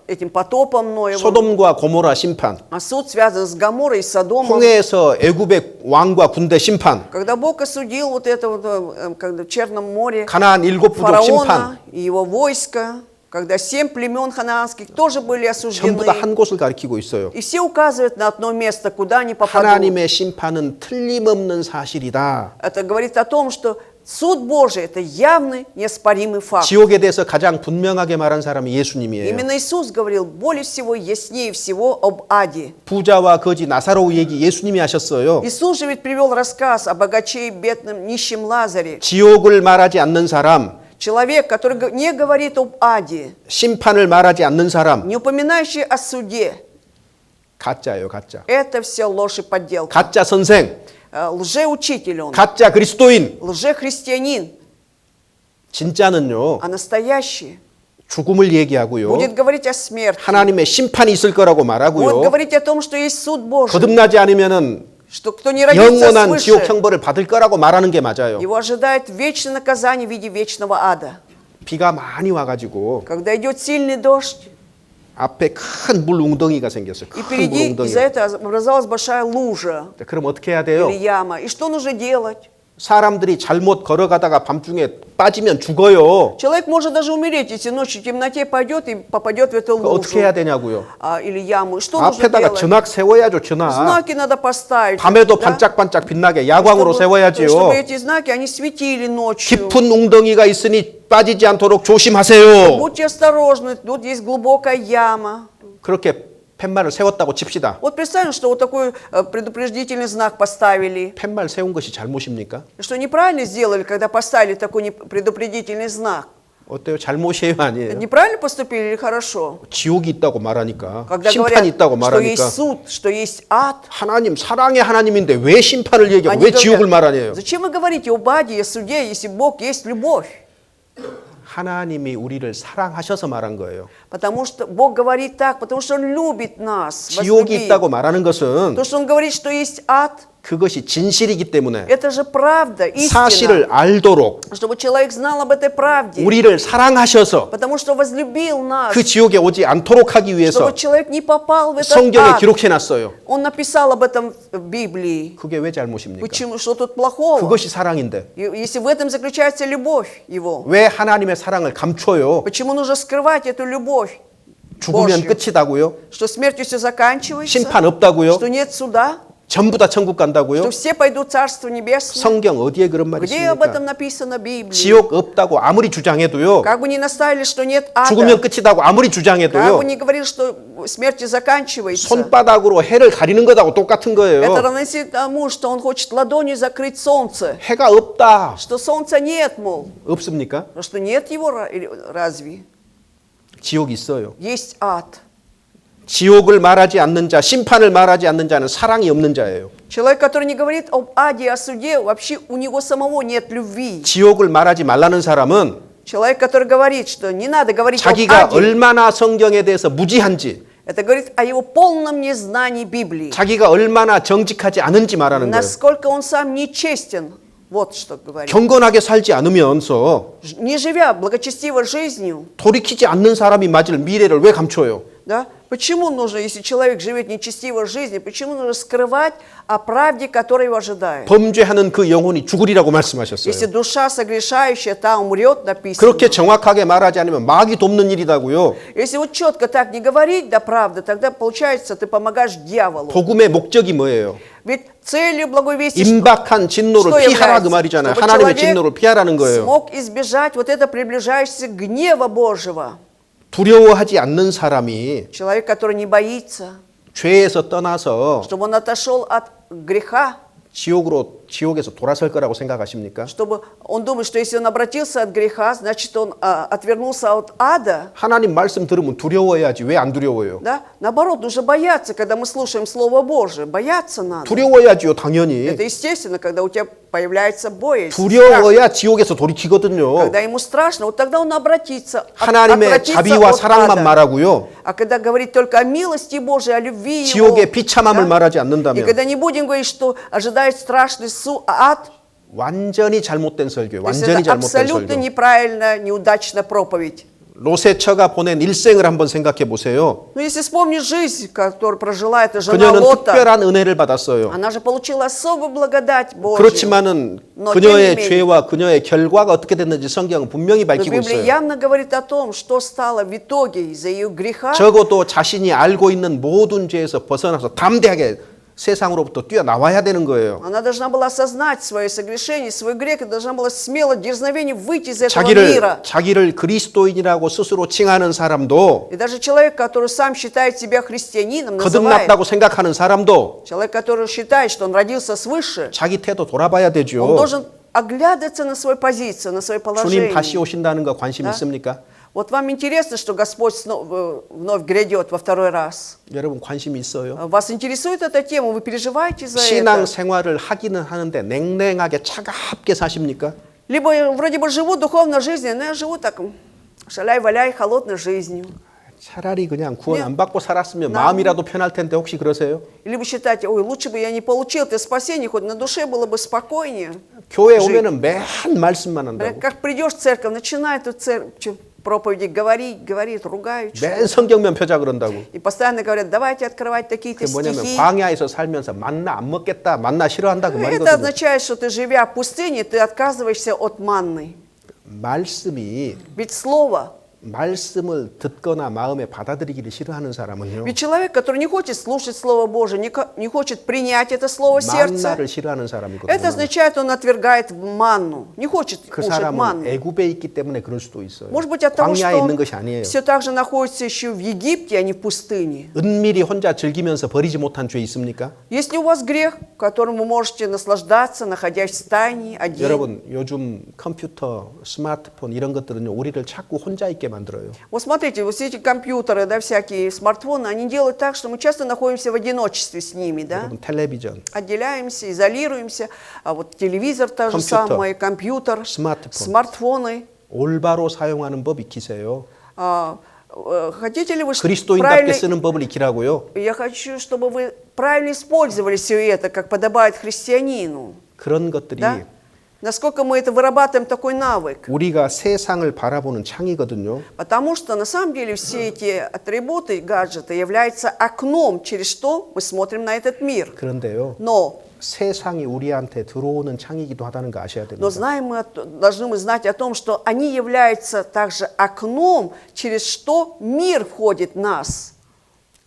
этим потопом Ноевым, 소돔과 고모라 심판, а суд связан с Гоморрой и Содомом. 홍해에서 애굽의 왕과 군대 심판, Когда Бог осудил вот это вот, когда в Черном море 가나안 일곱 부족 심판, фараона и его войско, когда 7 племен ханаанских тоже были 전부 다 осуждены. 한 곳을 가리키고 있어요. И все указывают на одно место, куда они попадут. 하나님의 심판은 틀림없는 사실이다. Это говорит о том, что суд Божий – это явный, неоспоримый факт. 지옥에 대해서 가장 분명하게 말한 사람이 예수님이에요. Именно Иисус говорил более всего, яснее всего об аде. 부자와 거지 나사로 얘기 예수님이 하셨어요. Иисус же ведь привел рассказ о богаче и бедном нищем Лазаре. 지옥을 말하지 않는 사람, Человек, который не говорит об аде, 심판을 말하지 않는 사람, не упоминающий о суде, 가짜예요, 가짜. это все ложь и подделка. 가짜 선생, Лжеучитель он, 가짜 그리스도인. лжехристианин, 진짜는요, а настоящий 죽음을 얘기하고요. будет говорить о смерти, 하나님의 심판이 있을 거라고 будет 말하고요. говорить о том, что есть суд Божий, 거듭나지 않으면은 что кто не родится 영원한 지옥 свыше, 형벌을 받을 거라고 말하는 게 맞아요. его ожидает вечное наказание в виде вечного ада. 비가 많이 와가지고 Когда идет сильный дождь, 앞에 큰 물 웅덩이가 생겼어요. и 큰 물 впереди 웅덩이. из-за этого образовалась большая лужа 그럼 어떻게 해야 돼요? или яма. И что нужно делать? 사람들이 잘못 걸어가다가 밤중에 빠지면 죽어요. Человек может даже умереть, если ночью в темноте пойдет и попадет в эту 그 어떻게 лужу 해야 되냐고요? или яму. И что нужно 앞에다가 делать? 전학 세워야죠, 전학. Знаки надо поставить. 밤에도 да? 반짝반짝 빛나게 야광으로 чтобы 세워야지요. эти знаки, они светили ночью. 깊은 웅덩이가 있으니 빠지지 않도록 조심하세요. Будьте осторожны, тут есть глубокая яма. 그렇게 팻말을 세웠다고 칩시다. Вот представим, что вот такой предупредительный знак поставили. 팻말 세운 것이 잘못입니까? Что неправильно сделали, когда поставили такой предупредительный знак? 어때요? 잘못이에요, 아니에요? Неправильно поступили или хорошо? 지옥이 있다고 말하니까, Когда 심판이 있다고 говорят, что есть 말하니까 суд, что есть ад, 하나님 사랑의 하나님인데 왜 심판을 얘기하고 они 왜 지옥을 говорят, 말하냐요? зачем вы говорите об аде и о суде, если Бог есть любовь? 하나님이 우리를 사랑하셔서 말한 거예요. Потому что Бог говорит так, потому что Он любит нас. 지옥이 возлюбил. 있다고 말하는 것은 То, что Он говорит, что есть ад, 그것이 진실이기 때문에 Это же правда, 사실을 истина. 알도록 Чтобы человек знал об этой правде. 우리를 사랑하셔서 Потому что возлюбил нас. 그 지옥에 오지 않도록 하기 위해서 Чтобы человек не попал в этот 성경에 ад. 기록해 놨어요. Он написал об этом в Библии. 그게 왜 잘못입니까? Почему? Что тут плохого? 그것이 사랑인데 Если в этом заключается любовь Его. 왜 하나님의 사랑을 감춰요? Почему нужно скрывать эту любовь? 죽으면 Божью? 끝이다고요? Что смертью все заканчивается? 심판 없다고요? Что нет суда? 전부 다 천국 간다고요? Что все пойдут в Царство Небесное? 성경 어디에 그런 말이 Где об этом 있습니까? написано в Библии? 지옥 없다고 아무리 주장해도요. Как бы ни наставили, что нет 죽으면 ада, 끝이다고 아무리 как бы 주장해도요. ни говорили, что смертью заканчивается, 손바닥으로 해를 가리는 것하고 똑같은 это 거예요. равносильно тому, что он хочет ладонью закрыть солнце, 해가 없다. что солнца нет, мол, 없습니까? что нет его разве? 지옥 있어요. Есть ад. 지옥을 말하지 않는 자, 심판을 말하지 않는 자는 사랑이 없는 자예요. Человек, который не говорит об аде и о суде, вообще у него самого нет любви. 지옥을 말하지 말라는 사람은 Человек, который говорит, что не надо говорить об 자기가 аде, 얼마나 성경에 대해서 무지한지, это говорит о его полном незнании Библии. 자기가 얼마나 정직하지 않은지 말하는 거예요. Насколько он сам нечестен, вот что говорит. 경건하게 살지 않으면서 Не живя благочестивой жизнью, 돌이키지 않는 사람이 맞을 미래를 왜 감춰요? да? Почему нужно, если человек живет нечестивой жизнью, почему нужно скрывать о правде, которая его ожидает? 범죄하는 그 영혼이 죽으리라고 말씀하셨어요. Если душа согрешающая, та умрет, написано. 그렇게 정확하게 말하지 않으면 마귀 돕는 일이라고요. Если вот четко так не говорить до правды, тогда получается, ты помогаешь дьяволу. 복음의 목적이 뭐예요? Ведь целью благой вести 임박한 진노를 что 피하라 그 является? 말이잖아요. Чтобы 하나님의 человек 진노를 피하라는 거예요. смог избежать вот это приближающегося гнева Божьего. 두려워하지 않는 사람이 Человек, который не боится, 죄에서 떠나서 чтобы он отошел от греха, 지옥에서 돌아설 거라고 생각하십니까? чтобы он думает, что если он обратился от греха, значит он отвернулся от ада. 하나님 말씀 들으면 두려워해야지 왜 안 두려워요? Да? Наоборот, нужно бояться, когда мы слушаем Слово Божие. Бояться надо. 두려워야지요, 당연히. Это естественно, когда у тебя появляется боязнь. страх. 두려워야 지옥에서 돌이키거든요. Когда ему страшно, вот тогда он обратится. 하나님의 отвратится 자비와 от 사랑만 ада. 말하고요. А когда говорит только о милости Божией, о любви Его, 지옥의 비참함을 말하지 и 않는다면 когда не будем говорить, что ожидает страшный ад, 완전히 잘못된 설교, то есть 완전히 это 잘못된 абсолютно 설교. неправильная, неудачная проповедь. 로세처가 보낸 일생을 한번 생각해 보세요. Но если вспомнить жизнь, которую прожила эта жена 그녀는 Лота, 특별한 은혜를 받았어요. она же получила особую благодать Божью. 그렇지만은 Но 그녀의 тем не менее, 죄와 그녀의 결과가 어떻게 됐는지 성경은 분명히 но 밝히고 Библия 있어요. явно говорит о том, что стало в итоге из-за ее греха. 적어도 자신이 알고 있는 모든 죄에서 벗어나서 담대하게 세상으로부터 뛰어나와야 되는 거예요. Она должна была осознать свое согрешение, свой грех, и должна была смело, дерзновение выйти из этого мира. 자기를 그리스도인이라고 스스로 칭하는 사람도 И даже человек, который сам считает себя христианином, называет, 거듭났다고 생각하는 사람도 человек, который считает, что он родился свыше, 자기 태도 돌아봐야 он 되죠. должен оглядываться на свою позицию, на свое 주님 положение. 다시 오신다는 거 관심 Да? 있습니까? Вот вам интересно, что Господь вновь грядет во второй раз? 여러분 관심 있어요? Вас интересует эта тема? Вы переживаете за 신앙 это? 생활을 하기는 하는데 냉랭하게 차갑게 사십니까? Либо вроде бы живу духовной жизнью, но я живу так шаляй-валяй холодной жизнью. 차라리 그냥 구원 네. 안 받고 살았으면 나- 마음이라도 편할 텐데 혹시 그러세요? Либо считаете, ой, лучше бы я не получил это спасение, хоть на душе было бы спокойнее. 교회 жить. 오면은 매한 말씀만 한다고. Как придешь в церковь, начинает тут проповеди говорит, ругают. 맨 성경면 펴자 그런다고. И постоянно говорят, давайте открывать такие-то 그게 뭐냐면 стихи. 광야에서 살면서 만나 안 먹겠다, 만나 싫어한다 그 Это 말이거든요. означает, что ты, живя в пустыне, ты отказываешься от манны. 말씀이 Ведь слово, 말씀을 듣거나 마음에 받아들이기를 싫어하는 사람은요. ведь человек, который не хочет слушать Слово Божие, не хочет принять это Слово в сердце, 만나를 싫어하는 사람이거든요. это означает, он отвергает манну, не хочет 그 кушать 사람은 манну. 애굽에 있기 때문에 그럴 수도 있어요. Может быть, от того, 광야에 что 있는 он 것이 아니에요. все так же находится еще в Египте, а не в пустыне. 은밀히 혼자 즐기면서 버리지 못한 죄 있습니까? Есть ли у вас грех, которым вы можете наслаждаться, находясь в тайне, один? 여러분 요즘 컴퓨터, 스마트폰 이런 것들은요 우리를 자꾸 혼자 있게 만들어요. Вот смотрите, вот все эти компьютеры, да, всякие смартфоны, они делают так, что мы часто находимся в одиночестве с ними, да? 여러분 텔레비전, Отделяемся, изолируемся. А вот телевизор то же компьютер, самое, компьютер, 스마트폰. смартфоны. 올바로 사용하는 법 익히세요. Хотите ли вы 그리스도인답게 правильно... 쓰는 법을 익히라고요. Я хочу, чтобы вы правильно использовали все это, как подобает христианину. 그런 것들이 Да? Насколько мы это вырабатываем такой навык. 우리가 세상을 바라보는 창이거든요. Потому что на самом деле все эти атрибуты, гаджеты являются окном, через что мы смотрим на этот мир. 그런데요. Но 세상이 우리한테 들어오는 창이기도 하다는 거 아셔야 됩니다. знаем мы, должны мы знать о том, что они являются также окном, через что мир входит в нас.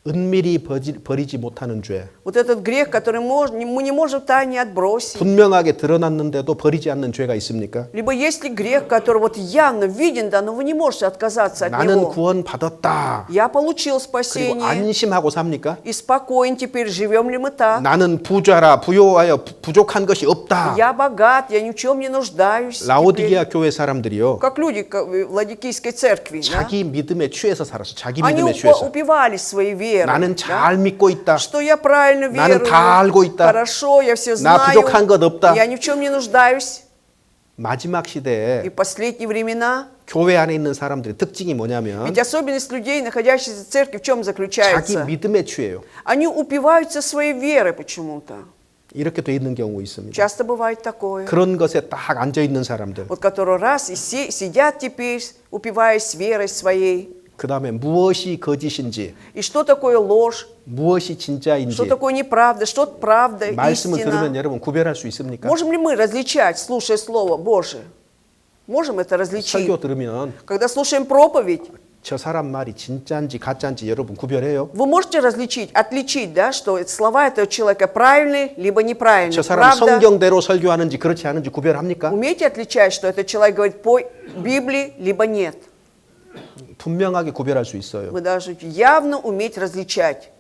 은밀히 버리지 못하는 죄. Вот этот грех, который мы не можем тайне отбросить. 분명하게 드러났는데도 버리지 않는 죄가 있습니까? Либо есть ли грех, который вот явно виден, да, но вы не можете отказаться от 나는 него. 구원 받았다. Я получил 그리고 спасение, 안심하고 삽니까? и спокоен теперь, живем ли мы так? 나는 부자라 부요하여 부족한 것이 없다. Я богат, я ни в чем не нуждаюсь. теперь. 라오디게아 교회 사람들이요. Как люди в Ладикийской церкви, да? 자기 믿음에 취해서 살았어. 자기 Они 믿음에 취해서. упивались своей верой. 나는 да? 잘 믿고 있다. Что я правильно 나는 верую, 다 알고 있다. хорошо, я все 나 знаю, 부족한 것 없다. я ни в чем не нуждаюсь. 마지막 И 시대에 в последние времена, 교회 안에 있는 사람들의 특징이 뭐냐면 ведь особенность людей, находящихся в церкви, в чем 자기 заключается? 믿음에 취해요. Они упиваются своей верой почему-то. 이렇게 돼 있는 경우 있습니다. Часто бывает такое. 그런 것에 딱 앉아 있는 사람들. Вот которые раз и сидят теперь, упиваясь верой своей. 그 다음에 무엇이 거짓인지, И что такое ложь, 무엇이 что 진짜인지 такое неправда, что правда, 말씀을 들으면 истина. 여러분 구별할 수 있습니까? Можем ли мы различать, слушая Слово Божие? Можем это различить? 설교 들으면 Когда слушаем проповедь, 저 사람 말이 진짜인지 가짜인지 여러분 구별해요? вы можете различить, отличить, да, что слова этого человека правильные, либо неправильные. 저 사람 Правда? 성경대로 설교하는지 그렇지 않은지 구별합니까? Умеете отличать, что этот человек говорит по Библии, либо нет? 분명하게 구별할 수 있어요. Вы должны явно уметь различать.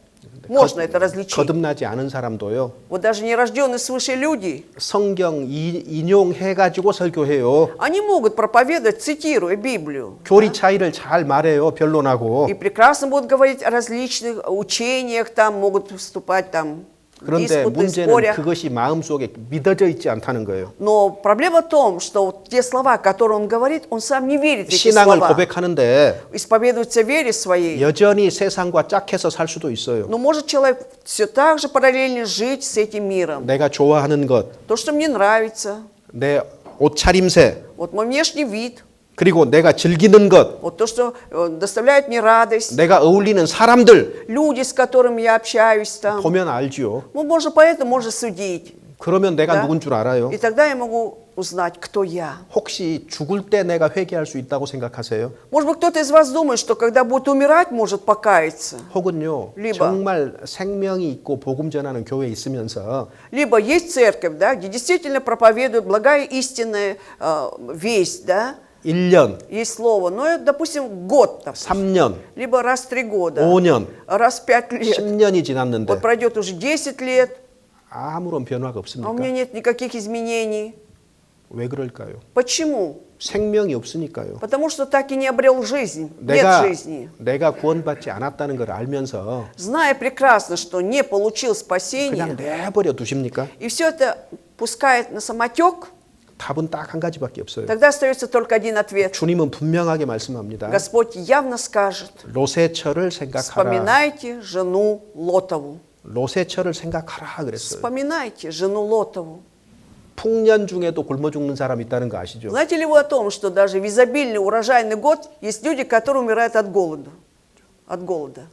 Можно это различить. 거듭나지 않은 사람도요. Вот даже нерожденные свыше люди, 성경 인용해가지고 설교해요. они могут проповедовать, цитируя Библию. 교리 차이를 잘 말해요. 변론하고. И прекрасно будут говорить о различных учениях, там могут вступать там 그런데 диспуты, 문제는 споря. 그것이 마음속에 믿어져 있지 않다는 거예요. Но проблема в том, что вот те слова, которые он говорит, он сам не верит в эти 신앙을 слова. 고백하는데 Исповедуется вере своей. 여전히 세상과 짝해서 살 수도 있어요. Но может человек все так же параллельно жить с этим миром. 내가 좋아하는 것, То, что мне нравится, 내 옷차림새, вот мой внешний вид, 그리고 내가 즐기는 것, вот то, что доставляет мне радость, 내가 어울리는 사람들 люди, с которыми я общаюсь там. 보면 알지요. Ну, можно поэтому можно судить. 그러면 내가 Да? 누군 줄 알아요. И тогда я могу узнать, кто я. 혹시 죽을 때 내가 회개할 수 있다고 생각하세요? Может быть, кто-то из вас думает, что когда будет умирать, может покаяться. 혹은요, 리바. 정말 생명이 있고 복음 전하는 교회에 있으면서 Либо есть церковь, да, где действительно проповедует благая истинная весть, да, 1년, есть слово, но, допустим, год, там, 3년, либо раз в 3 года, 5년, раз в 5 лет. 10년이 지났는데 Вот пройдет уже 10 лет, 아무런 변화가 а у 없습니까? меня нет никаких изменений. 왜 그럴까요? Почему? 생명이 없으니까요. Потому что так и не обрел жизнь, нет жизни. 내가 구원받지 않았다는 걸 알면서 Зная прекрасно, что не получил 그냥 спасения, 내버려 두십니까? и все это пускает на самотек, 답은 딱 한 가지밖에 없어요. тогда остается только один ответ. 주님은 분명하게 말씀합니다. Господь явно скажет: 로세처를 생각하라. вспоминайте жену Лотову. 로세처를 생각하라 그랬어요. Вспоминайте жену Лотову. 풍년 중에도 굶어 죽는 사람 있다는 거 아시죠? Знаете ли вы о том, что даже в изобильный урожайный год есть люди, которые умирают от голода? От голода.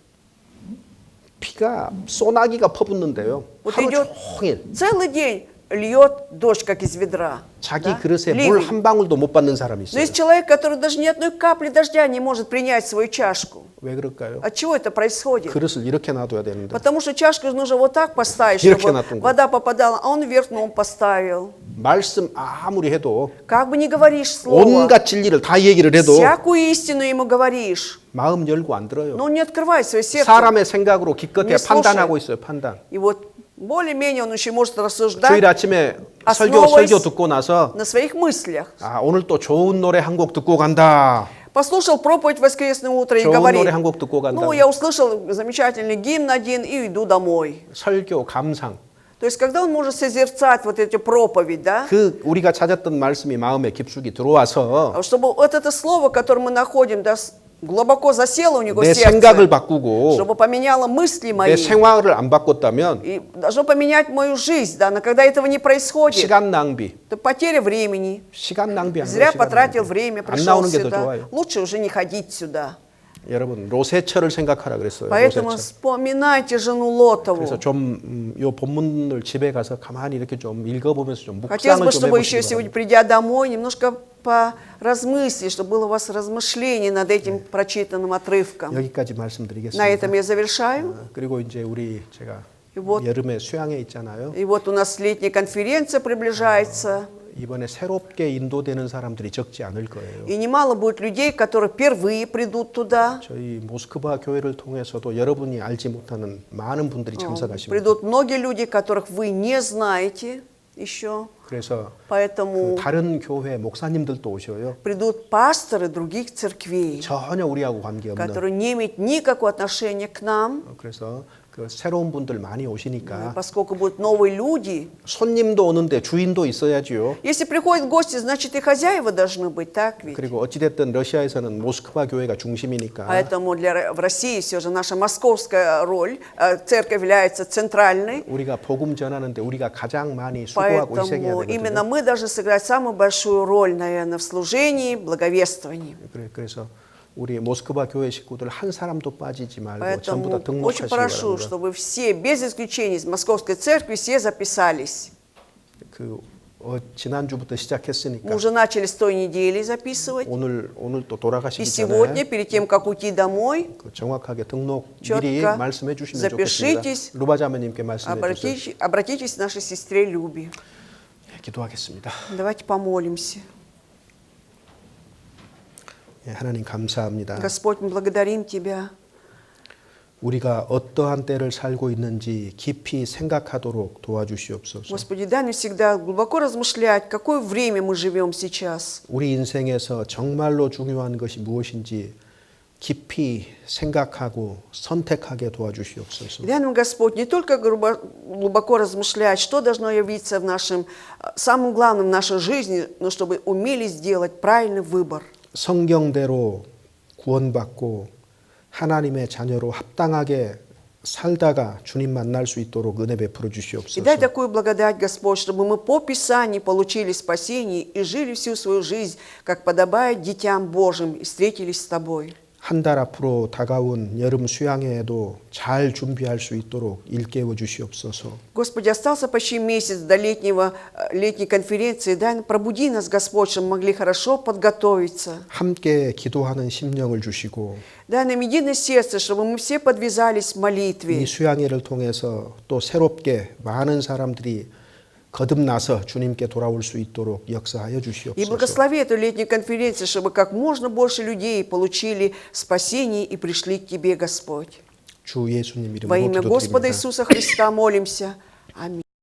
비가 소나기가 퍼붓는데요. Вот 하루 идет 종일 целый день льет дождь, как из ведра. 자기 да? 그릇에 Ливень. 물 한 방울도 못 받는 사람이 Но 있어요. есть человек, который даже ни одной капли дождя не может принять в свою чашку. 왜 그럴까요? От чего это происходит? 그릇을 이렇게 놔둬야 되는데 Потому что чашку нужно вот так поставить, 이렇게 чтобы 놔둔 거. вода попадала, а он вверх ногу поставил. 말씀 아무리 해도 Как бы ни говоришь слово, 온갖 진리를 다 얘기를 해도 всякую истину ему говоришь, 마음 열고 안 들어요. но он не открывает свое сердце. 사람의 생각으로 기껏해 Не слушай. 판단하고 있어요. 판단. И вот более-менее он еще может 주일 рассуждать 아침에 основываясь 설교 듣고 나서 на своих мыслях. 아, 오늘 또 좋은 노래 한 곡 듣고 간다. Послушал проповедь в воскресное утро и 좋은 говорит: 노래 한 곡 듣고 간다. ну, я услышал замечательный гимн один и иду домой. 설교 감상. То есть, когда он может созерцать вот эти проповедь, да, 그 우리가 찾았던 말씀이 마음에 깊숙이 들어와서 чтобы вот это слово, которое мы находим, да, глубоко засело у него 내 сердце, 생각을 바꾸고 чтобы поменяло мысли 내 мои, 생활을 안 바꿨다면 и должно поменять мою жизнь, да, но когда этого не происходит, 시간 낭비, то потеря времени, 시간 낭비한 거예요. зря 시간 потратил 낭비. время, 안 пришел 나오는 게 더 сюда, 좋아요. лучше уже не ходить сюда. 여러분 로세처를 생각하라 그랬어요. Поэтому 로세처. вспоминайте жену Лотову. 그래서 좀 요 본문을 집에 가서 가만히 이렇게 좀 읽어보면서 좀 Хотелось 묵상을 бы, 좀 чтобы еще 해보시기 сегодня, 바랍니다. придя домой, немножко поразмыслить, чтобы было у вас размышление над этим прочитанным отрывком. 여기까지 На 말씀드리겠습니다. этом я завершаю. 그리고 이제 우리 제가 И вот, 여름에 수양회 있잖아요. и вот у нас летняя конференция приближается. 이번에 새롭게 인도되는 사람들이 적지 않을 거예요. И немало будет людей, которые впервые придут туда. 저희 모스크바 교회를 통해서도 여러분이 알지 못하는 많은 분들이 참석하십니다. Придут многие люди, которых вы не знаете еще. 그래서 Поэтому 다른 교회 목사님들도 오셔요. придут пасторы других церквей, 전혀 우리하고 관계없는. которые не имеют никакого отношения к нам. 그래서 그 새로운 분들 많이 오시니까 Поскольку будут новые люди. 손님도 오는데 주인도 있어야지요. Если приходят гости, значит и хозяева должны быть, так ведь? 그리고 어찌됐든 러시아에서는 모스크바 교회가 중심이니까 Поэтому в России все же наша московская роль, церковь является центральной. 우리가 복음 전하는데 우리가 가장 많이 수고하고 희생해야 Поэтому именно 되거든요. мы должны сыграть самую большую роль, наверное, в служении, благовествовании. 그래서 우리 모스크바 교회 식구들 한 사람도 빠지지 말고 전부 다 Поэтому очень 등록하시기 прошу, 바랍니다. чтобы все, без исключения из Московской церкви, все записались. 지난주부터 시작했으니까 Мы уже начали с той недели записывать. 오늘 또 И 돌아가시기 сегодня, 전에 перед тем, как уйти домой, 그 정확하게 등록 미리 четко 말씀해 주시면 запишитесь, 좋겠습니다. 루바자매님께 말씀해 주세요. обратитесь к нашей сестре Любе. 기도하겠습니다. Давайте помолимся. 하나님 감사합니다. Господь, мы благодарим Тебя. 우리가 어떠한 때를 살고 있는지 깊이 생각하도록 도와주시옵소서. Господи, дай нам всегда глубоко размышлять, какое время мы живем сейчас. 우리 인생에서 정말로 중요한 것이 무엇인지 깊이 생각하고 선택하게 до와주시옵소서. Дай нам, Господь, не только глубоко размышлять, что должно явиться в нашем, самым главным в нашей жизни, но чтобы умели сделать правильный выбор. 성경대로 구원받고 하나님의 자녀로 합당하게 살다가 주님 만날 수 있도록 은혜 베풀어 И 주시옵소서. дай такую благодать, Господь, чтобы мы по Писанию получили спасение и жили всю свою жизнь, как подобает детям Божьим, и встретились с Тобой. 한 달 앞으로 다가온 여름 수양회에도 잘 준비할 수 있도록 일깨워 주시옵소서. Господи, остался почти месяц до летней конференции. Дай, пробуди нас, Господь, чтобы мы могли хорошо подготовиться. 함께 기도하는 심령을 주시고 Дай нам единое сердце, чтобы мы все подвязались в 이 молитве. 수양회를 통해서 또 새롭게 많은 사람들이 거듭나서 주님께 돌아올 수 있도록 역사하여 И 주시옵소서. благослови эту летнюю конференцию, чтобы как можно больше людей получили спасение и пришли к Тебе, Господь. 주 예수님 Во 이름으로 имя Господа 기도드립니다. Иисуса Христа молимся. Аминь.